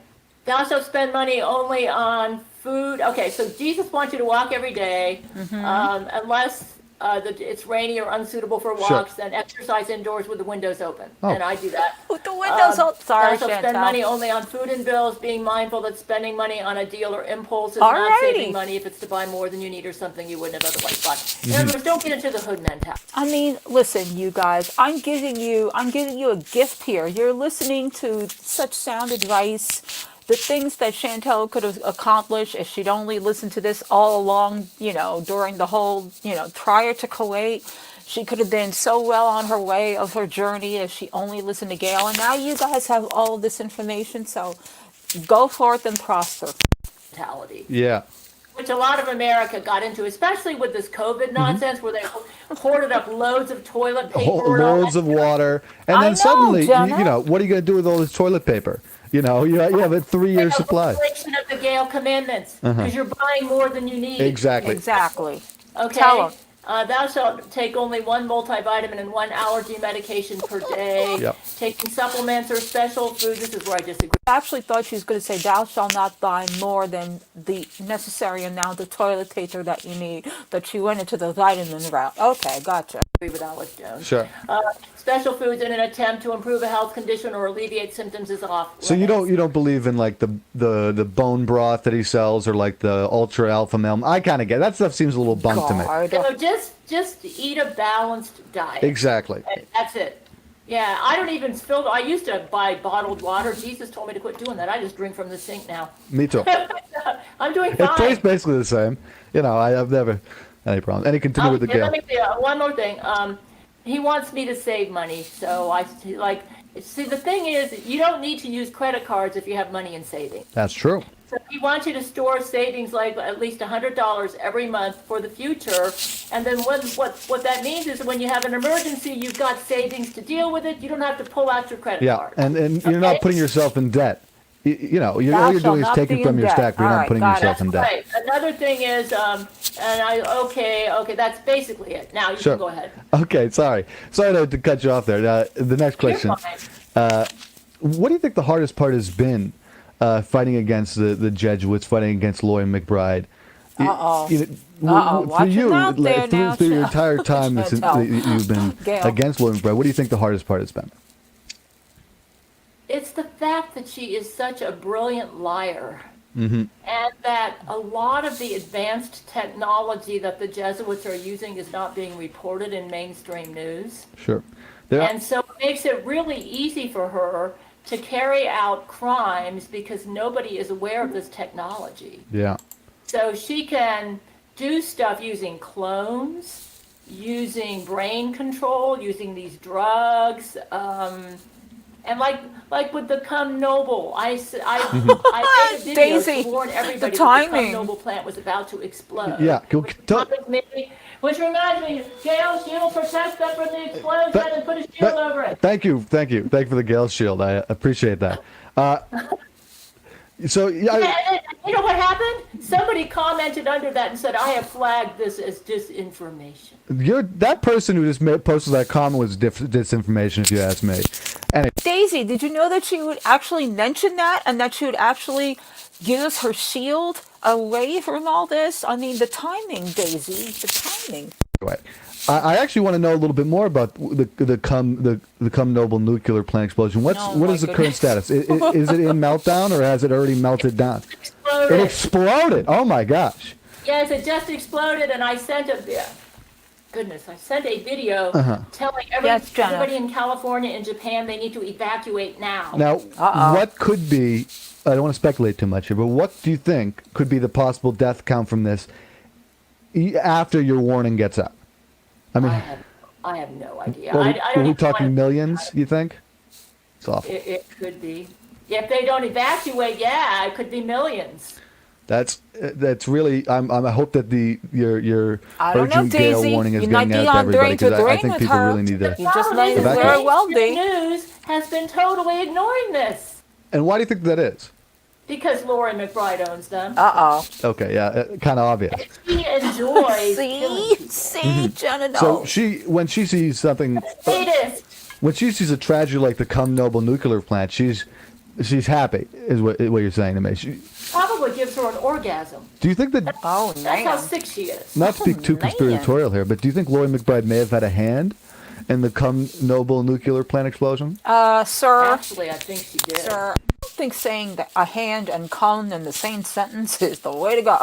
Speaker 4: Thou shalt spend money only on food. Okay, so Jesus wants you to walk every day, unless it's rainy or unsuitable for
Speaker 6: Sure.
Speaker 4: walks, then exercise indoors with the windows open.
Speaker 6: Oh.
Speaker 4: And I do that.
Speaker 3: With the windows
Speaker 4: Thou
Speaker 3: up. Sorry,
Speaker 4: shalt spend
Speaker 3: Chantal.
Speaker 4: money only on food and bills, being mindful that spending money on a deal or impulse is not
Speaker 3: Alrighty.
Speaker 4: saving money if it's to buy more than you need or something you wouldn't have otherwise bought. In other words, don't get into the hood mentality.
Speaker 3: I mean, listen, you guys. I'm giving you a gift here. You're listening to such sound advice. The things that Chantal could have accomplished if she'd only listened to this all along, during the whole, prior to Kuwait. She could have been so well on her way of her journey if she only listened to Gail. And now you guys have all of this information. So go forth and prosper.
Speaker 4: Mentality.
Speaker 6: Yeah.
Speaker 4: Which a lot of America got into, especially with this COVID nonsense, where they hoarded up loads of toilet paper. and all
Speaker 6: Loads
Speaker 4: that
Speaker 6: of water, and
Speaker 3: I
Speaker 6: then
Speaker 3: know,
Speaker 6: suddenly,
Speaker 3: Jenna.
Speaker 6: what are you going to do with all this toilet paper? You have a 3-year supply.
Speaker 4: Violation of the Gale commandments, because you're buying more than you need.
Speaker 6: Exactly.
Speaker 3: Exactly.
Speaker 4: Okay.
Speaker 3: Tell 'em.
Speaker 4: Thou shalt take only one multivitamin and one allergy medication per day.
Speaker 6: Yep.
Speaker 4: Taking supplements or special food. This is where I disagree.
Speaker 3: I actually thought she was going to say, "Thou shalt not buy more than the necessary amount of toilet paper that you need." But she went into the vitamin route. Okay, gotcha.
Speaker 4: With Alex Jones.
Speaker 6: Sure.
Speaker 4: Special foods in an attempt to improve a health condition or alleviate symptoms is off.
Speaker 6: So you don't believe in like the bone broth that he sells or like the ultra alpha male? I kind of get that stuff. Seems a little bunk to me.
Speaker 3: God.
Speaker 4: So just eat a balanced diet.
Speaker 6: Exactly.
Speaker 4: And that's it. Yeah, I don't even spill. I used to buy bottled water. Jesus told me to quit doing that. I just drink from the sink now.
Speaker 6: Me too.
Speaker 4: I'm doing
Speaker 6: It
Speaker 4: fine.
Speaker 6: tastes basically the same. I've never any problem. Any continue with the
Speaker 4: Okay,
Speaker 6: Gale.
Speaker 4: let me say one more thing. He wants me to save money, so I like. See, the thing is, you don't need to use credit cards if you have money in savings.
Speaker 6: That's true.
Speaker 4: So he wants you to store savings like at least $100 every month for the future, and then what that means is when you have an emergency, you've got savings to deal with it. You don't have to pull out your credit
Speaker 6: Yeah,
Speaker 4: card.
Speaker 6: and you're not
Speaker 4: Okay?
Speaker 6: putting yourself in debt. All
Speaker 3: Thou
Speaker 6: you're
Speaker 3: shalt
Speaker 6: doing is
Speaker 3: not
Speaker 6: taking
Speaker 3: be
Speaker 6: from
Speaker 3: in
Speaker 6: your
Speaker 3: debt.
Speaker 6: stack, but you're
Speaker 3: All
Speaker 6: not
Speaker 3: right,
Speaker 6: putting
Speaker 3: got
Speaker 6: yourself
Speaker 3: it.
Speaker 6: in debt.
Speaker 4: Right. Another thing is, okay, that's basically it. Now you
Speaker 6: Sure.
Speaker 4: can go ahead.
Speaker 6: Okay, sorry to cut you off there. The next question.
Speaker 4: You're fine.
Speaker 6: What do you think the hardest part has been fighting against the Jesuits, fighting against Lloyd McBride?
Speaker 3: Uh-oh.
Speaker 6: For
Speaker 3: Watch
Speaker 6: you,
Speaker 3: your mouth there now,
Speaker 6: through your entire time
Speaker 3: Chantal.
Speaker 6: that you've been
Speaker 3: Gail.
Speaker 6: against Lloyd McBride, what do you think the hardest part has been?
Speaker 4: It's the fact that she is such a brilliant liar.
Speaker 6: Mm-hmm.
Speaker 4: And that a lot of the advanced technology that the Jesuits are using is not being reported in mainstream news.
Speaker 6: Sure.
Speaker 4: And so it makes it really easy for her to carry out crimes because nobody is aware of this technology.
Speaker 6: Yeah.
Speaker 4: So she can do stuff using clones, using brain control, using these drugs, and like with the Come Noble, I made a video
Speaker 3: Daisy,
Speaker 4: to warn everybody
Speaker 3: the
Speaker 4: that the
Speaker 3: timing.
Speaker 4: Come Noble plant was about to explode.
Speaker 6: Yeah.
Speaker 4: Which reminds me, Gail, she'll protect them from the explosion and put a shield over it.
Speaker 6: Thank you for the Gale shield. I appreciate that. So yeah,
Speaker 4: And you know what happened? Somebody commented under that and said, I have flagged this as disinformation.
Speaker 6: that person who just posted that comment was disinformation, if you ask me. And
Speaker 3: Daisy, did you know that she would actually mention that and that she would actually give us her shield away from all this? I mean, the timing, Daisy, the timing.
Speaker 6: anyway, I actually want to know a little bit more about the Cum Noble nuclear plant explosion. What
Speaker 3: my
Speaker 6: is the current
Speaker 3: goodness.
Speaker 6: status? Is it in meltdown or has it already melted down?
Speaker 4: Exploded.
Speaker 6: It exploded. Oh my gosh.
Speaker 4: Yes, it just exploded, and I sent a video telling
Speaker 3: Yes, Jenna.
Speaker 4: everybody in California and Japan they need to evacuate now.
Speaker 6: Now, what could be? I don't want to speculate too much here, but what do you think could be the possible death count from this after your warning gets out? I mean,
Speaker 4: I have no idea.
Speaker 6: are
Speaker 4: I
Speaker 6: we,
Speaker 4: don't
Speaker 6: are we
Speaker 4: even
Speaker 6: talking
Speaker 4: wanna-
Speaker 6: millions? You think? It's awful.
Speaker 4: It could be. If they don't evacuate, yeah, it could be millions.
Speaker 6: That's really. I hope that your
Speaker 3: I don't know,
Speaker 6: urgent Gail
Speaker 3: Daisy.
Speaker 6: warning is
Speaker 3: You might
Speaker 6: getting
Speaker 3: be
Speaker 6: out to
Speaker 3: on
Speaker 6: everybody
Speaker 3: to
Speaker 6: because I
Speaker 3: agree
Speaker 6: think
Speaker 3: with
Speaker 6: people
Speaker 3: her.
Speaker 6: really need to.
Speaker 3: You just
Speaker 4: Problem is
Speaker 3: might
Speaker 4: the
Speaker 3: as very well
Speaker 4: mainstream
Speaker 3: be.
Speaker 4: news has been totally ignoring this
Speaker 6: And why do you think that is?
Speaker 4: because Lori McBride owns them.
Speaker 6: Okay, yeah, kind of obvious.
Speaker 4: She enjoys killing people.
Speaker 3: See, Jenna knows.
Speaker 6: So when she sees something,
Speaker 4: Sadist.
Speaker 6: when she sees a tragedy like the Cum Noble nuclear plant, she's happy. Is what you're saying to me?
Speaker 4: Probably gives her an orgasm.
Speaker 6: Do you think that?
Speaker 3: Oh,
Speaker 4: That's how
Speaker 3: man.
Speaker 4: sick she is.
Speaker 6: Not to be too
Speaker 3: man.
Speaker 6: conspiratorial here, but do you think Lori McBride may have had a hand in the Cum Noble nuclear plant explosion?
Speaker 3: Sir,
Speaker 4: Actually, I think she did.
Speaker 3: sir, I don't think saying that a hand and cum in the same sentence is the way to go.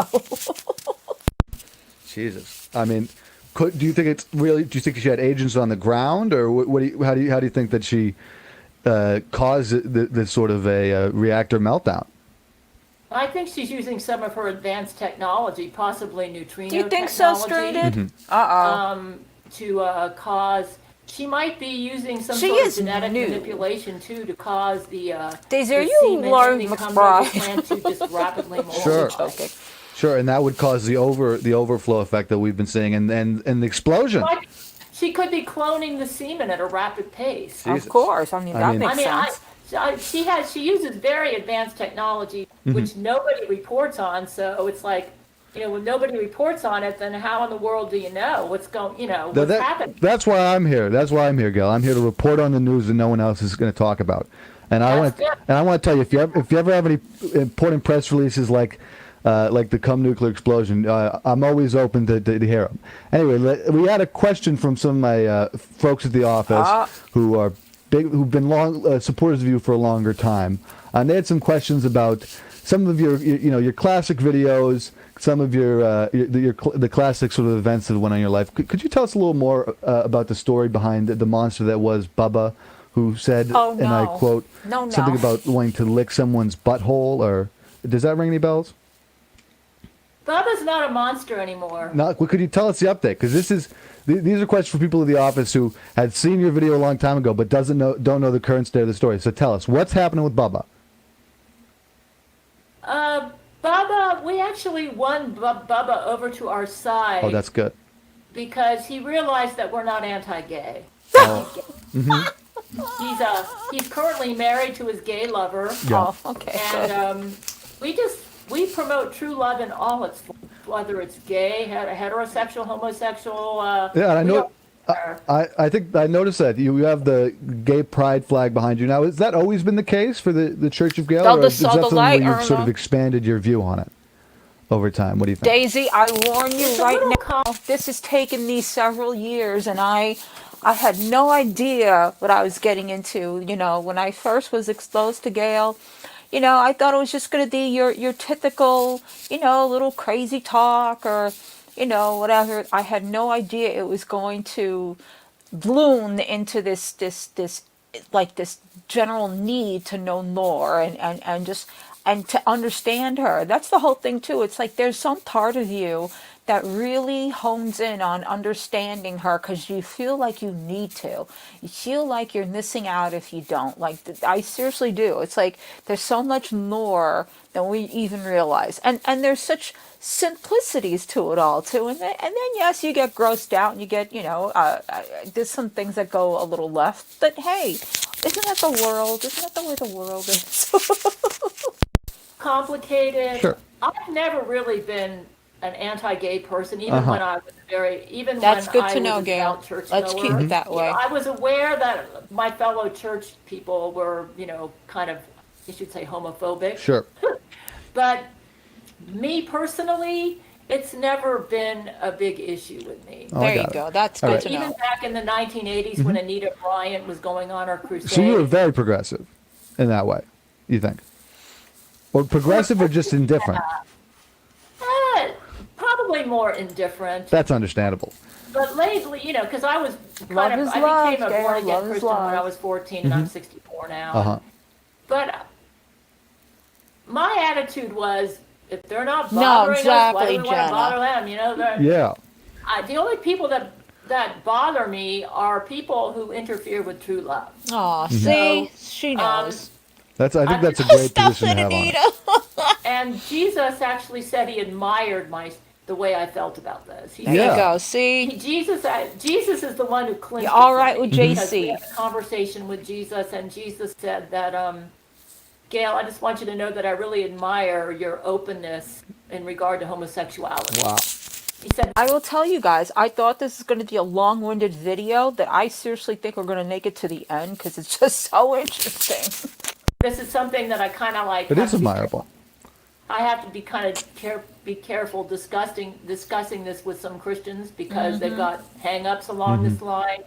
Speaker 6: Jesus, I mean, do you think it's really? Do you think she had agents on the ground, or how do you think that she caused this sort of a reactor meltdown?
Speaker 4: I think she's using some of her advanced technology, possibly neutrino
Speaker 3: Do you think so,
Speaker 4: technology,
Speaker 3: Stranded? Uh-oh.
Speaker 4: to cause. She might be using some
Speaker 3: She
Speaker 4: sort of
Speaker 3: is
Speaker 4: genetic
Speaker 3: new.
Speaker 4: manipulation too to cause the
Speaker 3: Daisy, are
Speaker 4: the
Speaker 3: you
Speaker 4: semen
Speaker 3: Lori
Speaker 4: in the Cum
Speaker 3: McBride?
Speaker 4: Noble plant to just rapidly multiply.
Speaker 6: Sure.
Speaker 3: Okay.
Speaker 6: Sure, and that would cause the overflow effect that we've been seeing, and the explosion.
Speaker 4: But she could be cloning the semen at a rapid pace.
Speaker 6: Jesus.
Speaker 3: Of course. I mean,
Speaker 6: I
Speaker 3: that
Speaker 6: mean-
Speaker 3: makes sense.
Speaker 4: She uses very advanced technology, which nobody reports on. So it's like, when nobody reports on it, then how in the world do you know what's going, what's happening?
Speaker 6: That's why I'm here. That's why I'm here, Gail. I'm here to report on the news that no one else is going to talk about. And I want
Speaker 4: That's good.
Speaker 6: to tell you, if you ever have any important press releases like the Cum nuclear explosion, I'm always open to hear them. Anyway, we had a question from some of my folks at the office who've been long supporters of you for a longer time. And they had some questions about some of your classic videos, some of the classic sort of events that went on in your life. Could you tell us a little more about the story behind the monster that was Bubba, who said,
Speaker 3: Oh,
Speaker 6: and I
Speaker 3: no.
Speaker 6: quote,
Speaker 3: No.
Speaker 6: something about wanting to lick someone's butthole? Or does that ring any bells?
Speaker 4: Bubba's not a monster anymore.
Speaker 6: Could you tell us the update? Because these are questions for people in the office who had seen your video a long time ago, but don't know the current state of the story. So tell us, what's happening with Bubba?
Speaker 4: Bubba, we actually won Bubba over to our side.
Speaker 6: Oh, that's good.
Speaker 4: Because he realized that we're not anti-gay. He's currently married to his gay lover,
Speaker 6: Yeah.
Speaker 3: Oh, okay. Good.
Speaker 4: and we promote true love in all its forms, whether it's gay, heterosexual, homosexual.
Speaker 6: Yeah, and I
Speaker 4: we
Speaker 6: know.
Speaker 4: don't care.
Speaker 6: I think I noticed that you have the gay pride flag behind you now. Has that always been the case for the Church of Gail,
Speaker 3: Don't
Speaker 6: or is that
Speaker 3: saw the
Speaker 6: something
Speaker 3: light,
Speaker 6: where you've sort of
Speaker 3: Erna.
Speaker 6: expanded your view on it over time? What do you think?
Speaker 3: Daisy, I warn you
Speaker 4: It's a
Speaker 3: right
Speaker 4: little
Speaker 3: now, this has taken me several years, and I had no idea what I was getting into. When I first was exposed to Gail, I thought it was just going to be your typical, little crazy talk or, whatever. I had no idea it was going to bloom into this general need to know more and to understand her. That's the whole thing too. It's like there's some part of you that really hones in on understanding her because you feel like you need to. You feel like you're missing out if you don't. Like, I seriously do. It's like there's so much more than we even realize. And there's such simplicities to it all, too. And then yes, you get grossed out and you get, there's some things that go a little left. But hey, isn't that the world? Isn't that the way the world is?
Speaker 4: Complicated.
Speaker 6: Sure.
Speaker 4: I've never really been an anti-gay person, even when I was
Speaker 3: That's
Speaker 4: when
Speaker 3: good
Speaker 4: I
Speaker 3: to
Speaker 4: was
Speaker 3: know,
Speaker 4: a
Speaker 3: Gail.
Speaker 4: devout church
Speaker 3: Let's
Speaker 4: goer.
Speaker 3: keep it that way.
Speaker 4: I was aware that my fellow church people were, kind of, you should say, homophobic.
Speaker 6: Sure.
Speaker 4: But me personally, It's never been a big issue with me.
Speaker 6: Oh, I
Speaker 3: There you
Speaker 6: got it.
Speaker 3: go. That's
Speaker 6: All
Speaker 3: good
Speaker 6: right.
Speaker 3: to
Speaker 4: Even
Speaker 3: know.
Speaker 4: back in the 1980s when Anita Bryant was going on her
Speaker 6: So you were
Speaker 4: crusade,
Speaker 6: very progressive in that way, you think? Or progressive or just indifferent?
Speaker 4: eh, probably more indifferent.
Speaker 6: That's understandable.
Speaker 4: But lately, because I was
Speaker 3: Love
Speaker 4: kind of,
Speaker 3: is
Speaker 4: I
Speaker 3: love,
Speaker 4: became a
Speaker 3: Gail.
Speaker 4: born again
Speaker 3: Love is
Speaker 4: Christian when I
Speaker 3: love.
Speaker 4: was 14 and I'm 64 now.
Speaker 6: Uh-huh.
Speaker 4: But my attitude was, if they're not
Speaker 3: No,
Speaker 4: bothering us, why do
Speaker 3: exactly,
Speaker 4: we want to
Speaker 3: Jenna.
Speaker 4: bother them?
Speaker 6: Yeah.
Speaker 4: The only people that bother me are people who interfere with true love.
Speaker 3: Aw, see? She
Speaker 4: Um,
Speaker 3: knows.
Speaker 6: I think
Speaker 4: I'm
Speaker 6: that's a
Speaker 4: just,
Speaker 6: great
Speaker 3: Stop
Speaker 6: position
Speaker 3: it,
Speaker 6: to have on it.
Speaker 3: Anita.
Speaker 4: and Jesus actually said he admired the way I felt about this. He
Speaker 3: There
Speaker 4: said,
Speaker 3: you
Speaker 6: Yeah.
Speaker 3: go. See?
Speaker 4: Jesus is the one who clinched
Speaker 3: You're
Speaker 4: it
Speaker 3: all
Speaker 4: for
Speaker 3: right
Speaker 4: me
Speaker 3: with
Speaker 4: because we
Speaker 3: JC.
Speaker 4: had a conversation with Jesus, and Jesus said that, Gail, I just want you to know that I really admire your openness in regard to homosexuality.
Speaker 6: Wow.
Speaker 4: He said,
Speaker 3: I will tell you guys, I thought this was going to be a long-winded video that I seriously think we're going to make it to the end because it's just so interesting.
Speaker 4: this is something that I kind of like.
Speaker 6: It
Speaker 4: have
Speaker 6: is
Speaker 4: to be
Speaker 6: admirable.
Speaker 4: I have to be kind of be careful discussing this with some Christians because they've got hang-ups along this line.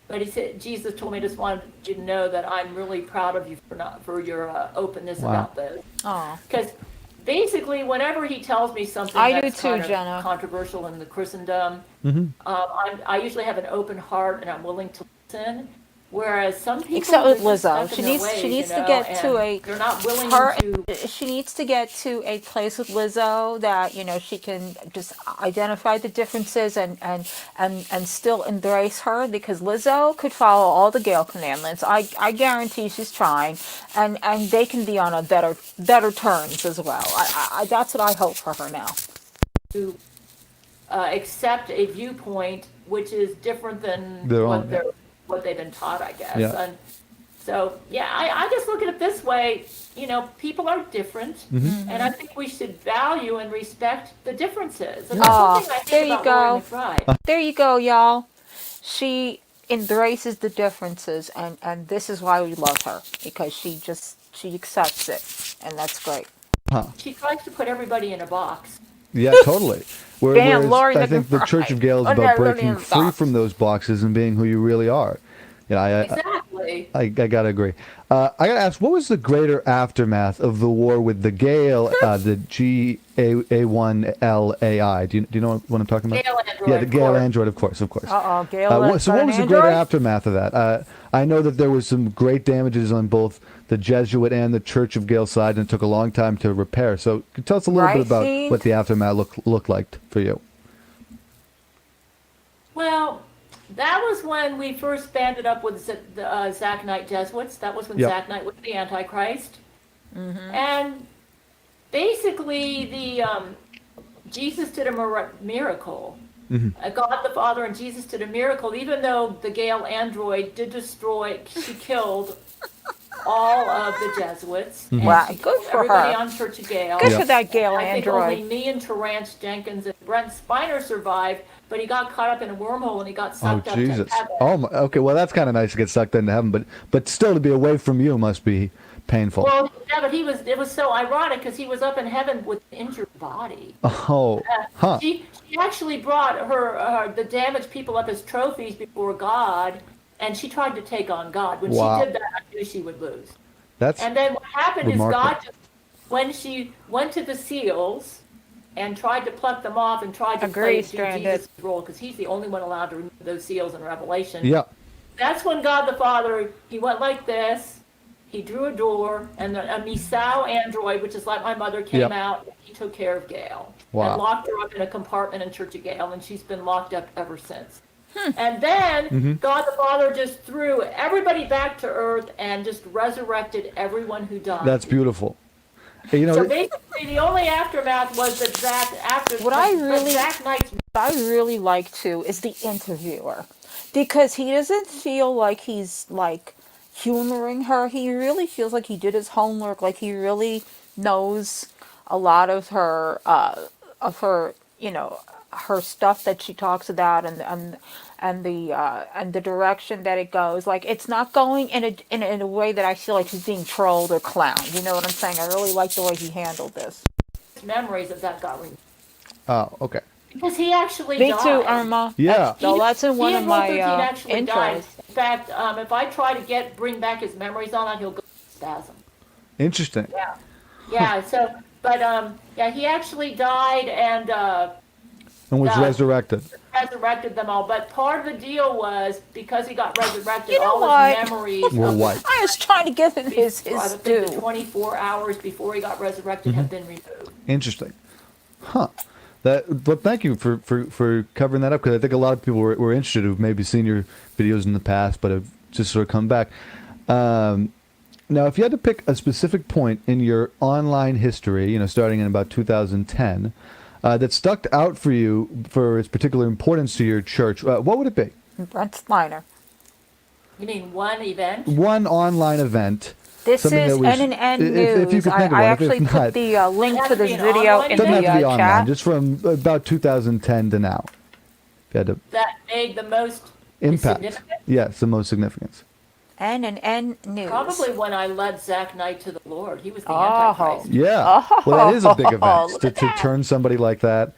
Speaker 4: But he said, Jesus told me, I just wanted you to know that I'm really proud of you for your openness
Speaker 6: Wow.
Speaker 4: about this.
Speaker 3: Oh,
Speaker 4: Because basically, whenever he tells me something
Speaker 3: I do
Speaker 4: that's
Speaker 3: too,
Speaker 4: kind of
Speaker 3: Jenna.
Speaker 4: controversial in the Christendom, I usually have an open heart and I'm willing to listen. Whereas some people,
Speaker 3: except with
Speaker 4: they're just
Speaker 3: Lizzo,
Speaker 4: stuck in their ways,
Speaker 3: she needs to
Speaker 4: and
Speaker 3: get to a
Speaker 4: they're not willing
Speaker 3: her.
Speaker 4: to.
Speaker 3: She needs to get to a place with Lizzo that she can just identify the differences and still embrace her because Lizzo could follow all the Gail commandments. I guarantee she's trying, and they can be on a better terms as well. I that's what I hope for her now.
Speaker 4: To accept a viewpoint which is different than
Speaker 6: Their
Speaker 4: what
Speaker 6: own,
Speaker 4: they're what they've been taught, I guess.
Speaker 6: Yeah.
Speaker 4: And so, yeah, I just look at it this way. People are different, and I think we should value and respect the differences. And that's
Speaker 3: Aw,
Speaker 4: something I think
Speaker 3: there you
Speaker 4: about Laurie
Speaker 3: go.
Speaker 4: McBride.
Speaker 3: There you go, y'all. She embraces the differences, and this is why we love her because she accepts it, and that's great.
Speaker 4: She tries to put everybody in a box.
Speaker 6: Yeah, totally.
Speaker 3: Bam,
Speaker 6: Whereas
Speaker 3: Laurie
Speaker 6: I think the Church of Gael is
Speaker 3: McBride.
Speaker 6: about
Speaker 3: Oh, no,
Speaker 6: breaking
Speaker 3: no,
Speaker 6: free
Speaker 3: no.
Speaker 6: from those boxes and being who you really are.
Speaker 4: Exactly.
Speaker 6: I gotta agree. I gotta ask, what was the greater aftermath of the war with the Gael, the GA1LAI? Do you know what I'm talking about?
Speaker 4: Gail Android,
Speaker 6: Yeah, the
Speaker 4: of
Speaker 6: Gael
Speaker 4: course.
Speaker 6: Android, of course.
Speaker 3: Uh-oh, Gail
Speaker 6: So
Speaker 3: got
Speaker 6: what
Speaker 3: an
Speaker 6: was the greater
Speaker 3: Android?
Speaker 6: aftermath of that? I know that there was some great damages on both the Jesuit and the Church of Gael side, and it took a long time to repair. So could you tell us a little bit
Speaker 3: Right,
Speaker 6: about
Speaker 3: Steve?
Speaker 6: what the aftermath looked like for you?
Speaker 4: Well, that was when we first banded up with the Zach Knight Jesuits. That was when
Speaker 6: Yep.
Speaker 4: Zach Knight was the Antichrist. And basically, Jesus did a miracle. God the Father and Jesus did a miracle, even though the Gail android did she killed all of the Jesuits. And
Speaker 3: Wow,
Speaker 4: she
Speaker 3: good
Speaker 4: killed
Speaker 3: for
Speaker 4: everybody
Speaker 3: her.
Speaker 4: on Church of Gail.
Speaker 3: Good
Speaker 6: Yeah.
Speaker 3: for that Gail
Speaker 4: I think only
Speaker 3: Android.
Speaker 4: me and Terrence Jenkins and Brent Spiner survived, but he got caught up in a wormhole and he got
Speaker 6: Oh,
Speaker 4: sucked up
Speaker 6: Jesus.
Speaker 4: to heaven.
Speaker 6: Oh, okay. Well, that's kind of nice to get sucked into heaven, but still to be away from you must be painful.
Speaker 4: Well, yeah, but it was so ironic because he was up in heaven with an injured body.
Speaker 6: Oh, huh.
Speaker 4: She actually brought the damaged people up as trophies before God, and she tried to take on God. When
Speaker 6: Wow.
Speaker 4: she did that, I knew she would lose.
Speaker 6: That's
Speaker 4: And then what happened
Speaker 6: remarkable.
Speaker 4: is God, when she went to the seals and tried to pluck them off and tried to
Speaker 3: Agree,
Speaker 4: do
Speaker 3: Stranded.
Speaker 4: Jesus' role, because he's the only one allowed to remove those seals in Revelation.
Speaker 6: yeah.
Speaker 4: That's when God the Father, he went like this. He drew a door, and a Misao android, which is like my mother, came
Speaker 6: Yep.
Speaker 4: out. And he took care of Gail
Speaker 6: Wow.
Speaker 4: and locked her up in a compartment in Church of Gail, and she's been locked up ever since. And then God the Father just threw everybody back to earth and just resurrected everyone who died.
Speaker 6: That's beautiful. You know,
Speaker 4: So basically, the only aftermath was that
Speaker 3: What I
Speaker 4: but
Speaker 3: really-
Speaker 4: Zach Knight's
Speaker 3: What I really like too is the interviewer because he doesn't feel like he's like humoring her. He really feels like he did his homework, like he really knows a lot of her her stuff that she talks about and the direction that it goes. Like it's not going in a way that I feel like he's being trolled or clowned. You know what I'm saying? I really like the way he handled this.
Speaker 4: memories of that got removed.
Speaker 6: Oh, okay.
Speaker 4: Because he actually
Speaker 3: Me
Speaker 4: died.
Speaker 3: too, Irma.
Speaker 6: Yeah.
Speaker 3: So that's in one
Speaker 4: He
Speaker 3: of
Speaker 4: and Rule
Speaker 3: my
Speaker 4: 13 actually died.
Speaker 3: intros.
Speaker 4: In fact, if I try to bring back his memories on that, he'll go spasm.
Speaker 6: Interesting.
Speaker 4: Yeah. Yeah. So, but yeah, he actually died and
Speaker 6: And was
Speaker 4: God.
Speaker 6: resurrected.
Speaker 4: resurrected them all. But part of the deal was because he got resurrected,
Speaker 3: You know
Speaker 4: all
Speaker 3: what?
Speaker 4: his memories
Speaker 6: Were
Speaker 4: of
Speaker 6: white.
Speaker 3: I was trying to give him
Speaker 4: I
Speaker 3: his
Speaker 4: think
Speaker 3: due.
Speaker 4: the 24 hours before he got resurrected have been removed.
Speaker 6: Interesting. Huh. But thank you for covering that up, because I think a lot of people were interested who've maybe seen your videos in the past but have just sort of come back. Now, if you had to pick a specific point in your online history, starting in about 2010, that stuck out for you for its particular importance to your church, what would it be?
Speaker 3: Brent Spiner.
Speaker 4: You mean one event?
Speaker 6: One online event.
Speaker 3: This
Speaker 6: something
Speaker 3: is
Speaker 6: that was-
Speaker 3: NNN
Speaker 6: if you
Speaker 3: News.
Speaker 6: could think of
Speaker 3: I
Speaker 6: one. If
Speaker 3: actually put
Speaker 6: not,
Speaker 3: the link
Speaker 4: It
Speaker 3: to
Speaker 4: has to
Speaker 3: this
Speaker 4: be an
Speaker 3: video
Speaker 4: online
Speaker 3: in
Speaker 6: doesn't
Speaker 3: the
Speaker 6: have to be online,
Speaker 3: chat.
Speaker 6: just from about 2010 to now. If you had to
Speaker 4: That made the most
Speaker 6: impact.
Speaker 4: significant?
Speaker 6: Yes, the most significance.
Speaker 3: NNN News.
Speaker 4: Probably when I led Zach Knight to the Lord. He was the
Speaker 3: Oh.
Speaker 4: Antichrist.
Speaker 6: Yeah. Well, that is a big event
Speaker 3: Look
Speaker 6: to
Speaker 3: at that.
Speaker 6: turn somebody like that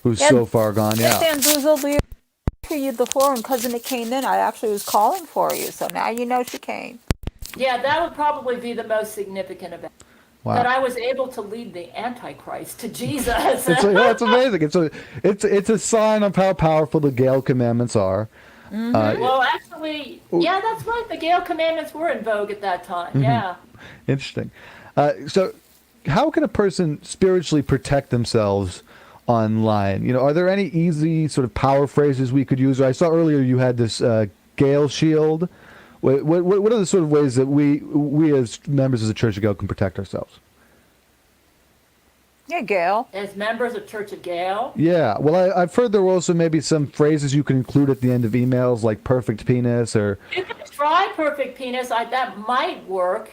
Speaker 6: who's
Speaker 3: Yeah,
Speaker 6: so far gone. Yeah.
Speaker 3: Dan Boozle, for you before, and cousin it came in. I actually was calling for you, so now you know she came.
Speaker 4: Yeah, that would probably be the most significant event.
Speaker 6: Wow.
Speaker 4: That I was able to lead the Antichrist to Jesus.
Speaker 6: It's amazing. It's a sign of how powerful the Gail commandments are.
Speaker 4: Well, actually, yeah, that's right. The Gail commandments were in vogue at that time. Yeah.
Speaker 6: Interesting. So, how can a person spiritually protect themselves online? Are there any easy sort of power phrases we could use? I saw earlier you had this Gail shield. What are the sort of ways that we as members of the Church of Gail can protect ourselves?
Speaker 3: Yeah, Gail.
Speaker 4: As members of Church of Gail.
Speaker 6: Yeah. Well, I've heard there were also maybe some phrases you can include at the end of emails, like perfect penis or...
Speaker 4: You can try perfect penis. That might work.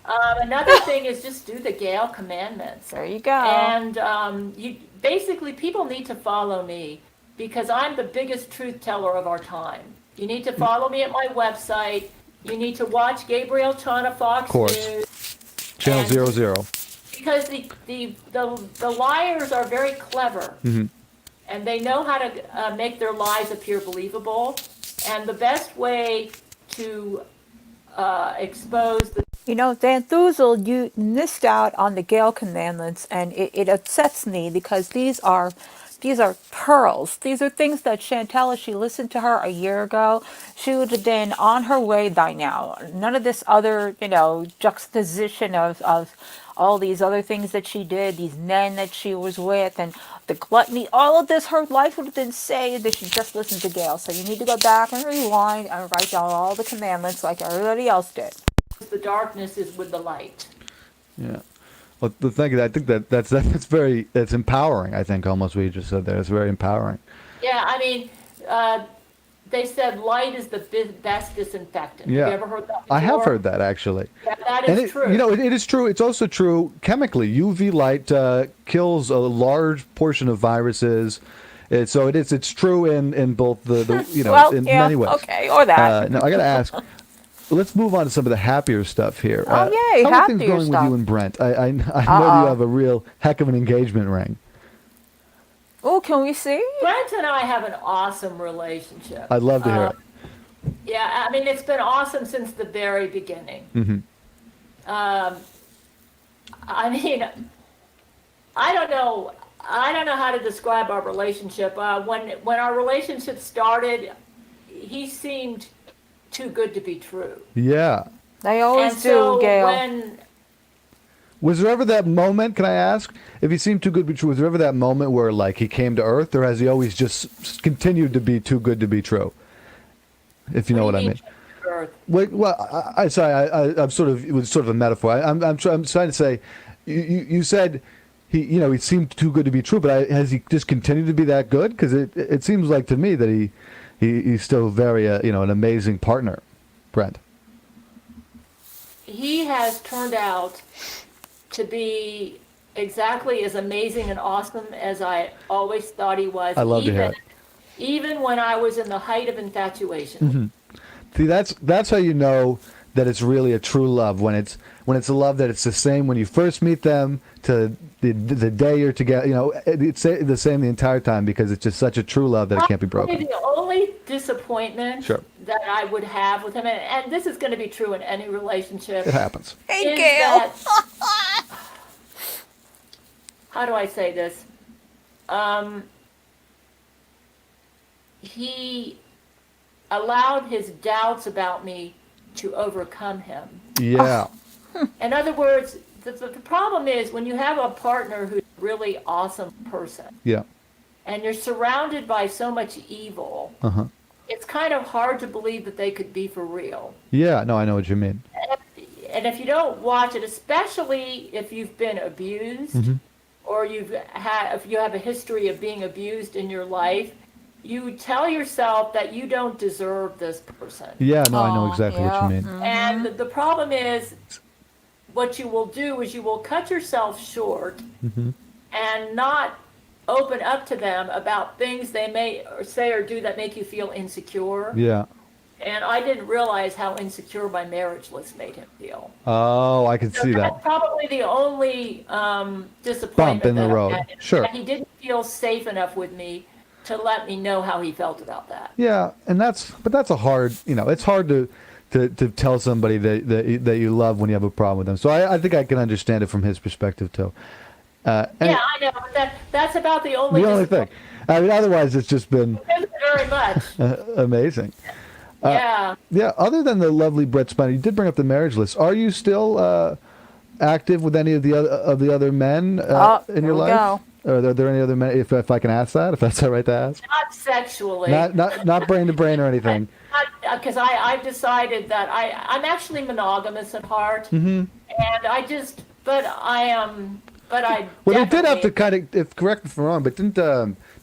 Speaker 4: Another thing is just do the Gail commandments.
Speaker 3: There you go.
Speaker 4: And basically, people need to follow me because I'm the biggest truth teller of our time. You need to follow me at my website. You need to watch Gabriel Chana Fox
Speaker 6: course.
Speaker 4: News.
Speaker 6: Channel 00.
Speaker 4: Because the liars are very clever. And they know how to make their lies appear believable. And the best way to expose the
Speaker 3: Dan Thuzel, you missed out on the Gail commandments, and it upsets me because these are pearls. These are things that Chantal, if she listened to her a year ago, she would have been on her way by now. None of this other, juxtaposition of all these other things that she did, these men that she was with, and the gluttony, all of this, her life would have been saved if she just listened to Gail. So you need to go back and rewind and write down all the commandments like everybody else did.
Speaker 4: the darkness is with the light.
Speaker 6: Yeah. Well, thank you. I think that's empowering. I think almost what you just said there. It's very empowering.
Speaker 4: Yeah, I mean, they said light is the best disinfectant.
Speaker 6: Yeah.
Speaker 4: Have you ever heard that before?
Speaker 6: I have heard that actually.
Speaker 4: Yeah, that
Speaker 6: And
Speaker 4: is true.
Speaker 6: it is true. It's also true chemically. UV light kills a large portion of viruses. It's true in both the
Speaker 3: Well,
Speaker 6: in
Speaker 3: yeah,
Speaker 6: many ways.
Speaker 3: okay, or that.
Speaker 6: Now I got to ask. Let's move on to some of the happier stuff here.
Speaker 3: Oh, yay,
Speaker 6: how are things
Speaker 3: happier
Speaker 6: going
Speaker 3: stuff.
Speaker 6: with you and Brent? I know you have a real heck of an engagement ring.
Speaker 3: Oh, can we see?
Speaker 4: Brent and I have an awesome relationship.
Speaker 6: I'd love to hear it.
Speaker 4: Yeah, I mean, it's been awesome since the very beginning. I mean, I don't know how to describe our relationship. When our relationship started, he seemed too good to be true.
Speaker 6: Yeah.
Speaker 3: They always
Speaker 4: And so
Speaker 3: do, Gail.
Speaker 4: when
Speaker 6: Was there ever that moment, can I ask, if he seemed too good to be true, was there ever that moment where, like, he came to earth, or has he always just continued to be too good to be true? If you know what I mean.
Speaker 4: Earth?
Speaker 6: Well, I'm sort of, it was sort of a metaphor. I'm trying to say, you said he seemed too good to be true, but has he just continued to be that good? Because it seems like to me that he's still very, an amazing partner, Brent.
Speaker 4: He has turned out to be exactly as amazing and awesome as I always thought he was.
Speaker 6: I love to hear it.
Speaker 4: Even when I was in the height of infatuation.
Speaker 6: See, that's how you know that it's really a true love, when it's a love that it's the same when you first meet them to the day you're together. You know, it's the same the entire time because it's just such a true love that it can't be
Speaker 4: Probably
Speaker 6: broken.
Speaker 4: the only disappointment
Speaker 6: Sure.
Speaker 4: that I would have with him, and this is going to be true in any relationship,
Speaker 6: It happens.
Speaker 3: Hey,
Speaker 4: is
Speaker 3: Gail.
Speaker 4: that, how do I say this? He allowed his doubts about me to overcome him.
Speaker 6: Yeah.
Speaker 4: In other words, the problem is when you have a partner who's a really awesome person
Speaker 6: Yeah.
Speaker 4: and you're surrounded by so much evil,
Speaker 6: Uh-huh.
Speaker 4: it's kind of hard to believe that they could be for real.
Speaker 6: Yeah. No, I know what you mean.
Speaker 4: And if you don't watch it, especially if you've been abused or if you have a history of being abused in your life, you tell yourself that you don't deserve this person.
Speaker 6: Yeah. No, I know
Speaker 3: Aw,
Speaker 6: exactly what
Speaker 3: yeah.
Speaker 6: you mean.
Speaker 4: And the problem is, what you will do is you will cut yourself short and not open up to them about things they may or say or do that make you feel insecure.
Speaker 6: Yeah.
Speaker 4: And I didn't realize how insecure my marriage list made him feel.
Speaker 6: Oh, I can
Speaker 4: So
Speaker 6: see
Speaker 4: that's
Speaker 6: that.
Speaker 4: probably the only disappointment
Speaker 6: Bump in the
Speaker 4: that I
Speaker 6: road.
Speaker 4: had,
Speaker 6: Sure.
Speaker 4: that he didn't feel safe enough with me to let me know how he felt about that.
Speaker 6: Yeah, and that's a hard, you know, it's hard to tell somebody that you love when you have a problem with them. So I think I can understand it from his perspective too. And
Speaker 4: Yeah, I know, but that's about the only
Speaker 6: the only thing. I mean, otherwise it's just been
Speaker 4: Thank you very much.
Speaker 6: amazing.
Speaker 4: Yeah.
Speaker 6: Yeah. Other than the lovely Brett Spiner, you did bring up the marriage list. Are you still active with any of the other men in your
Speaker 3: there we
Speaker 6: life? Are there any other men? If I can ask that, if that's all right to ask.
Speaker 4: Not sexually.
Speaker 6: Not brain to brain or anything.
Speaker 4: Because I've decided that I'm actually monogamous at heart. And but I
Speaker 6: Well, they did have to
Speaker 4: definitely-
Speaker 6: kind of, if correct me if I'm wrong, but didn't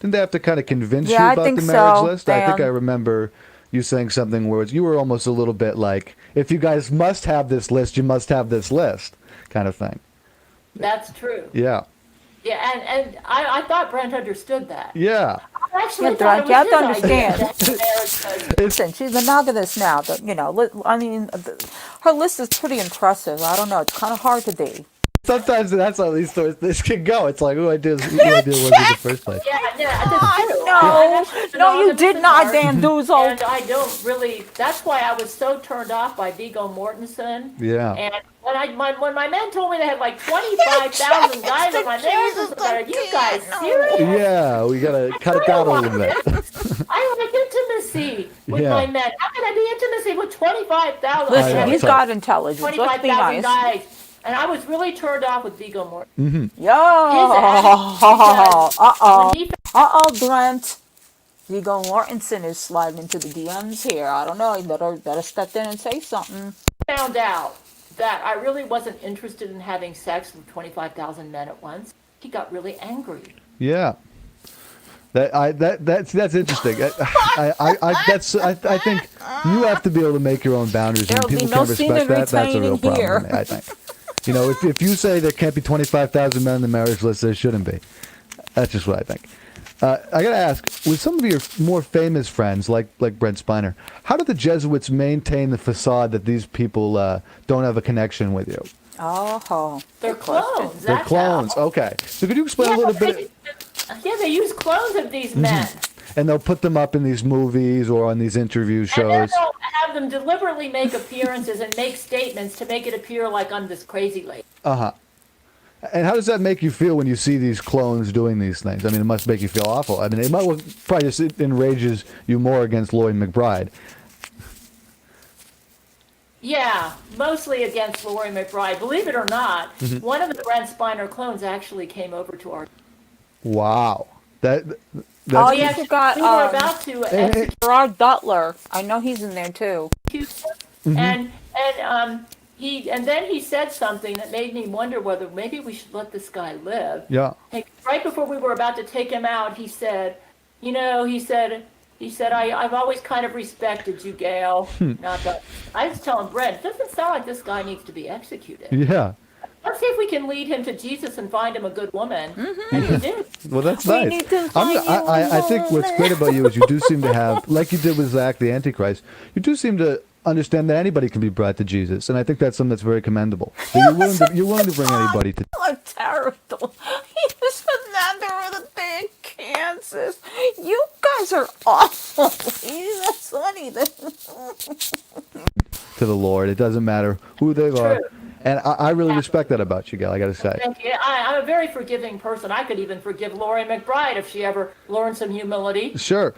Speaker 6: they have to kind of convince
Speaker 3: Yeah,
Speaker 6: you
Speaker 3: I
Speaker 6: about
Speaker 3: think
Speaker 6: the marriage
Speaker 3: so,
Speaker 6: list? I think
Speaker 3: Dan.
Speaker 6: I remember you saying something where you were almost a little bit like, if you guys must have this list, you must have this list, kind of thing.
Speaker 4: That's true.
Speaker 6: Yeah.
Speaker 4: Yeah, and I thought Brent understood that.
Speaker 6: Yeah.
Speaker 4: I actually
Speaker 3: Yeah,
Speaker 4: thought
Speaker 3: Brent, you have to
Speaker 4: it was his idea
Speaker 3: understand.
Speaker 4: that the marriage was-
Speaker 3: Listen, she's monogamous now. But, you know, I mean, her list is pretty impressive. I don't know. It's kind of hard to be.
Speaker 6: Sometimes that's how these stories this can go. It's like, who idea was it in the first place?
Speaker 4: Yeah, that's true.
Speaker 3: No,
Speaker 4: I'm actually
Speaker 3: no, you
Speaker 4: monogamous
Speaker 3: did
Speaker 4: at
Speaker 3: not,
Speaker 4: heart,
Speaker 3: Dan Duzel.
Speaker 4: And I don't really. That's why I was so turned off by Viggo Mortensen.
Speaker 6: Yeah.
Speaker 4: And when my men told me they had like 25,000 guys on my marriage, I was like, are you guys serious?
Speaker 6: Yeah, we gotta cut it down a little bit.
Speaker 4: I like intimacy with
Speaker 6: Yeah.
Speaker 4: my men. How can I be intimacy with 25,000?
Speaker 3: Listen,
Speaker 6: know,
Speaker 3: he's
Speaker 6: it's
Speaker 3: got intelligence. Let's be
Speaker 4: 25,000
Speaker 3: nice.
Speaker 4: guys. And I was really turned off with Viggo Mortensen.
Speaker 3: Yo.
Speaker 4: His
Speaker 3: Uh-oh.
Speaker 4: When he
Speaker 3: Uh-oh, Brent. Viggo Mortensen is sliding into the DMs here. I don't know. You better step in and say something.
Speaker 4: found out that I really wasn't interested in having sex with 25,000 men at once, he got really angry.
Speaker 6: Yeah. That's interesting. I think you have to be able to make your own boundaries, and
Speaker 3: There'll be
Speaker 6: people
Speaker 3: no
Speaker 6: can't respect
Speaker 3: semen
Speaker 6: that. That's a real
Speaker 3: retaining
Speaker 6: problem.
Speaker 3: here.
Speaker 6: To me, I think. You know, if you say there can't be 25,000 men on the marriage list, there shouldn't be. That's just what I think. I gotta ask, with some of your more famous friends, like Brent Spiner, how do the Jesuits maintain the facade that these people don't have a connection with you?
Speaker 3: Oh.
Speaker 4: They're
Speaker 3: good question.
Speaker 4: clones.
Speaker 6: They're
Speaker 4: that's
Speaker 6: clones.
Speaker 4: how.
Speaker 6: Okay. So could you explain a little bit?
Speaker 4: Yeah, they use clones of these men.
Speaker 6: And they'll put them up in these movies or on these interview
Speaker 4: And then
Speaker 6: shows.
Speaker 4: they'll have them deliberately make appearances and make statements to make it appear like I'm this crazy lady.
Speaker 6: Uh-huh. And how does that make you feel when you see these clones doing these things? I mean, it must make you feel awful. I mean, it might probably just enrages you more against Lloyd McBride.
Speaker 4: Yeah, mostly against Laurie McBride. Believe it or not,
Speaker 6: Mm-hmm.
Speaker 4: one of the Brent Spiner clones actually came over to our.
Speaker 6: Wow. That's
Speaker 3: Oh,
Speaker 4: We
Speaker 3: you
Speaker 4: actually
Speaker 3: forgot,
Speaker 4: we were about to execute
Speaker 3: Gerard Butler. I know he's in there too.
Speaker 4: him,
Speaker 6: Mm-hmm.
Speaker 4: and then he said something that made me wonder whether maybe we should let this guy live.
Speaker 6: yeah.
Speaker 4: Hey, right before we were about to take him out, he said, I've always kind of respected you, Gail. Not that I was telling Brent, it doesn't sound like this guy needs to be executed.
Speaker 6: Yeah.
Speaker 4: Let's see if we can lead him to Jesus and find him a good woman. And he did.
Speaker 6: Well, that's
Speaker 3: We
Speaker 6: nice.
Speaker 3: need to find you
Speaker 6: I think what's great about you is you do seem to have, like you did with Zach the Antichrist, you do seem to understand that anybody can be brought to Jesus, and I think that's something that's very commendable. That you're willing to bring anybody to.
Speaker 3: I'm terrible. He was Fernando with a big Kansas. You guys are awful. That's funny.
Speaker 6: To the Lord. It doesn't matter who they are.
Speaker 4: True.
Speaker 6: And I really respect that about you, Gail, I got to say.
Speaker 4: Thank you. I'm a very forgiving person. I could even forgive Lori McBride if she ever learned some humility.
Speaker 6: Sure.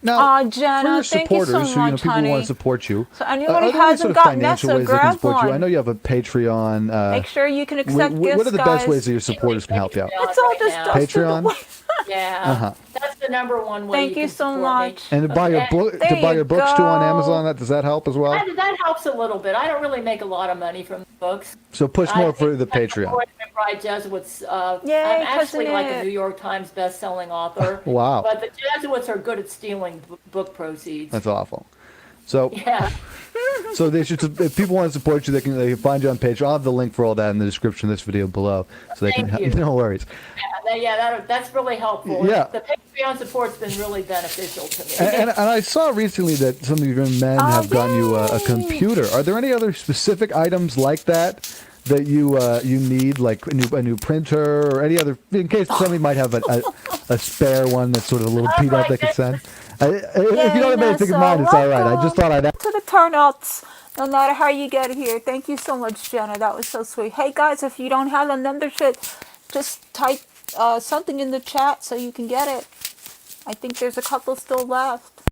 Speaker 6: Now,
Speaker 3: Aw,
Speaker 6: for
Speaker 3: Jenna,
Speaker 6: your
Speaker 3: thank you
Speaker 6: supporters,
Speaker 3: so
Speaker 6: who,
Speaker 3: much,
Speaker 6: people who
Speaker 3: honey.
Speaker 6: want to support you,
Speaker 3: So
Speaker 6: are
Speaker 3: anybody
Speaker 6: there any
Speaker 3: hasn't
Speaker 6: sort of
Speaker 3: got
Speaker 6: financial
Speaker 3: Nessa,
Speaker 6: ways they can
Speaker 3: grab
Speaker 6: support you? I
Speaker 3: one.
Speaker 6: know you have a Patreon.
Speaker 3: Make sure you can accept gifts,
Speaker 6: What are the
Speaker 3: guys.
Speaker 6: best ways that your supporters can help you out?
Speaker 3: It's all
Speaker 4: Right
Speaker 3: just
Speaker 4: now.
Speaker 3: dusted
Speaker 6: Patreon?
Speaker 3: away.
Speaker 4: Yeah, that's the number one way.
Speaker 3: Thank you
Speaker 4: can
Speaker 3: so
Speaker 4: support
Speaker 3: much.
Speaker 4: Me.
Speaker 6: And to buy your book,
Speaker 3: There
Speaker 6: to buy
Speaker 3: you
Speaker 6: your books too on
Speaker 3: go.
Speaker 6: Amazon, does that help as well?
Speaker 4: That helps a little bit. I don't really make a lot of money from the books.
Speaker 6: So push more for the
Speaker 4: I
Speaker 6: Patreon.
Speaker 4: support McBride Jesuits.
Speaker 3: Yay,
Speaker 4: I'm actually
Speaker 3: cousin
Speaker 4: like
Speaker 3: Nick.
Speaker 4: a New York Times best-selling author.
Speaker 6: Wow.
Speaker 4: But the Jesuits are good at stealing book proceeds.
Speaker 6: That's awful. So,
Speaker 4: Yeah.
Speaker 6: so they should. If people want to support you, they can find you on Patreon. I'll have the link for all that in the description of this video below, so they
Speaker 4: Thank
Speaker 6: can.
Speaker 4: you.
Speaker 6: No worries.
Speaker 4: That's really helpful.
Speaker 6: Yeah.
Speaker 4: The Patreon support's been really beneficial to me.
Speaker 6: And I saw recently that some of your men have gotten you a
Speaker 3: yay.
Speaker 6: computer. Are there any other specific items like that that you need, like a new printer or any other, in case somebody might have a spare one that's sort of a little beat up they could send? If you don't have anything in mind, it's all right. I just thought I'd ask.
Speaker 3: To the turnouts, no matter how you get here. Thank you so much, Jenna. That was so sweet. Hey guys, if you don't have a membership, just type something in the chat so you can get it. I think there's a couple still left.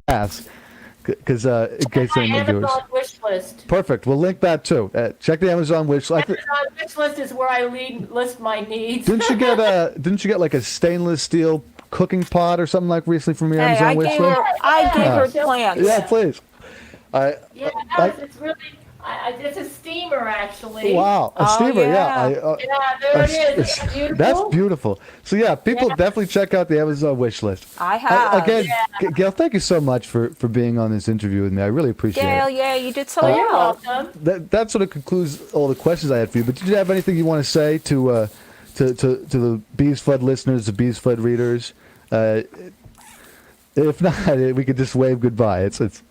Speaker 6: Because in case
Speaker 4: My
Speaker 6: anyone viewers.
Speaker 4: Amazon wish list.
Speaker 6: Perfect. We'll link that too. Check the Amazon wish list.
Speaker 4: Amazon wish list is where I list my needs.
Speaker 6: Didn't you get like a stainless steel cooking pot or something like recently from your
Speaker 3: Hey,
Speaker 6: Amazon
Speaker 3: I
Speaker 6: wish
Speaker 3: gave
Speaker 6: list?
Speaker 3: her, I gave her plants.
Speaker 6: Yeah, please.
Speaker 4: Yeah, it's really. It's a steamer, actually.
Speaker 6: Wow, a
Speaker 3: Oh,
Speaker 6: steamer.
Speaker 3: yeah.
Speaker 4: Yeah, there it is. Isn't that beautiful?
Speaker 6: That's beautiful. So yeah, people definitely check out the Amazon wish list.
Speaker 3: I have.
Speaker 6: Again, Gail, thank you so much for being on this interview with me. I really appreciate
Speaker 3: Gail,
Speaker 6: it.
Speaker 3: yeah, you did so
Speaker 4: You're
Speaker 3: well.
Speaker 4: welcome.
Speaker 6: That sort of concludes all the questions I had for you. But did you have anything you want to say to the Bees Flood listeners, the Bees Flood readers? If not, we could just wave goodbye. It's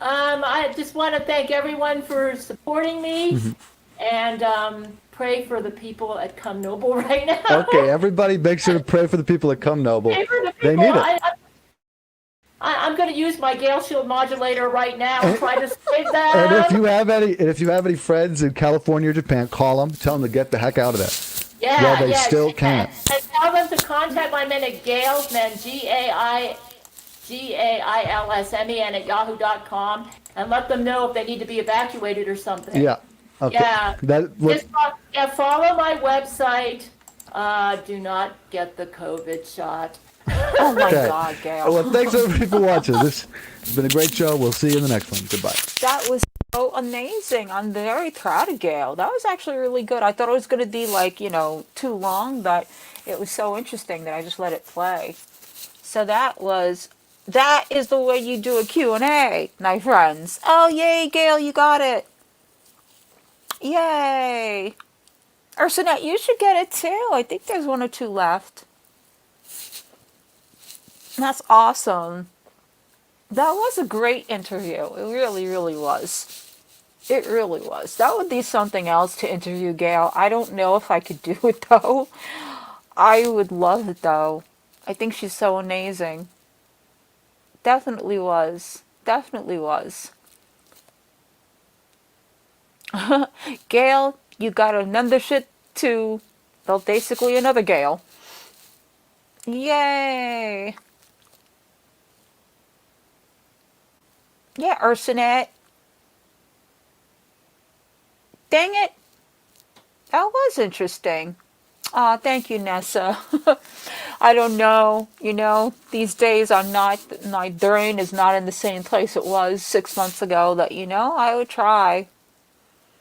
Speaker 4: I just want to thank everyone for supporting me, and pray for the people at Come Noble right now.
Speaker 6: okay. Everybody, make sure to pray for the people at Come Noble.
Speaker 4: Pray for the
Speaker 6: They
Speaker 4: people.
Speaker 6: need it.
Speaker 4: I'm going to use my Gail Shield modulator right now and try to save them.
Speaker 6: And if you have any friends in California or Japan, call them. Tell them to get the heck out of there.
Speaker 4: Yeah,
Speaker 6: Well, they still can.
Speaker 4: And tell them to contact my men at Gail's Men, GAILSMEN at yahoo.com, and let them know if they need to be evacuated or something.
Speaker 6: Yeah. Okay.
Speaker 4: Yeah.
Speaker 6: That.
Speaker 4: Follow my website. Do not get the COVID shot.
Speaker 3: Oh my
Speaker 6: Okay.
Speaker 3: God, Gail.
Speaker 6: Well, thanks everybody for watching. This has been a great show. We'll see you in the next one. Goodbye.
Speaker 3: That was so amazing. I'm very proud of Gail. That was actually really good. I thought it was going to be like, too long, but it was so interesting that I just let it play. So that is the way you do a Q&A, my friends. Oh, yay, Gail, you got it. Yay. Ursinette, you should get it too. I think there's one or two left. That's awesome. That was a great interview. It really, really was. It really was. That would be something else to interview Gail. I don't know if I could do it though. I would love it though. I think she's so amazing. Definitely was. Definitely was. Gail, you got a membership to, well, basically another Gail. Yay. Yeah, Ursinette. Dang it. That was interesting. Aw, thank you, Nessa. I don't know. These days my brain is not in the same place it was 6 months ago that, I would try.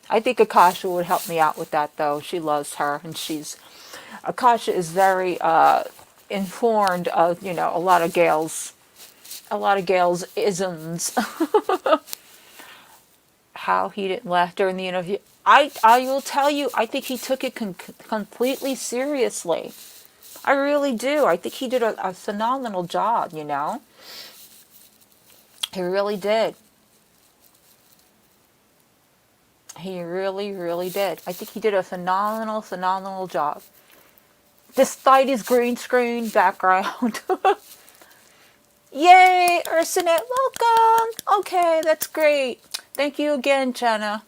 Speaker 3: I think Akasha would help me out with that, though. She loves her, and Akasha is very informed of, a lot of Gail's isms. How he didn't laugh during the interview. I will tell you, I think he took it completely seriously. I really do. I think he did a phenomenal job, He really did. He really, really did. I think he did a phenomenal, phenomenal job. Despite his green screen background. Yay, Ursinet, welcome. Okay, that's great. Thank you again, Jenna.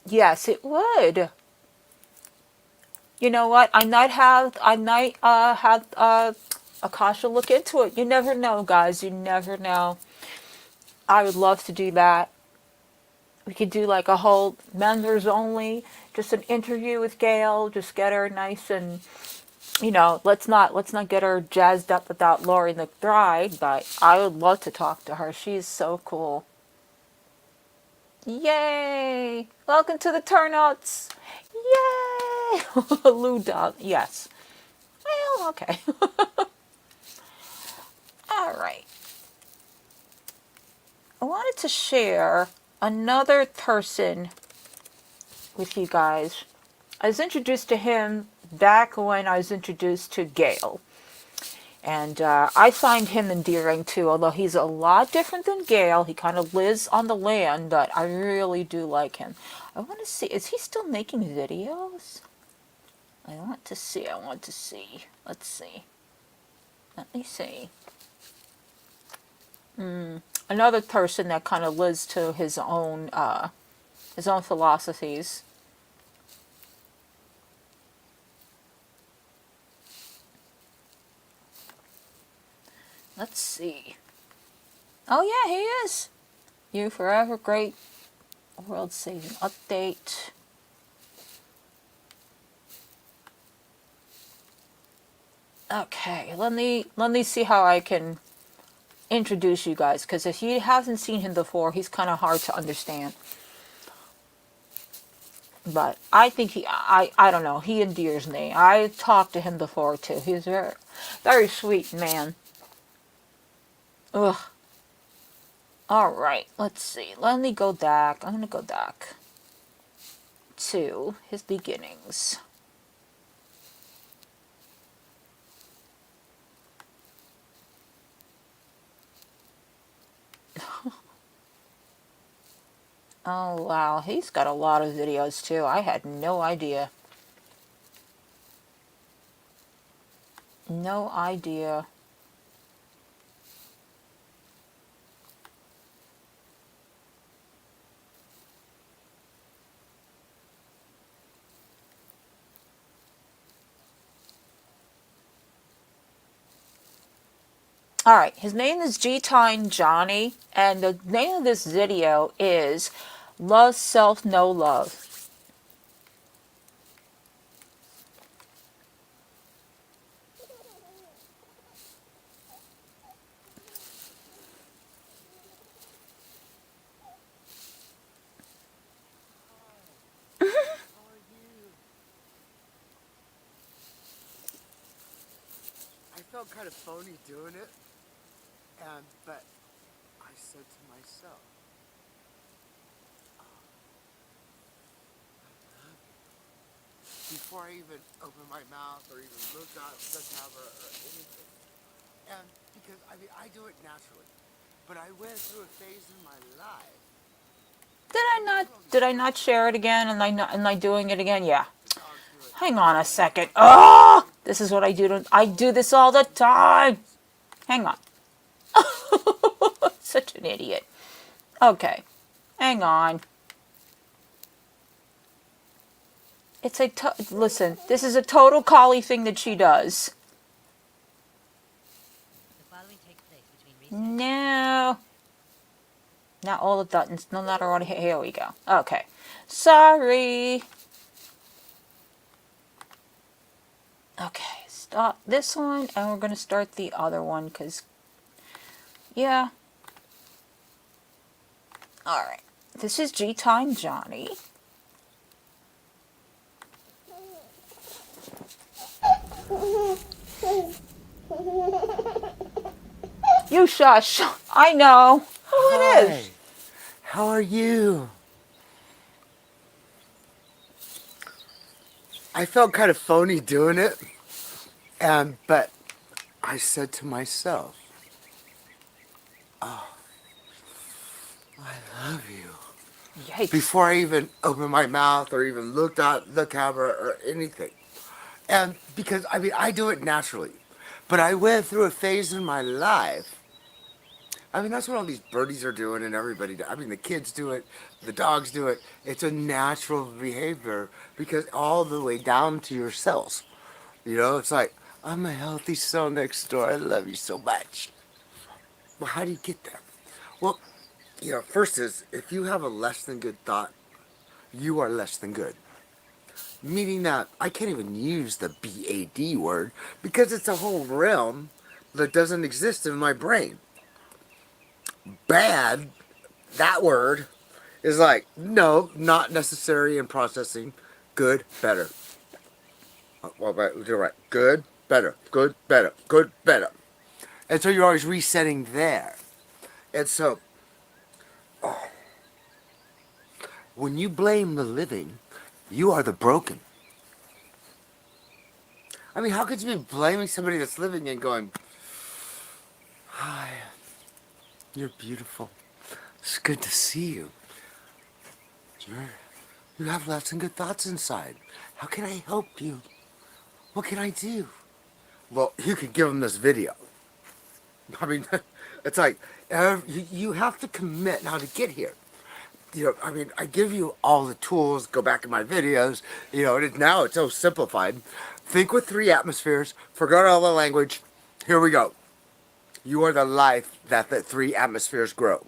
Speaker 3: Yes, it would. You know what? I might have Akasha look into it. You never know, guys. You never know. I would love to do that. We could do like a whole members only, just an interview with Gail. Just get her nice and, let's not get her jazzed up without Lori McBride. But I would love to talk to her. She's so cool. Yay! Welcome to the turnouts. Yay! Lou Dog. Yes. Well, okay. All right. I wanted to share another person with you guys. I was introduced to him back when I was introduced to Gail. And I find him endearing too, although he's a lot different than Gail. He kind of lives on the land, but I really do like him. I want to see, is he still making videos? I want to see. Let's see. Let me see. Another person that kind of lives to his own philosophies. Let's see. Oh yeah, he is. You forever great world saving update. Okay, let me see how I can introduce you guys, because if you haven't seen him before, he's kind of hard to understand. But I think I don't know, he endears me. I talked to him before too. He's very, very sweet man. Ugh. All right, let's see. Let me go back. I'm going to go back to his beginnings. Oh, wow. He's got a lot of videos, too. I had no idea. No idea. All right, his name is G-Time Johnny, and the name of this video is Love Self No Love.
Speaker 7: I felt kind of phony doing it, but I said to myself, before I even opened my mouth or even looked at the camera or anything. And because, I do it naturally. But I went through a phase in my life.
Speaker 3: Did I not share it again? Am I doing it again? Yeah. Hang on a second. Oh, this is what I do. I do this all the time. Hang on. Such an idiot. Okay. Hang on. It's listen, this is a total collie thing that she does. No. Not all the buttons. No, not already. Here we go. Okay. Sorry. Okay. Stop this one, and we're going to start the other one, because, yeah. Alright. This is G-Time Johnny. You shush. I know who it is.
Speaker 7: How are you? I felt kind of phony doing it, but I said to myself, oh, I love you.
Speaker 3: Yikes.
Speaker 7: before I even opened my mouth or even looked at the camera or anything. And because I do it naturally. But I went through a phase in my life. That's what all these birdies are doing and everybody the kids do it, the dogs do it. It's a natural behavior because all the way down to your cells. It's like, I'm a healthy cell next door. I love you so much. Well, how do you get there? Well, first is if you have a less than good thought, you are less than good. Meaning that I can't even use the BAD word because it's a whole realm that doesn't exist in my brain. Bad, that word, is like, no, not necessary in processing. Good, better. Well, you're right. Good, better. Good, better. Good, better. And so you're always resetting there. And so when you blame the living, you are the broken. How could you be blaming somebody that's living and going, hi, you're beautiful. It's good to see you. You have lots of good thoughts inside. How can I help you? What can I do? Well, you could give them this video. I mean, it's like, you have to commit now to get here. I give you all the tools, go back in my videos, now it's so simplified. Think with 3 atmospheres, forgot all the language. Here we go. You are the life that the 3 atmospheres grow.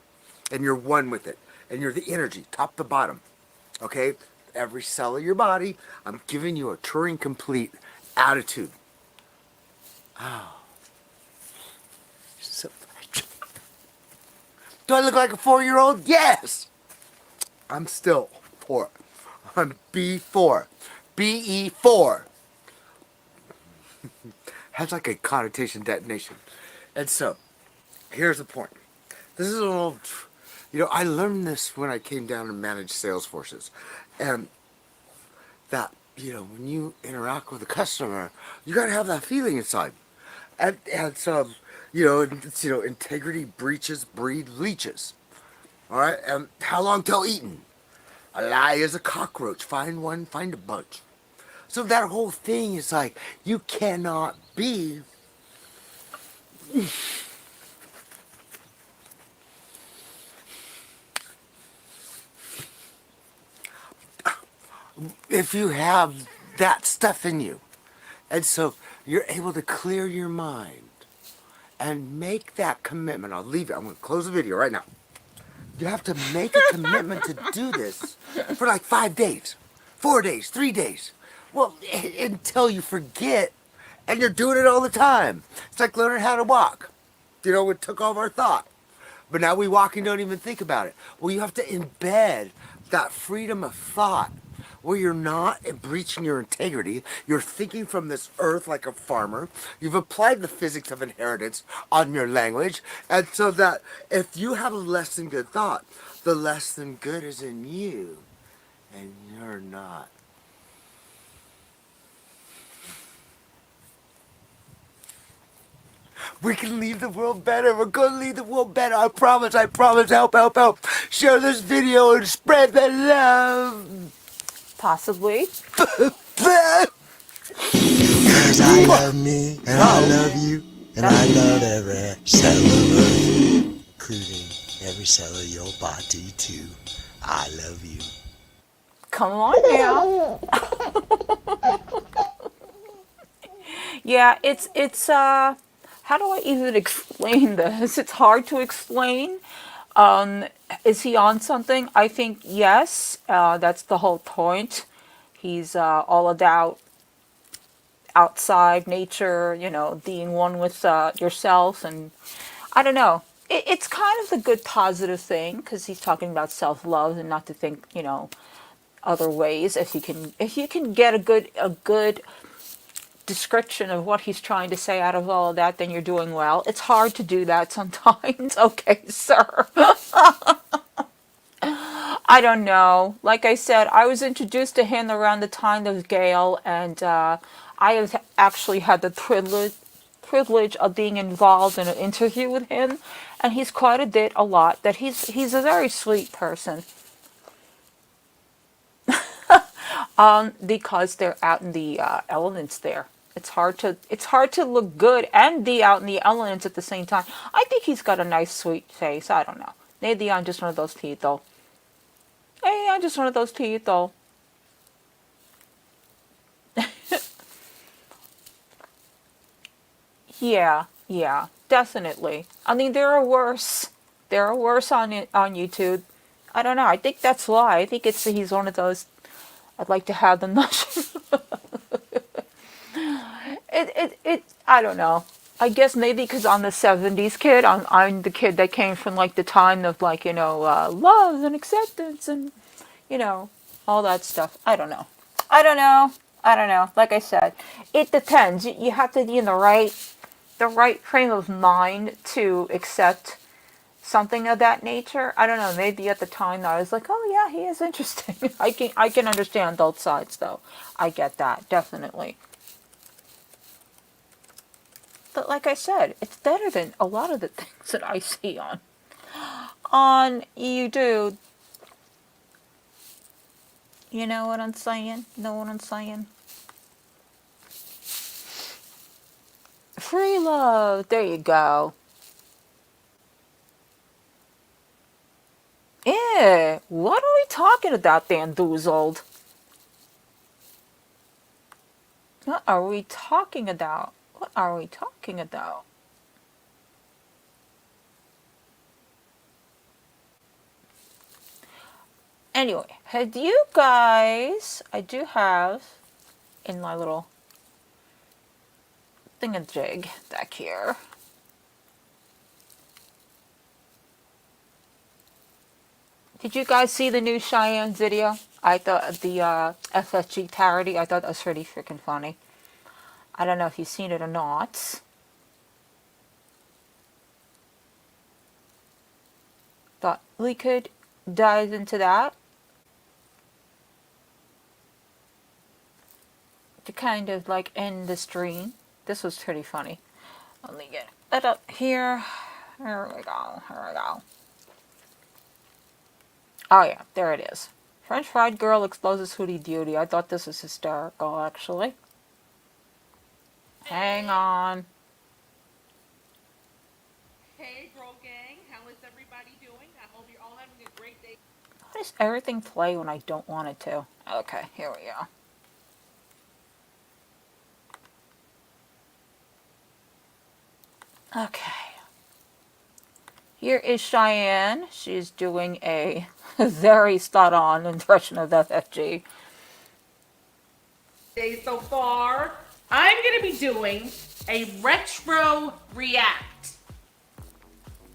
Speaker 7: And you're one with it. And you're the energy, top to bottom. Okay? Every cell of your body, I'm giving you a Turing complete attitude. Oh. So much. Do I look like a 4-year-old? Yes! I'm still 4. I'm B4. BE4. Has like a connotation detonation. And so, here's the point. This is an old, I learned this when I came down and managed sales forces. And that, when you interact with a customer, you got to have that feeling inside. And so, integrity breaches breed leeches. All right? And how long till eating? A lie is a cockroach. Find one, find a bunch. So that whole thing is like, you cannot be if you have that stuff in you. And so you're able to clear your mind and make that commitment. I'll leave it. I'm going to close the video right now. You have to make a commitment to do this for like 5 days, 4 days, 3 days. Well, until you forget and you're doing it all the time. It's like learning how to walk. It took all of our thought. But now we walk and don't even think about it. Well, you have to embed that freedom of thought where you're not breaching your integrity. You're thinking from this earth like a farmer. You've applied the physics of inheritance on your language. And so that if you have a less than good thought, the less than good is in you and you're not. We can leave the world better. We're going to leave the world better. I promise. I promise. Help, help, help. Share this video and spread the love.
Speaker 3: Possibly.
Speaker 8: Cause I love me, and I love you, and I love every cell of Earth, including every cell of your body too. I love you.
Speaker 3: Come on now. Yeah, it's how do I even explain this? It's hard to explain. Is he on something? I think yes. That's the whole point. He's all about outside nature, being one with yourself, and I don't know. It's kind of the good positive thing because he's talking about self-love and not to think, other ways. If you can get a good description of what he's trying to say out of all of that, then you're doing well. It's hard to do that sometimes. Okay, sir. I don't know. Like I said, I was introduced to him around the time of Gail, and I have actually had the privilege of being involved in an interview with him, and he's quite a lot. That he's a very sweet person. Because they're out in the elements there. It's hard to look good and be out in the elements at the same time. I think he's got a nice sweet face. I don't know. Maybe I'm just one of those people. Hey, I'm just one of those people. Yeah, definitely. I mean, there are worse. There are worse on YouTube. I don't know. I think that's why. I think he's one of those. I'd like to have the nut. I don't know. I guess maybe because I'm the 70s kid. I'm the kid that came from like the time of like, love and acceptance and, all that stuff. I don't know. Like I said, it depends. You have to be in the right frame of mind to accept something of that nature. I don't know. Maybe at the time I was like, oh yeah, he is interesting. I can understand both sides though. I get that definitely. But like I said, it's better than a lot of the things that I see on YouTube. You know what I'm saying? Free love. There you go. Yeah. What are we talking about, Bamboozled? What are we talking about? Anyway, had you guys, I do have in my little thingamajig back here. Did you guys see the new Cheyenne video? I thought the FSG parody, I thought that was pretty freaking funny. I don't know if you've seen it or not. Thought we could dive into that. To kind of like end the stream. This was pretty funny. Let me get it up here. Here we go. Oh yeah, there it is. French fried girl exposes hootie beauty. I thought this was hysterical, actually. Hang on.
Speaker 9: Hey, Bro Gang, how is everybody doing? I hope you're all having a great day.
Speaker 3: Why does everything play when I don't want it to? Okay, here we go. Okay. Here is Cheyenne. She's doing a very spot-on impression of FFG.
Speaker 9: So far, I'm going to be doing a retro react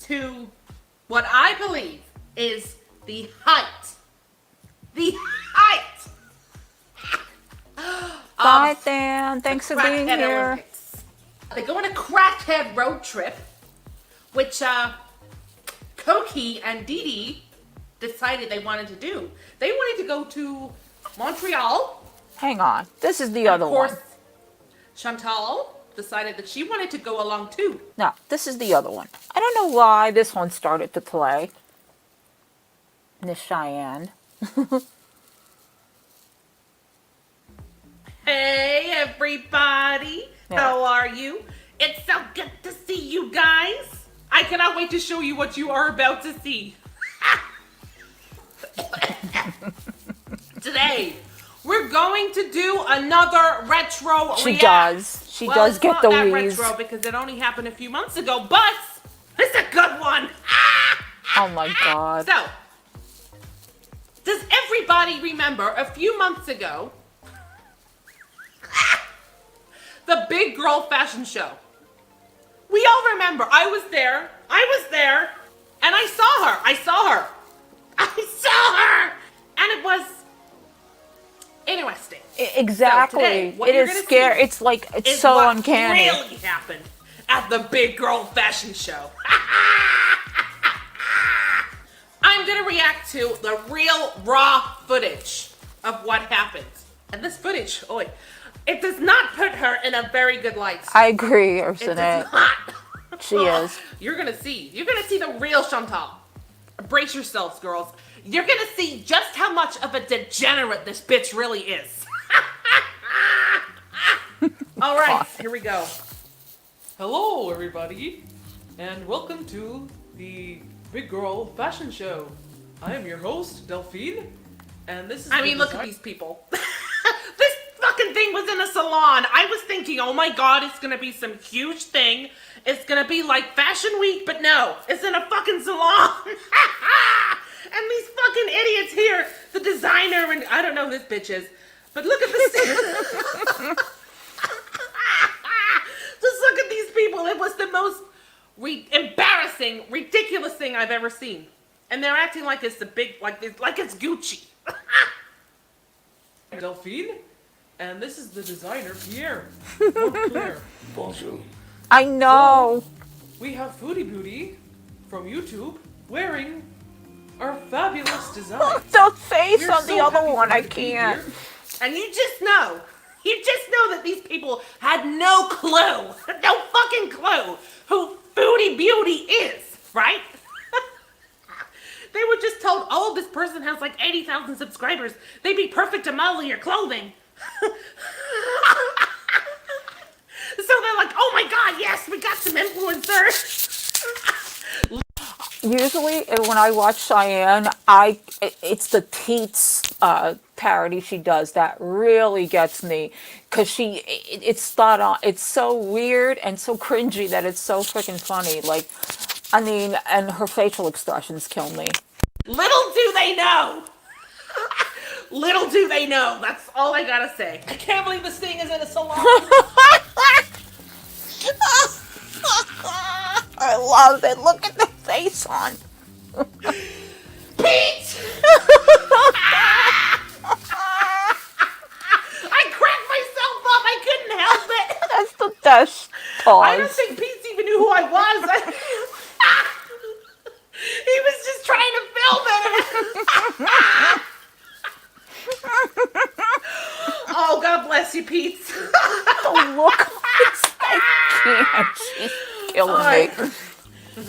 Speaker 9: to what I believe is the height.
Speaker 3: Bye, Dan. Thanks for being
Speaker 9: Crackhead
Speaker 3: here.
Speaker 9: Olympics. They go on a crackhead road trip, which Koki and Dee Dee decided they wanted to do. They wanted to go to Montreal.
Speaker 3: Hang on. This is the other one.
Speaker 9: Of course, Chantal decided that she wanted to go along too.
Speaker 3: No, this is the other one. I don't know why this one started to play. Miss Cheyenne.
Speaker 9: Hey everybody,
Speaker 3: Yeah.
Speaker 9: how are you? It's so good to see you guys. I cannot wait to show you what you are about to see. Today, we're going to do another retro
Speaker 3: She
Speaker 9: react.
Speaker 3: does. She
Speaker 9: Well,
Speaker 3: does
Speaker 9: it's
Speaker 3: get
Speaker 9: not
Speaker 3: the
Speaker 9: that
Speaker 3: wheeze.
Speaker 9: retro because it only happened a few months ago, but it's a good one.
Speaker 3: Oh my god.
Speaker 9: So, does everybody remember a few months ago the big girl fashion show? We all remember. I was there, and I saw her, and it was interesting.
Speaker 3: Exactly.
Speaker 9: So today, what
Speaker 3: It
Speaker 9: you're
Speaker 3: is
Speaker 9: gonna
Speaker 3: scary.
Speaker 9: see
Speaker 3: It's like, it's
Speaker 9: is
Speaker 3: so
Speaker 9: what
Speaker 3: uncanny.
Speaker 9: really happened at the big girl fashion show. I'm gonna react to the real raw footage of what happened. And this footage, it does not put her in a very good light.
Speaker 3: I agree,
Speaker 9: It does
Speaker 3: Ursula.
Speaker 9: not.
Speaker 3: She is.
Speaker 9: You're gonna see the real Chantal. Brace yourselves, girls. you're gonna see just how much of a degenerate this bitch really is. All right, here we go.
Speaker 10: Hello, everybody, and welcome to the Big Girl Fashion Show. I am your host, Delphine, and this is.
Speaker 9: I mean, look at these people. This fucking thing was in a salon. I was thinking, oh my god, it's gonna be some huge thing. It's gonna be like Fashion Week, but no, it's in a fucking salon. And these fucking idiots here, the designer, and I don't know who this bitch is, but look at this. Just look at these people. It was the most embarrassing, ridiculous thing I've ever seen. And they're acting like it's the big, like it's Gucci.
Speaker 10: Delphine, and this is the designer, Pierre. Montclair.
Speaker 7: Bonjour.
Speaker 3: I know.
Speaker 10: We have Foodie Booty from YouTube wearing our fabulous design.
Speaker 3: The face
Speaker 10: We're
Speaker 3: on
Speaker 10: so
Speaker 3: the other
Speaker 10: happy
Speaker 3: one,
Speaker 10: for
Speaker 3: I
Speaker 10: you to be
Speaker 3: can't.
Speaker 10: here.
Speaker 9: And you just know that these people had no clue, no fucking clue who Foodie Beauty is, right? They were just told, oh, this person has like 80,000 subscribers. They'd be perfect to model your clothing. So they're like, oh my god, yes, we got some influencers.
Speaker 3: Usually, when I watch Cheyenne, it's the Teats parody she does that really gets me, because it's thought on. It's so weird and so cringy that it's so freaking funny. Like, I mean, and her facial expressions kill me.
Speaker 9: Little do they know. Little do they know. That's all I gotta say.
Speaker 10: I can't believe this thing is in a salon.
Speaker 3: I love it. Look at the face on.
Speaker 9: Pete! I cracked myself up. I couldn't help it.
Speaker 3: That's the best
Speaker 9: I don't
Speaker 3: pause.
Speaker 9: think Pete even knew who I was. He was just trying to film it. Oh, God bless you, Pete.
Speaker 3: The look on his face. I can't. She's killing me.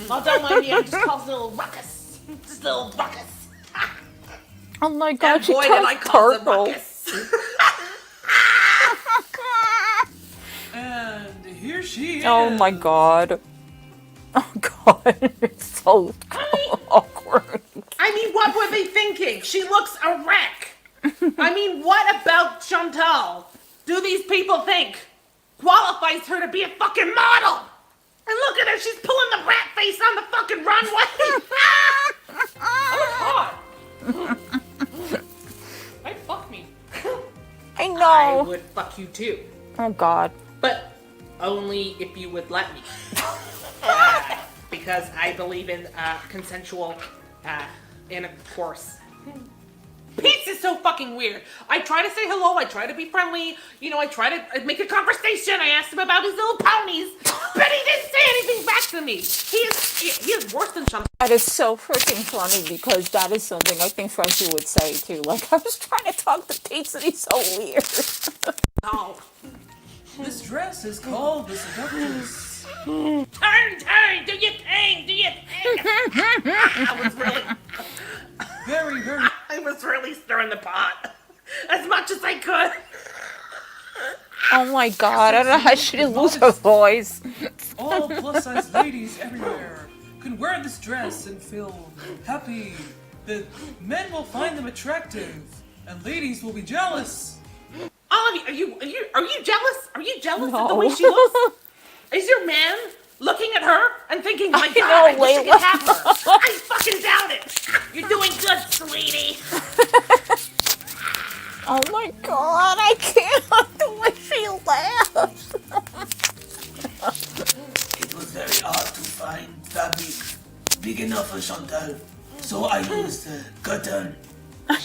Speaker 9: Oh, don't mind me. I just caused a little ruckus. Just a little ruckus.
Speaker 3: Oh my god,
Speaker 9: And
Speaker 3: she
Speaker 9: boy, did I
Speaker 3: turned
Speaker 9: cause a
Speaker 3: purple.
Speaker 9: ruckus.
Speaker 10: And here she is.
Speaker 3: Oh my god. Oh god, it's so awkward.
Speaker 9: I mean, what were they thinking? She looks a wreck. I mean, what about Chantal? Do these people think qualifies her to be a fucking model? And look at her, she's pulling the rat face on the fucking runway.
Speaker 10: Oh, hot. Hey, fuck me.
Speaker 3: I
Speaker 9: I
Speaker 3: know.
Speaker 9: would fuck you too,
Speaker 3: Oh god.
Speaker 9: but only if you would let me. Because I believe in consensual intercourse. Pete is so fucking weird. I try to say hello, I try to be friendly, you know, I try to make a conversation. I asked him about his little ponies, but he didn't say anything back to me. He is worse than Chantal.
Speaker 3: That is so freaking funny, because that is something I think Frenchie would say too. Like, I was trying to talk to Pete and he's so weird.
Speaker 9: Oh.
Speaker 10: This dress is called the Seductress.
Speaker 9: Turn, do your thing, do your thing. I was really stirring the pot as much as I could.
Speaker 3: Oh my god, I don't know how she didn't lose her voice.
Speaker 10: All plus-size ladies everywhere can wear this dress and feel happy. The men will find them attractive, and ladies will be jealous.
Speaker 9: All of you, are you jealous? Are you jealous of the
Speaker 3: No.
Speaker 9: way she looks? Is your man looking at her and thinking, my God,
Speaker 3: know,
Speaker 9: I wish I
Speaker 3: Layla.
Speaker 9: could have her? I fucking doubt it. You're doing good, sweetie.
Speaker 3: Oh my god, I can't the way she laughs.
Speaker 8: It was very hard to find fabric big enough for Chantal, so I used cotton.
Speaker 9: That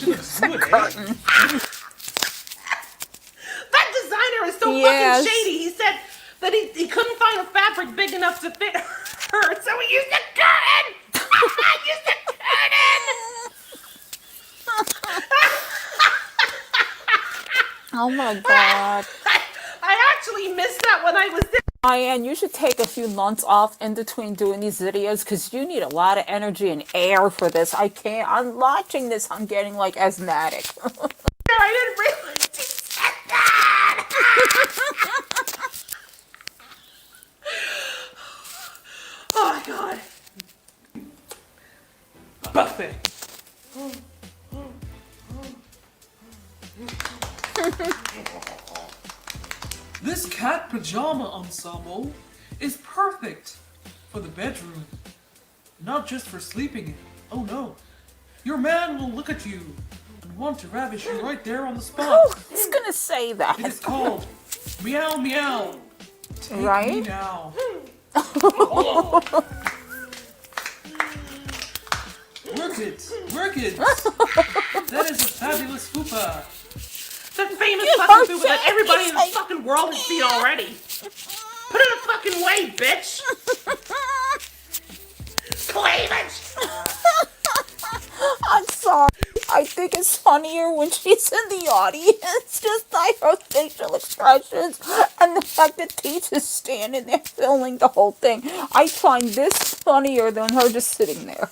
Speaker 9: designer is so
Speaker 3: Yes.
Speaker 9: fucking shady. He said that he couldn't find a fabric big enough to fit her, so he used a curtain. Used a curtain.
Speaker 3: Oh my god.
Speaker 9: I actually missed that when I was there.
Speaker 3: Cheyenne, you should take a few months off in between doing these videos because you need a lot of energy and air for this. I can't. I'm watching this. I'm getting like asthmatic.
Speaker 9: I didn't realize you said that. Oh my god.
Speaker 10: Buffet. This cat pajama ensemble is perfect for the bedroom, not just for sleeping in. Oh no, your man will look at you and want to ravish you right there on the spot.
Speaker 3: Who's gonna say that?
Speaker 10: It is called meow meow. Take me
Speaker 3: Right?
Speaker 10: now. Work it, work it. That is a fabulous fupa.
Speaker 9: The famous
Speaker 3: You
Speaker 9: fucking
Speaker 3: heard
Speaker 9: food that
Speaker 3: that?
Speaker 9: everybody in the
Speaker 3: It's like-
Speaker 9: fucking world has seen already. Put it a fucking way, bitch. Cleavage.
Speaker 3: I'm sorry. I think it's funnier when she's in the audience, just like her facial expressions and the fact that Teach is standing there filming the whole thing. I find this funnier than her just sitting there.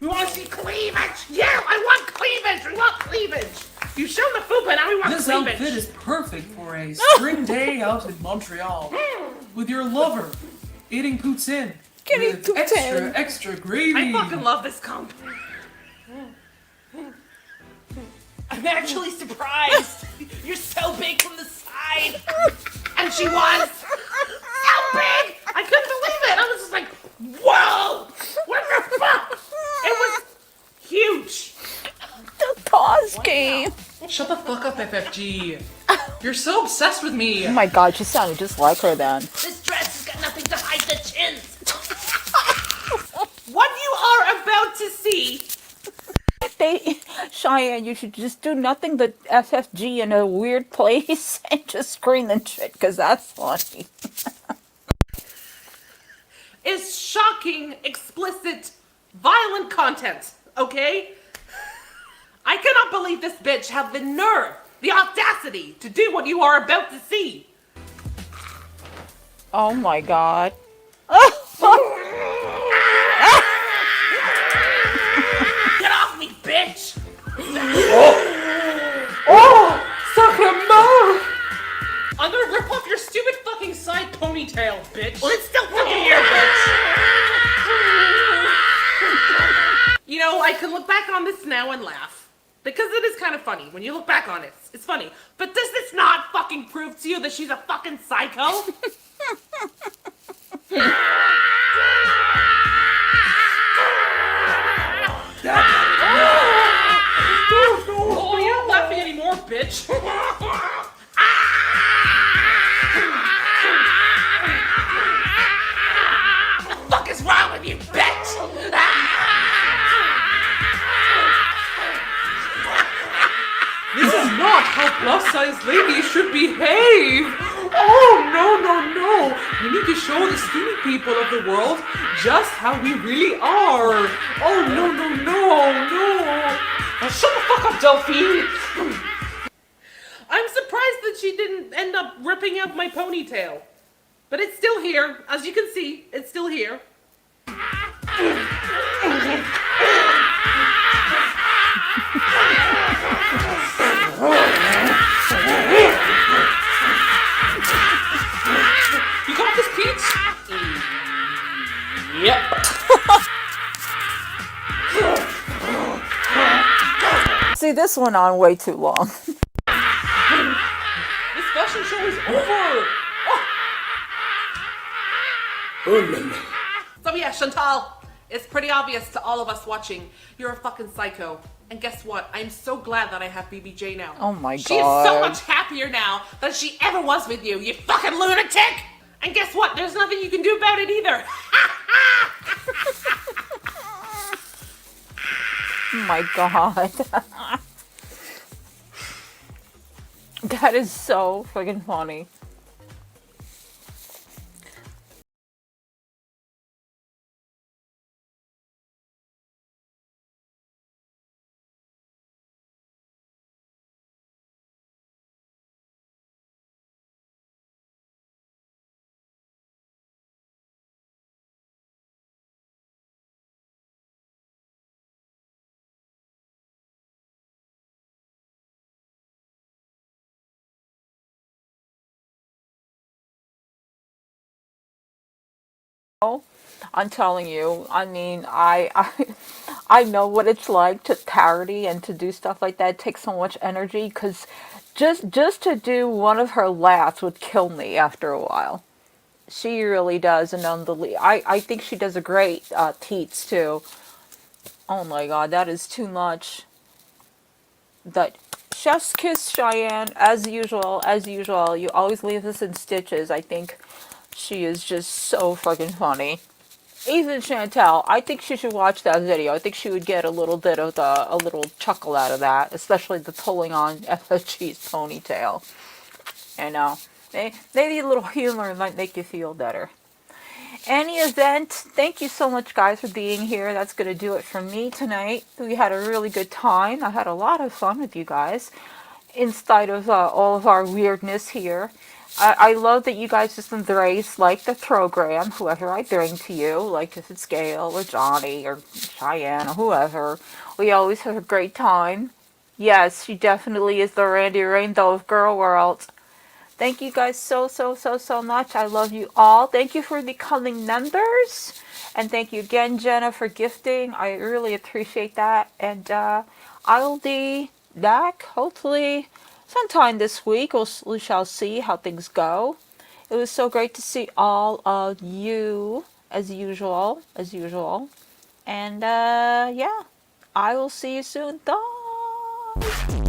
Speaker 9: We want to see cleavage. Yeah, I want cleavage. We want cleavage. You show the food, but now we want
Speaker 10: This
Speaker 9: cleavage.
Speaker 10: outfit is perfect for a spring day out in Montreal with your lover eating poutine
Speaker 3: Getting
Speaker 10: with
Speaker 3: poutine.
Speaker 10: extra gravy.
Speaker 9: I fucking love this comp. I'm actually surprised. You're so big from the side. And she was so big. I couldn't believe it. I was just like, whoa. What the fuck? It was huge.
Speaker 3: The pause game.
Speaker 10: Shut the fuck up, FFG. You're so obsessed with me.
Speaker 3: Oh my god, she sounded just like her then.
Speaker 9: This dress has got nothing to hide the chins. What you are about to see.
Speaker 3: Cheyenne, you should just do nothing but FFG in a weird place and just scream and shit, because that's funny.
Speaker 9: Is shocking, explicit, violent content, okay? I cannot believe this bitch have the nerve, the audacity to do what you are about to see.
Speaker 3: Oh my god.
Speaker 9: Get off me, bitch!
Speaker 10: Sacrement!
Speaker 9: I'm gonna rip off your stupid fucking side ponytail, bitch! Well, it's still fucking here, bitch! You know, I can look back on this now and laugh. Because it is kind of funny. When you look back on it, it's funny. But does this not fucking prove to you that she's a fucking psycho? Oh, you're not laughing anymore, bitch. What the fuck is wrong with you, bitch?
Speaker 10: This is not how plus-size ladies should behave! Oh, no, no, no! We need to show the skinny people of the world just how we really are! Oh, no, no, no, no! Shut the fuck up, Delphine!
Speaker 9: I'm surprised that she didn't end up ripping out my ponytail. But it's still here. As you can see, it's still here.
Speaker 10: You got this, Peach? Yep.
Speaker 3: See, this went on way too long.
Speaker 10: This fashion show is over!
Speaker 9: So yeah, Chantal, it's pretty obvious to all of us watching, you're a fucking psycho. And guess what? I'm so glad that I have BBJ now.
Speaker 3: Oh my
Speaker 9: She is so
Speaker 3: God.
Speaker 9: much happier now than she ever was with you, you fucking lunatic! And guess what? There's nothing you can do about it either.
Speaker 3: Oh my god. That is so friggin' funny. I'm telling you. I mean, I know what it's like to parody and to do stuff like that. It takes so much energy because just to do one of her laughs would kill me after a while. She really does, and on the I think she does a great teats too. Oh my god, that is too much. That chef's kiss, Cheyenne, as usual, as usual. You always leave us in stitches. I think she is just so fucking funny. Even Chantal, I think she should watch that video. I think she would get a little bit of a little chuckle out of that, especially the pulling on FSG's ponytail. You know, maybe a little humor might make you feel better. Any event, thank you so much, guys, for being here. That's going to do it for me tonight. We had a really good time. I had a lot of fun with you guys, in spite of all of our weirdness here. I love that you guys just embrace, like, the program, whoever I bring to you, like if it's Gail or Johnny or Cheyenne or whoever. We always have a great time. Yes, she definitely is the Randy Rainbow of Girl World. Thank you guys so much. I love you all. Thank you for becoming members. And thank you again, Jenna, for gifting. I really appreciate that. And I'll be back, hopefully, sometime this week. We shall see how things go. It was so great to see all of you, as usual. And, yeah, I will see you soon. Bye.